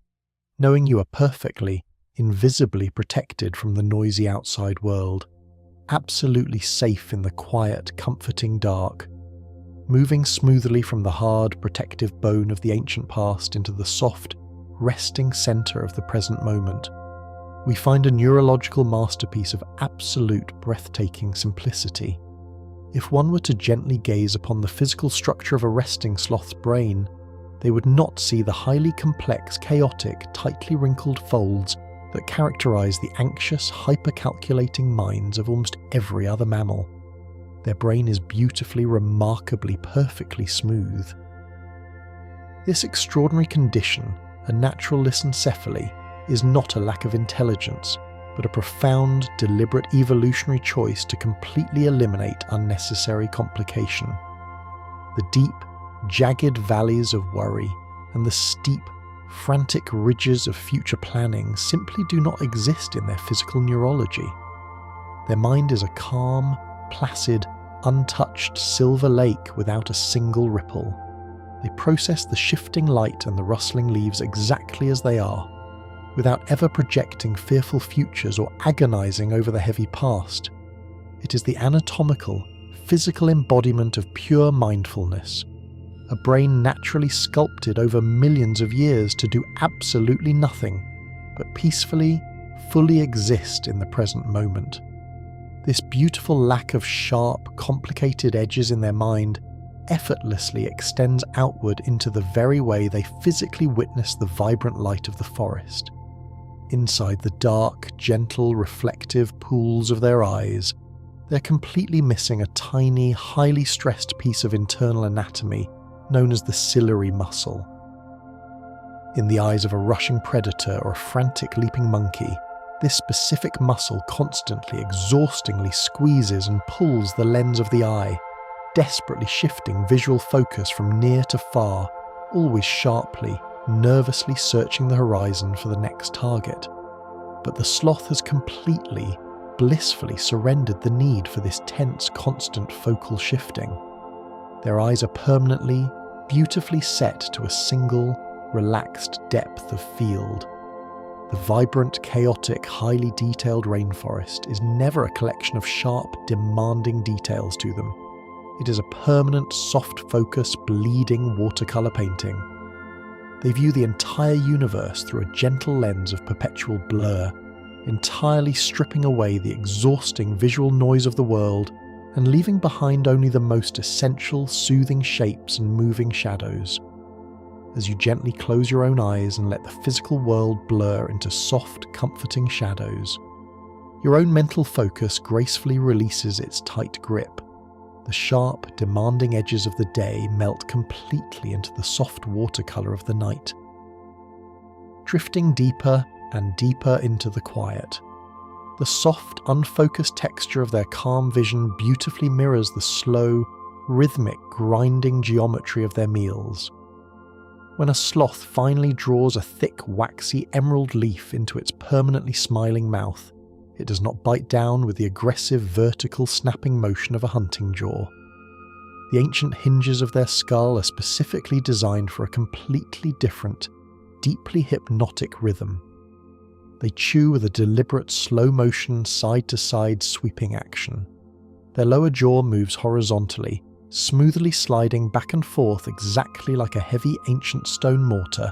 knowing you are perfectly, invisibly protected from the noisy outside world, absolutely safe in the quiet, comforting dark, moving smoothly from the hard, protective bone of the ancient past into the soft, resting centre of the present moment. We find a neurological masterpiece of absolute, breathtaking simplicity. If one were to gently gaze upon the physical structure of a resting sloth's brain, they would not see the highly complex, chaotic, tightly wrinkled folds that characterize the anxious, hyper-calculating minds of almost every other mammal. Their brain is beautifully, remarkably, perfectly smooth. This extraordinary condition, a natural lissencephaly, is not a lack of intelligence, but a profound, deliberate evolutionary choice to completely eliminate unnecessary complication. The deep, jagged valleys of worry and the steep, frantic ridges of future planning simply do not exist in their physical neurology. Their mind is a calm, placid, untouched silver lake without a single ripple. They process the shifting light and the rustling leaves exactly as they are, without ever projecting fearful futures or agonizing over the heavy past. It is the anatomical, physical embodiment of pure mindfulness, a brain naturally sculpted over millions of years to do absolutely nothing, but peacefully, fully exist in the present moment. This beautiful lack of sharp, complicated edges in their mind effortlessly extends outward into the very way they physically witness the vibrant light of the forest. Inside the dark, gentle, reflective pools of their eyes, they're completely missing a tiny, highly stressed piece of internal anatomy known as the ciliary muscle. In the eyes of a rushing predator or a frantic leaping monkey, this specific muscle constantly, exhaustingly squeezes and pulls the lens of the eye, desperately shifting visual focus from near to far, always sharply, nervously searching the horizon for the next target. But the sloth has completely, blissfully surrendered the need for this tense, constant focal shifting. Their eyes are permanently, beautifully set to a single, relaxed depth of field. The vibrant, chaotic, highly detailed rainforest is never a collection of sharp, demanding details to them. It is a permanent, soft-focus, bleeding watercolour painting. They view the entire universe through a gentle lens of perpetual blur, entirely stripping away the exhausting visual noise of the world and leaving behind only the most essential, soothing shapes and moving shadows. As you gently close your own eyes and let the physical world blur into soft, comforting shadows, your own mental focus gracefully releases its tight grip. The sharp, demanding edges of the day melt completely into the soft watercolour of the night. Drifting deeper and deeper into the quiet, the soft, unfocused texture of their calm vision beautifully mirrors the slow, rhythmic, grinding geometry of their meals. When a sloth finally draws a thick, waxy emerald leaf into its permanently smiling mouth, it does not bite down with the aggressive, vertical, snapping motion of a hunting jaw. The ancient hinges of their skull are specifically designed for a completely different, deeply hypnotic rhythm. They chew with a deliberate, slow-motion, side-to-side sweeping action. Their lower jaw moves horizontally, smoothly sliding back and forth exactly like a heavy ancient stone mortar,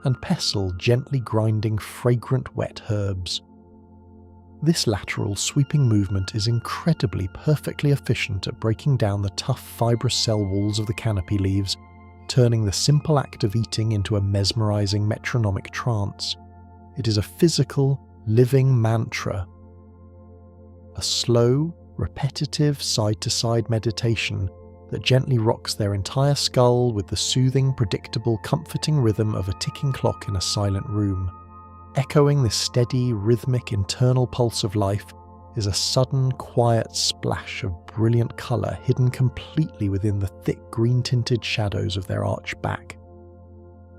and pestle gently grinding fragrant wet herbs. This lateral sweeping movement is incredibly perfectly efficient at breaking down the tough fibrous cell walls of the canopy leaves, turning the simple act of eating into a mesmerizing metronomic trance. It is a physical, living mantra. A slow, repetitive side-to-side meditation that gently rocks their entire skull with the soothing, predictable, comforting rhythm of a ticking clock in a silent room. Echoing this steady, rhythmic internal pulse of life is a sudden, quiet splash of brilliant colour hidden completely within the thick green-tinted shadows of their arched back.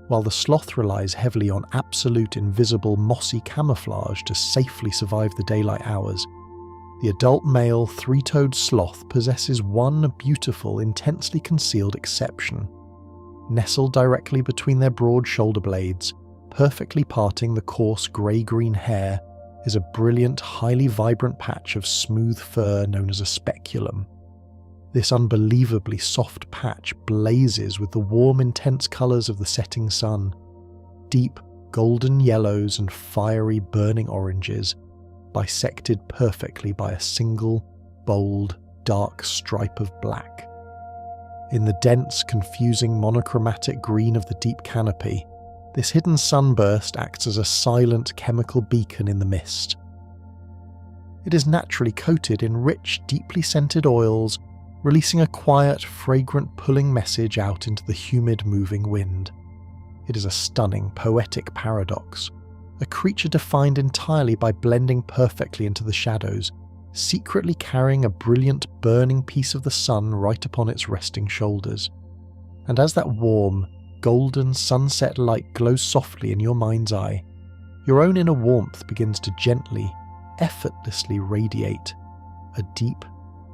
While the sloth relies heavily on absolute invisible mossy camouflage to safely survive the daylight hours, the adult male three-toed sloth possesses one beautiful, intensely concealed exception. Nestled directly between their broad shoulder blades, perfectly parting the coarse grey-green hair, is a brilliant, highly vibrant patch of smooth fur known as a speculum. This unbelievably soft patch blazes with the warm, intense colours of the setting sun, deep golden yellows and fiery, burning oranges, bisected perfectly by a single, bold, dark stripe of black. In the dense, confusing, monochromatic green of the deep canopy, this hidden sunburst acts as a silent chemical beacon in the mist. It is naturally coated in rich, deeply scented oils, releasing a quiet, fragrant pulling message out into the humid, moving wind. It is a stunning, poetic paradox, a creature defined entirely by blending perfectly into the shadows, secretly carrying a brilliant, burning piece of the sun right upon its resting shoulders. And as that warm, golden sunset light glows softly in your mind's eye, your own inner warmth begins to gently, effortlessly radiate, a deep,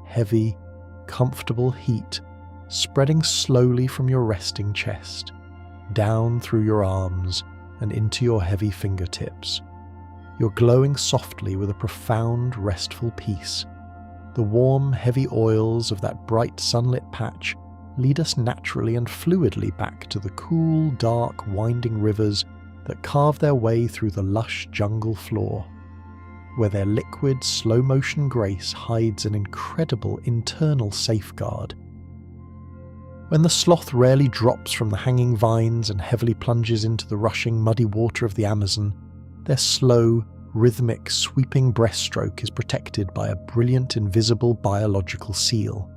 heavy, comfortable heat spreading slowly from your resting chest, down through your arms and into your heavy fingertips. You're glowing softly with a profound, restful peace. The warm, heavy oils of that bright sunlit patch lead us naturally and fluidly back to the cool, dark, winding rivers that carve their way through the lush jungle floor, where their liquid, slow-motion grace hides an incredible internal safeguard. When the sloth rarely drops from the hanging vines and heavily plunges into the rushing, muddy water of the Amazon, Their slow, rhythmic, sweeping breaststroke is protected by a brilliant invisible biological seal.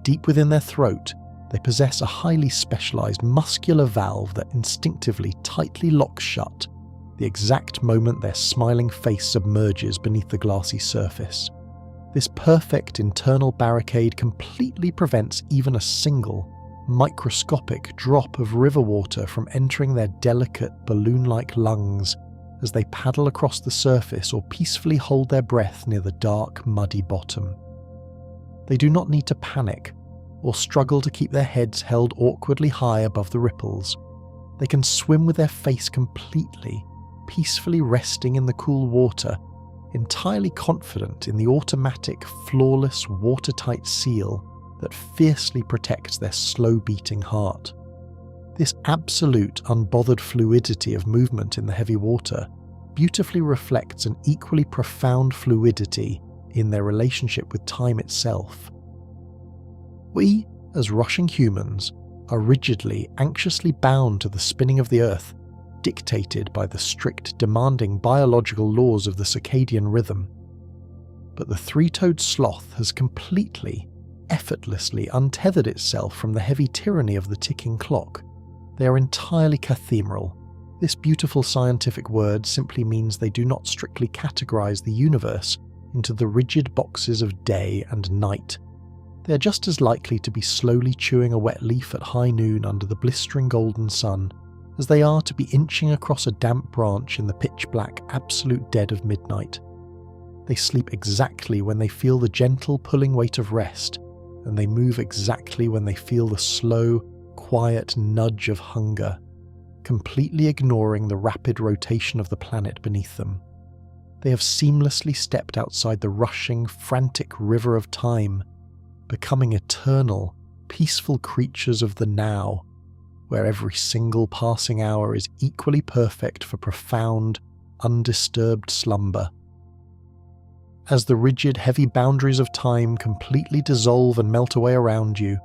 Deep within their throat, they possess a highly specialized muscular valve that instinctively tightly locks shut the exact moment their smiling face submerges beneath the glassy surface. This perfect internal barricade completely prevents even a single, microscopic drop of river water from entering their delicate, balloon-like lungs as they paddle across the surface or peacefully hold their breath near the dark, muddy bottom. They do not need to panic or struggle to keep their heads held awkwardly high above the ripples. They can swim with their face completely, peacefully resting in the cool water, entirely confident in the automatic, flawless, watertight seal that fiercely protects their slow-beating heart. This absolute, unbothered fluidity of movement in the heavy water beautifully reflects an equally profound fluidity in their relationship with time itself. We, as rushing humans, are rigidly, anxiously bound to the spinning of the earth, dictated by the strict, demanding biological laws of the circadian rhythm. But the three-toed sloth has completely, effortlessly untethered itself from the heavy tyranny of the ticking clock. They are entirely cathemeral. This beautiful scientific word simply means they do not strictly categorize the universe into the rigid boxes of day and night. They are just as likely to be slowly chewing a wet leaf at high noon under the blistering golden sun as they are to be inching across a damp branch in the pitch-black absolute dead of midnight. They sleep exactly when they feel the gentle pulling weight of rest, and they move exactly when they feel the slow, quiet nudge of hunger, completely ignoring the rapid rotation of the planet beneath them. They have seamlessly stepped outside the rushing, frantic river of time, becoming eternal, peaceful creatures of the now, where every single passing hour is equally perfect for profound, undisturbed slumber. As the rigid, heavy boundaries of time completely dissolve and melt away around you,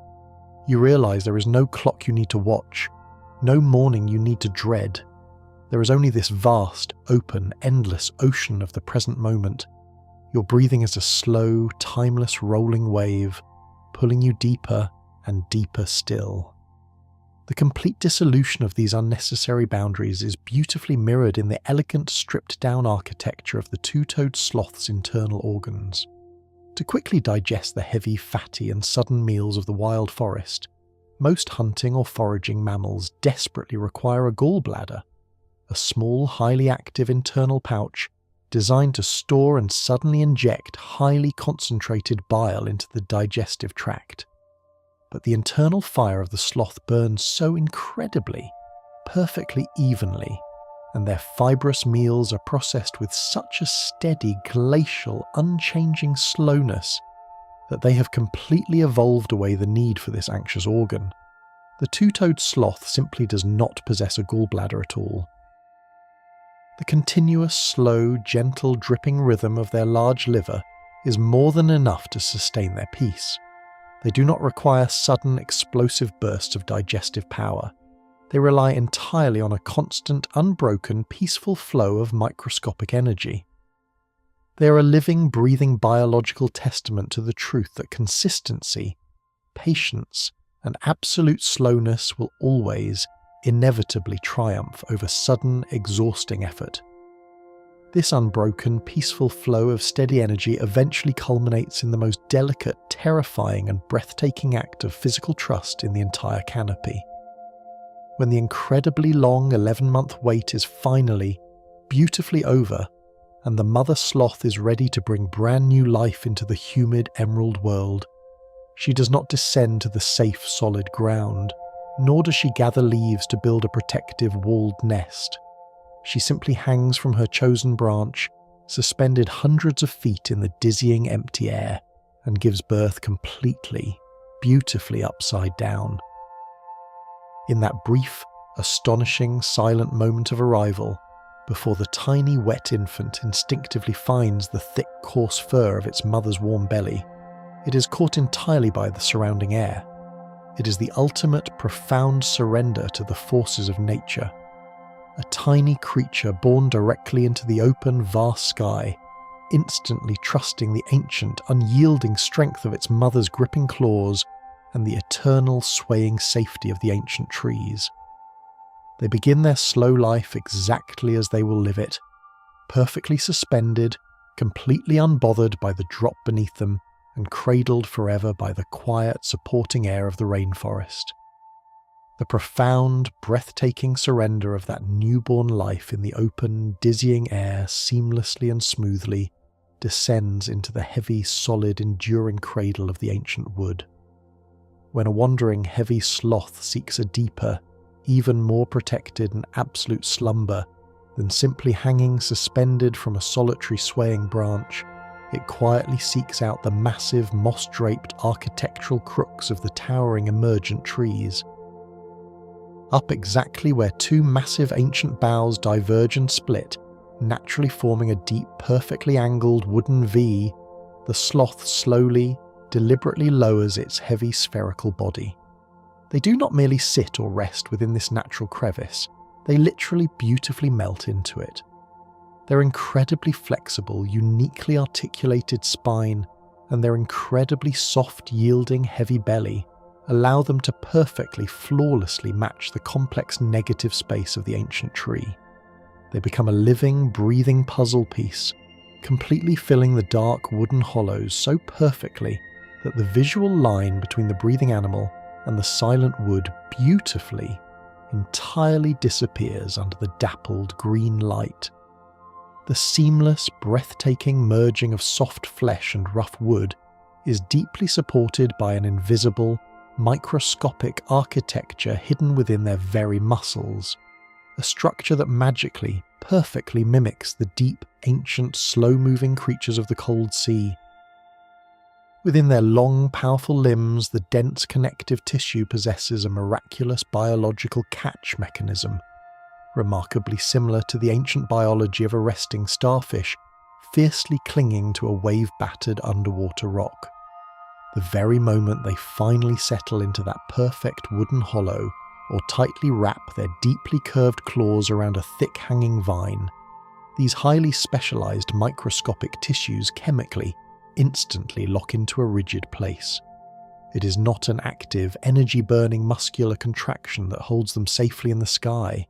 you realize there is no clock you need to watch, no morning you need to dread. There is only this vast, open, endless ocean of the present moment. Your breathing is a slow, timeless rolling wave, pulling you deeper and deeper still. The complete dissolution of these unnecessary boundaries is beautifully mirrored in the elegant, stripped-down architecture of the two-toed sloth's internal organs. To quickly digest the heavy, fatty and sudden meals of the wild forest, most hunting or foraging mammals desperately require a gallbladder, a small, highly active internal pouch designed to store and suddenly inject highly concentrated bile into the digestive tract. But the internal fire of the sloth burns so incredibly, perfectly evenly, and their fibrous meals are processed with such a steady, glacial, unchanging slowness that they have completely evolved away the need for this anxious organ. The two-toed sloth simply does not possess a gallbladder at all. The continuous, slow, gentle dripping rhythm of their large liver is more than enough to sustain their peace. They do not require sudden, explosive bursts of digestive power. They rely entirely on a constant, unbroken, peaceful flow of microscopic energy. They are a living, breathing biological testament to the truth that consistency, patience, and absolute slowness will always, inevitably triumph over sudden, exhausting effort. This unbroken, peaceful flow of steady energy eventually culminates in the most delicate, terrifying, and breathtaking act of physical trust in the entire canopy. When the incredibly long 11-month wait is finally, beautifully over, and the mother sloth is ready to bring brand new life into the humid emerald world, she does not descend to the safe, solid ground, nor does she gather leaves to build a protective, walled nest. She simply hangs from her chosen branch, suspended hundreds of feet in the dizzying empty air, and gives birth completely, beautifully upside down. In that brief, astonishing, silent moment of arrival, before the tiny wet infant instinctively finds the thick, coarse fur of its mother's warm belly, it is caught entirely by the surrounding air. It is the ultimate, profound surrender to the forces of nature. a tiny creature born directly into the open, vast sky, instantly trusting the ancient, unyielding strength of its mother's gripping claws and the eternal swaying safety of the ancient trees. They begin their slow life exactly as they will live it, perfectly suspended, completely unbothered by the drop beneath them, and cradled forever by the quiet, supporting air of the rainforest. The profound, breathtaking surrender of that newborn life in the open, dizzying air seamlessly and smoothly descends into the heavy, solid, enduring cradle of the ancient wood. When a wandering, heavy sloth seeks a deeper, even more protected and absolute slumber than simply hanging suspended from a solitary swaying branch, it quietly seeks out the massive, moss-draped architectural crooks of the towering emergent trees. Up exactly where two massive ancient boughs diverge and split, naturally forming a deep, perfectly angled wooden V, the sloth slowly, deliberately lowers its heavy spherical body. They do not merely sit or rest within this natural crevice, they literally beautifully melt into it. Their incredibly flexible, uniquely articulated spine and their incredibly soft, yielding, heavy belly allow them to perfectly, flawlessly match the complex negative space of the ancient tree. They become a living, breathing puzzle piece, completely filling the dark wooden hollows so perfectly that the visual line between the breathing animal and the silent wood beautifully, entirely disappears under the dappled green light. The seamless, breathtaking merging of soft flesh and rough wood is deeply supported by an invisible, microscopic architecture hidden within their very muscles, a structure that magically, perfectly mimics the deep, ancient, slow-moving creatures of the cold sea. Within their long, powerful limbs, the dense connective tissue possesses a miraculous biological catch mechanism, remarkably similar to the ancient biology of a resting starfish, fiercely clinging to a wave-battered underwater rock. The very moment they finally settle into that perfect wooden hollow, or tightly wrap their deeply curved claws around a thick hanging vine, these highly specialized microscopic tissues chemically, instantly lock into a rigid place. It is not an active, energy-burning muscular contraction that holds them safely in the sky.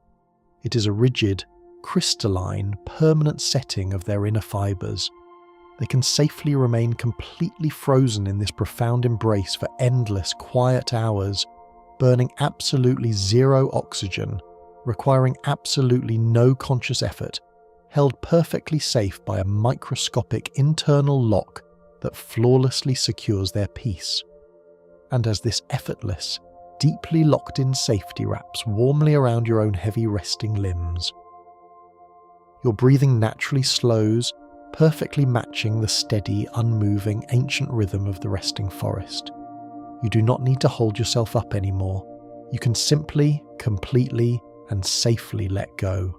It is a rigid, crystalline, permanent setting of their inner fibers. They can safely remain completely frozen in this profound embrace for endless, quiet hours, burning absolutely zero oxygen, requiring absolutely no conscious effort, held perfectly safe by a microscopic internal lock that flawlessly secures their peace. And as this effortless, deeply locked-in safety wraps warmly around your own heavy resting limbs, your breathing naturally slows, perfectly matching the steady, unmoving, ancient rhythm of the resting forest. You do not need to hold yourself up anymore. You can simply, completely, and safely let go.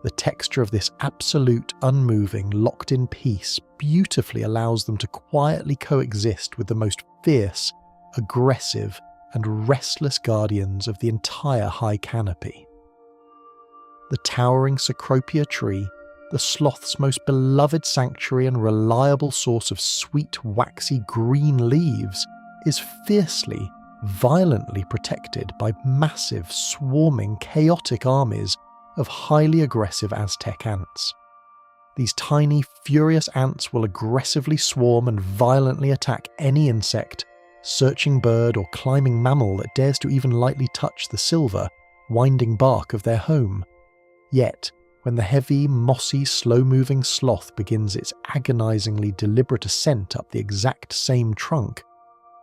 The texture of this absolute, unmoving, locked-in peace beautifully allows them to quietly coexist with the most fierce, aggressive, and restless guardians of the entire high canopy. The towering Cecropia tree, the sloth's most beloved sanctuary and reliable source of sweet, waxy green leaves, is fiercely, violently protected by massive, swarming, chaotic armies of highly aggressive Aztec ants. These tiny, furious ants will aggressively swarm and violently attack any insect, searching bird or climbing mammal that dares to even lightly touch the silver, winding bark of their home. Yet, when the heavy, mossy, slow-moving sloth begins its agonizingly deliberate ascent up the exact same trunk,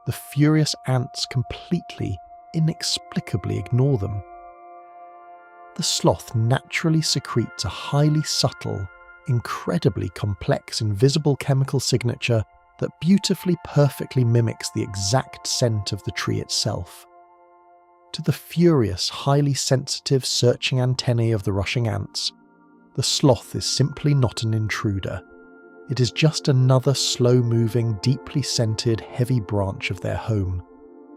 the furious ants completely, inexplicably ignore them. The sloth naturally secretes a highly subtle, incredibly complex invisible chemical signature that beautifully perfectly mimics the exact scent of the tree itself. To the furious, highly sensitive, searching antennae of the rushing ants, the sloth is simply not an intruder. It is just another slow-moving, deeply scented, heavy branch of their home,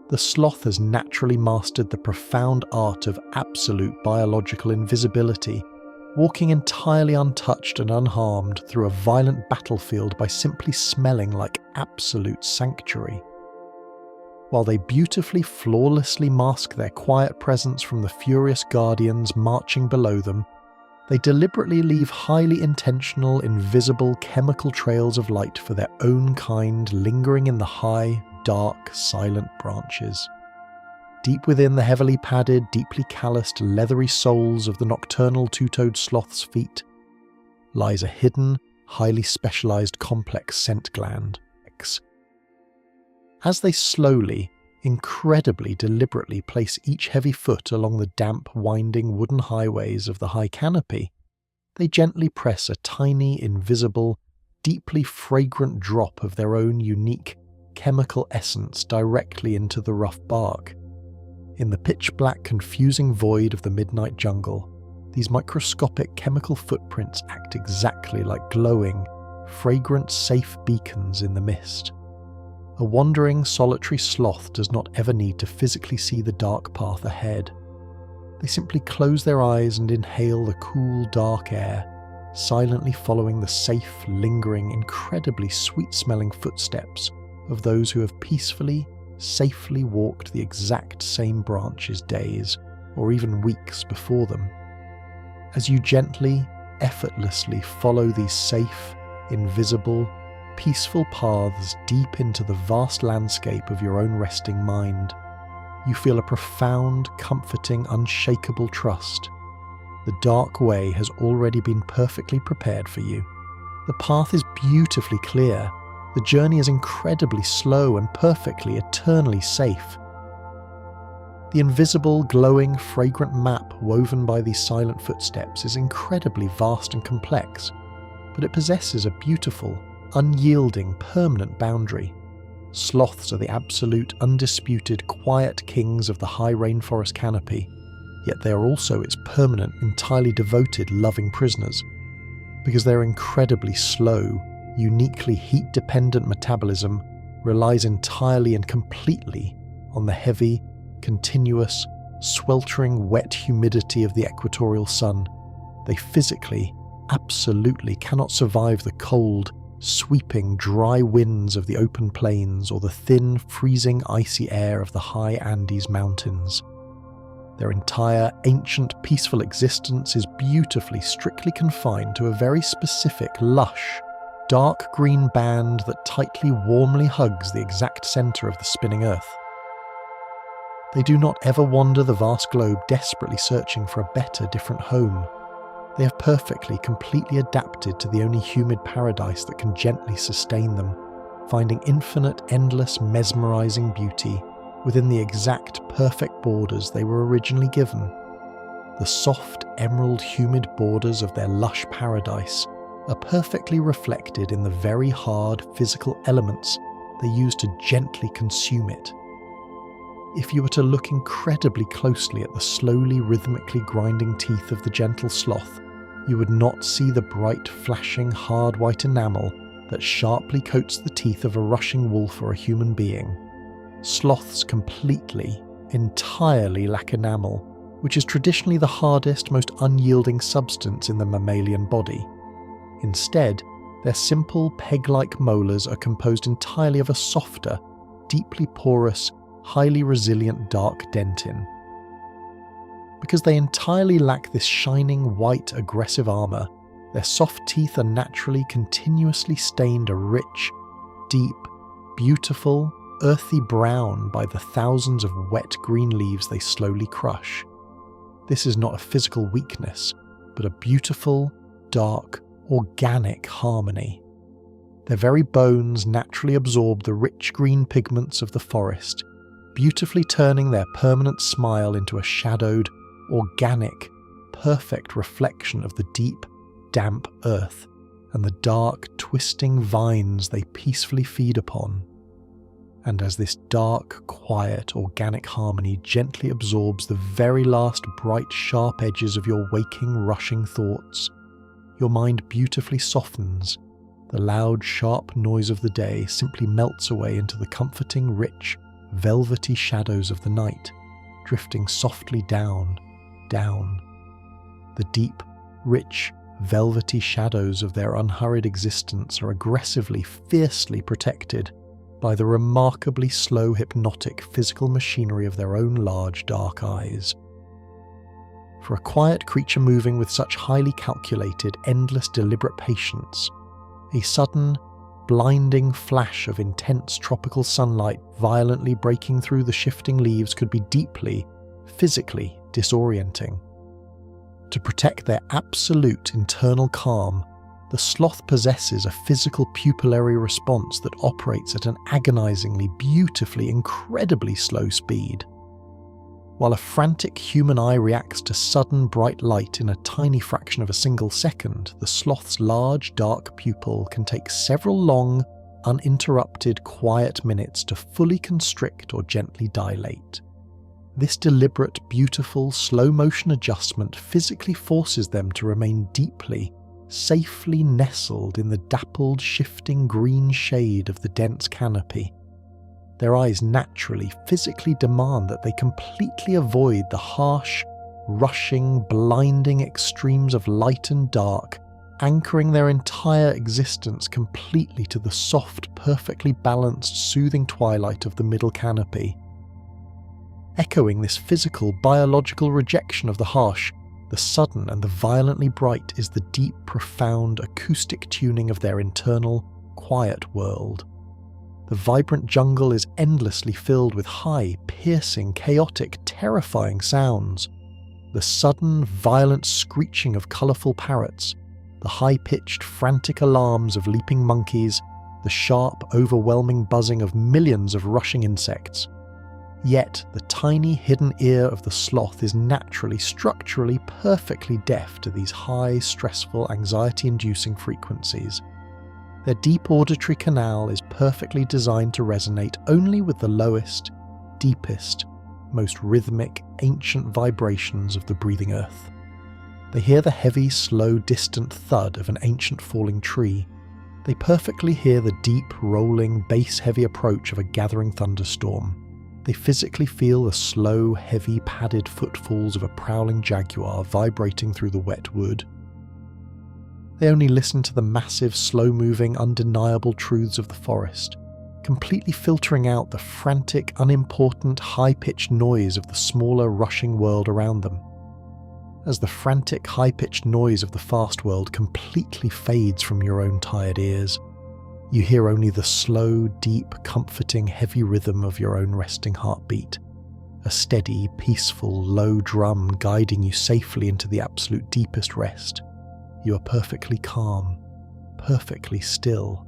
The sloth has naturally mastered the profound art of absolute biological invisibility, walking entirely untouched and unharmed through a violent battlefield by simply smelling like absolute sanctuary. While they beautifully, flawlessly mask their quiet presence from the furious guardians marching below them, they deliberately leave highly intentional, invisible chemical trails of light for their own kind lingering in the high, dark, silent branches. Deep within the heavily padded, deeply calloused, leathery soles of the nocturnal two-toed sloth's feet lies a hidden, highly specialized complex scent gland. As they slowly, incredibly deliberately place each heavy foot along the damp, winding wooden highways of the high canopy, they gently press a tiny, invisible, deeply fragrant drop of their own unique chemical essence directly into the rough bark. In the pitch-black, confusing void of the midnight jungle, these microscopic chemical footprints act exactly like glowing, fragrant, safe beacons in the mist. A wandering, solitary sloth does not ever need to physically see the dark path ahead. They simply close their eyes and inhale the cool, dark air, silently following the safe, lingering, incredibly sweet-smelling footsteps of those who have peacefully, safely walked the exact same branches days, or even weeks before them. As you gently, effortlessly follow these safe, invisible, peaceful paths deep into the vast landscape of your own resting mind, you feel a profound, comforting, unshakable trust. The dark way has already been perfectly prepared for you. The path is beautifully clear. The journey is incredibly slow and perfectly, eternally safe. The invisible, glowing, fragrant map woven by these silent footsteps is incredibly vast and complex, but it possesses a beautiful, unyielding, permanent boundary. Sloths are the absolute, undisputed, quiet kings of the high rainforest canopy, yet they are also its permanent, entirely devoted, loving prisoners. Because their incredibly slow, uniquely heat-dependent metabolism relies entirely and completely on the heavy, continuous, sweltering wet humidity of the equatorial sun, they physically, absolutely cannot survive the cold, sweeping, dry winds of the open plains or the thin, freezing, icy air of the high Andes mountains. Their entire, ancient, peaceful existence is beautifully, strictly confined to a very specific, lush, dark green band that tightly, warmly hugs the exact centre of the spinning earth. They do not ever wander the vast globe desperately searching for a better, different home. They have perfectly, completely adapted to the only humid paradise that can gently sustain them, finding infinite, endless, mesmerizing beauty within the exact, perfect borders they were originally given. The soft, emerald, humid borders of their lush paradise are perfectly reflected in the very hard, physical elements they use to gently consume it. If you were to look incredibly closely at the slowly, rhythmically grinding teeth of the gentle sloth, you would not see the bright, flashing, hard white enamel that sharply coats the teeth of a rushing wolf or a human being. Sloths completely, entirely lack enamel, which is traditionally the hardest, most unyielding substance in the mammalian body. Instead, their simple, peg-like molars are composed entirely of a softer, deeply porous, highly resilient dark dentin. Because they entirely lack this shining, white, aggressive armour, their soft teeth are naturally, continuously stained a rich, deep, beautiful, earthy brown by the thousands of wet green leaves they slowly crush. This is not a physical weakness, but a beautiful, dark, organic harmony. Their very bones naturally absorb the rich green pigments of the forest, beautifully turning their permanent smile into a shadowed, organic, perfect reflection of the deep, damp earth and the dark, twisting vines they peacefully feed upon. And as this dark, quiet, organic harmony gently absorbs the very last bright, sharp edges of your waking, rushing thoughts, your mind beautifully softens. The loud, sharp noise of the day simply melts away into the comforting, rich, velvety shadows of the night, drifting softly down, down. The deep, rich, velvety shadows of their unhurried existence are aggressively, fiercely protected by the remarkably slow, hypnotic physical machinery of their own large, dark eyes. For a quiet creature moving with such highly calculated, endless, deliberate patience, a sudden, blinding flash of intense tropical sunlight violently breaking through the shifting leaves could be deeply, physically disorienting. To protect their absolute internal calm, the sloth possesses a physical pupillary response that operates at an agonizingly, beautifully, incredibly slow speed. While a frantic human eye reacts to sudden bright light in a tiny fraction of a single second, the sloth's large, dark pupil can take several long, uninterrupted, quiet minutes to fully constrict or gently dilate. This deliberate, beautiful, slow-motion adjustment physically forces them to remain deeply, safely nestled in the dappled, shifting green shade of the dense canopy. Their eyes naturally, physically demand that they completely avoid the harsh, rushing, blinding extremes of light and dark, anchoring their entire existence completely to the soft, perfectly balanced, soothing twilight of the middle canopy. Echoing this physical, biological rejection of the harsh, the sudden and the violently bright is the deep, profound, acoustic tuning of their internal, quiet world. The vibrant jungle is endlessly filled with high, piercing, chaotic, terrifying sounds. The sudden, violent screeching of colourful parrots, the high-pitched, frantic alarms of leaping monkeys, the sharp, overwhelming buzzing of millions of rushing insects. Yet, the tiny, hidden ear of the sloth is naturally, structurally, perfectly deaf to these high, stressful, anxiety-inducing frequencies. Their deep auditory canal is perfectly designed to resonate only with the lowest, deepest, most rhythmic, ancient vibrations of the breathing earth. They hear the heavy, slow, distant thud of an ancient falling tree. They perfectly hear the deep, rolling, bass-heavy approach of a gathering thunderstorm. They physically feel the slow, heavy, padded footfalls of a prowling jaguar vibrating through the wet wood. They only listen to the massive, slow-moving, undeniable truths of the forest, completely filtering out the frantic, unimportant, high-pitched noise of the smaller, rushing world around them. As the frantic, high-pitched noise of the fast world completely fades from your own tired ears, you hear only the slow, deep, comforting, heavy rhythm of your own resting heartbeat, a steady, peaceful, low drum guiding you safely into the absolute deepest rest. You are perfectly calm, perfectly still.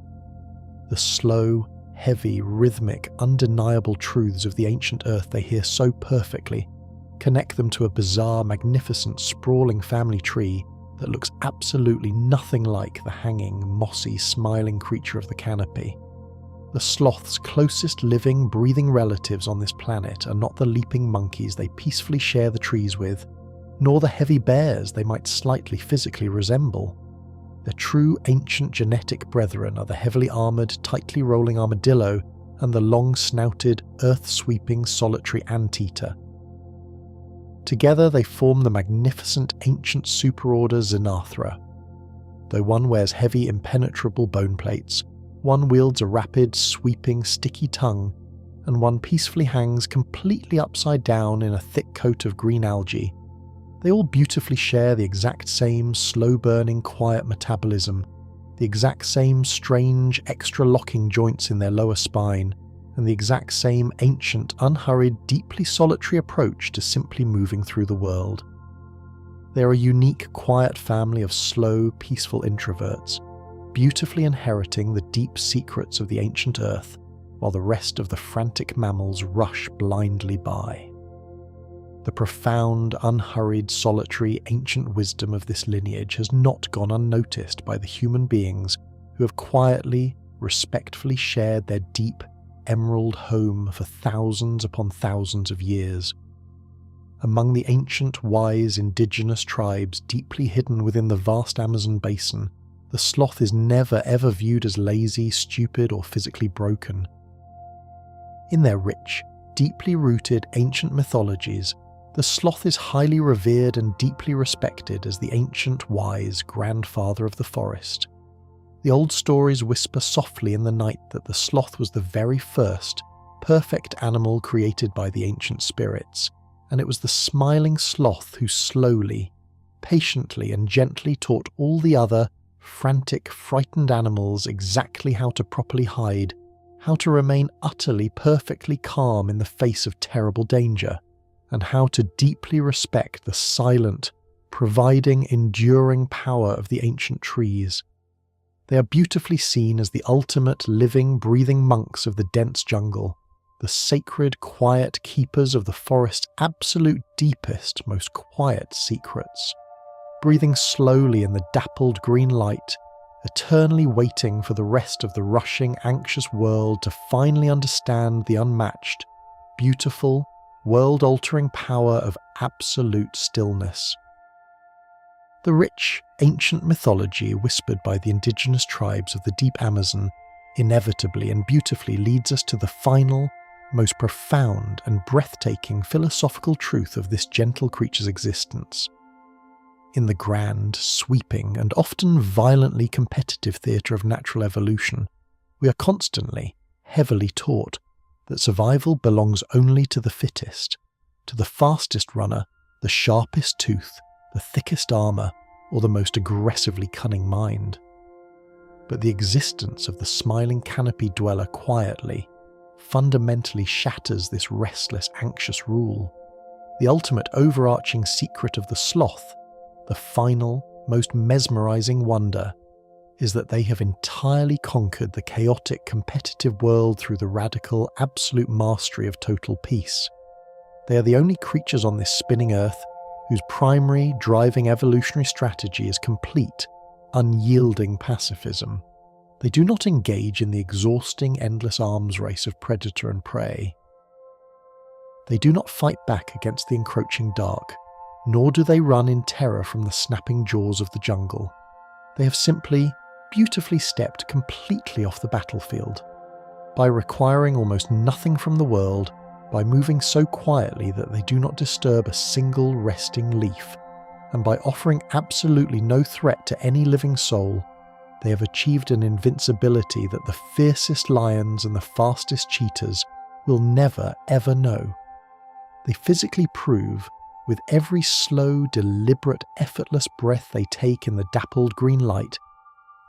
The slow, heavy, rhythmic, undeniable truths of the ancient earth they hear so perfectly connect them to a bizarre, magnificent, sprawling family tree that looks absolutely nothing like the hanging, mossy, smiling creature of the canopy. The sloth's closest living, breathing relatives on this planet are not the leaping monkeys they peacefully share the trees with, nor the heavy bears they might slightly physically resemble. Their true ancient genetic brethren are the heavily armoured, tightly rolling armadillo and the long-snouted, earth-sweeping solitary anteater. Together they form the magnificent ancient superorder Xenathra. Though one wears heavy, impenetrable bone plates, one wields a rapid, sweeping, sticky tongue, and one peacefully hangs completely upside down in a thick coat of green algae. They all beautifully share the exact same slow-burning, quiet metabolism, the exact same strange, extra-locking joints in their lower spine, and the exact same ancient, unhurried, deeply solitary approach to simply moving through the world. They are a unique, quiet family of slow, peaceful introverts, beautifully inheriting the deep secrets of the ancient earth, while the rest of the frantic mammals rush blindly by. The profound, unhurried, solitary, ancient wisdom of this lineage has not gone unnoticed by the human beings who have quietly, respectfully shared their deep, emerald home for thousands upon thousands of years. Among the ancient, wise, indigenous tribes deeply hidden within the vast Amazon basin, the sloth is never ever viewed as lazy, stupid, or physically broken. In their rich, deeply rooted ancient mythologies, the sloth is highly revered and deeply respected as the ancient, wise grandfather of the forest. The old stories whisper softly in the night that the sloth was the very first, perfect animal created by the ancient spirits, and it was the smiling sloth who slowly, patiently and gently taught all the other, frantic, frightened animals exactly how to properly hide, how to remain utterly, perfectly calm in the face of terrible danger, and how to deeply respect the silent, providing, enduring power of the ancient trees. They are beautifully seen as the ultimate living, breathing monks of the dense jungle, the sacred, quiet keepers of the forest's absolute deepest, most quiet secrets. Breathing slowly in the dappled green light, eternally waiting for the rest of the rushing, anxious world to finally understand the unmatched, beautiful, world-altering power of absolute stillness. The rich, ancient mythology whispered by the indigenous tribes of the deep Amazon inevitably and beautifully leads us to the final, most profound and breathtaking philosophical truth of this gentle creature's existence. In the grand, sweeping, and often violently competitive theatre of natural evolution, we are constantly, heavily taught that survival belongs only to the fittest, to the fastest runner, the sharpest tooth, the thickest armour, or the most aggressively cunning mind. But the existence of the smiling canopy dweller quietly, fundamentally shatters this restless, anxious rule. The ultimate overarching secret of the sloth, the final, most mesmerising wonder, is that they have entirely conquered the chaotic, competitive world through the radical, absolute mastery of total peace. They are the only creatures on this spinning earth whose primary, driving evolutionary strategy is complete, unyielding pacifism. They do not engage in the exhausting, endless arms race of predator and prey. They do not fight back against the encroaching dark, nor do they run in terror from the snapping jaws of the jungle. They have simply, beautifully stepped completely off the battlefield. By requiring almost nothing from the world, by moving so quietly that they do not disturb a single resting leaf, and by offering absolutely no threat to any living soul, they have achieved an invincibility that the fiercest lions and the fastest cheetahs will never ever know. They physically prove, with every slow, deliberate, effortless breath they take in the dappled green light,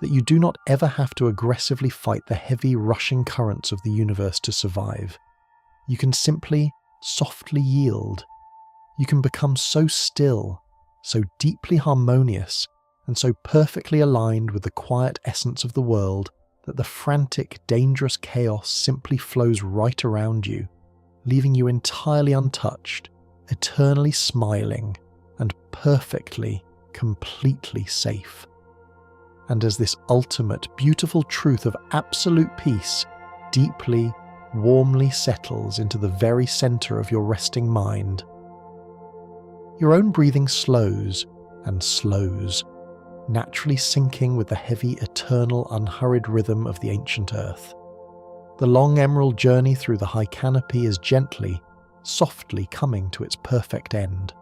that you do not ever have to aggressively fight the heavy, rushing currents of the universe to survive. You can simply, softly yield. You can become so still, so deeply harmonious, and so perfectly aligned with the quiet essence of the world that the frantic, dangerous chaos simply flows right around you, leaving you entirely untouched, eternally smiling, and perfectly, completely safe. And as this ultimate, beautiful truth of absolute peace deeply, warmly settles into the very centre of your resting mind, your own breathing slows and slows, naturally syncing with the heavy, eternal, unhurried rhythm of the ancient earth. The long emerald journey through the high canopy is gently, softly coming to its perfect end.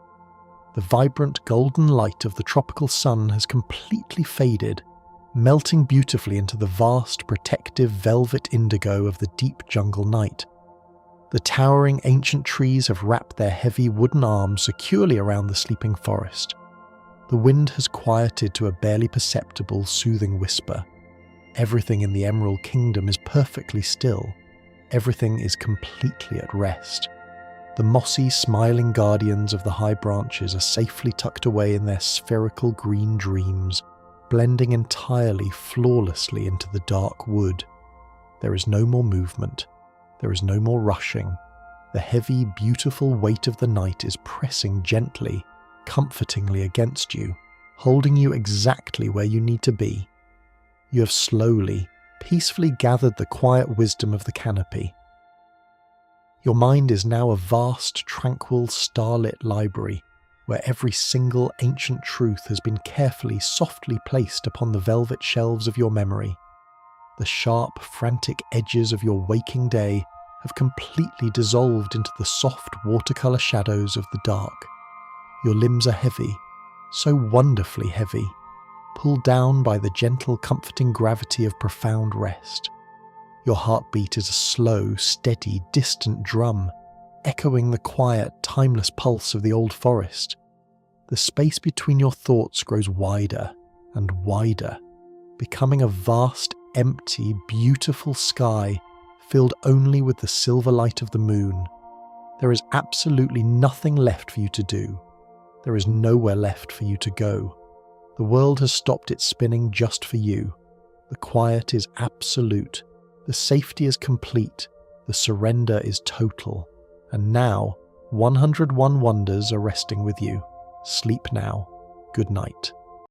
The vibrant golden light of the tropical sun has completely faded, melting beautifully into the vast, protective velvet indigo of the deep jungle night. The towering ancient trees have wrapped their heavy wooden arms securely around the sleeping forest. The wind has quieted to a barely perceptible, soothing whisper. Everything in the Emerald Kingdom is perfectly still. Everything is completely at rest. The mossy, smiling guardians of the high branches are safely tucked away in their spherical green dreams, blending entirely, flawlessly into the dark wood. There is no more movement. There is no more rushing. The heavy, beautiful weight of the night is pressing gently, comfortingly against you, holding you exactly where you need to be. You have slowly, peacefully gathered the quiet wisdom of the canopy. Your mind is now a vast, tranquil, starlit library, where every single ancient truth has been carefully, softly placed upon the velvet shelves of your memory. The sharp, frantic edges of your waking day have completely dissolved into the soft watercolour shadows of the dark. Your limbs are heavy, so wonderfully heavy, pulled down by the gentle, comforting gravity of profound rest. Your heartbeat is a slow, steady, distant drum, echoing the quiet, timeless pulse of the old forest. The space between your thoughts grows wider and wider, becoming a vast, empty, beautiful sky filled only with the silver light of the moon. There is absolutely nothing left for you to do. There is nowhere left for you to go. The world has stopped its spinning just for you. The quiet is absolute. The safety is complete. The surrender is total. And now, 101 wonders are resting with you. Sleep now. Good night.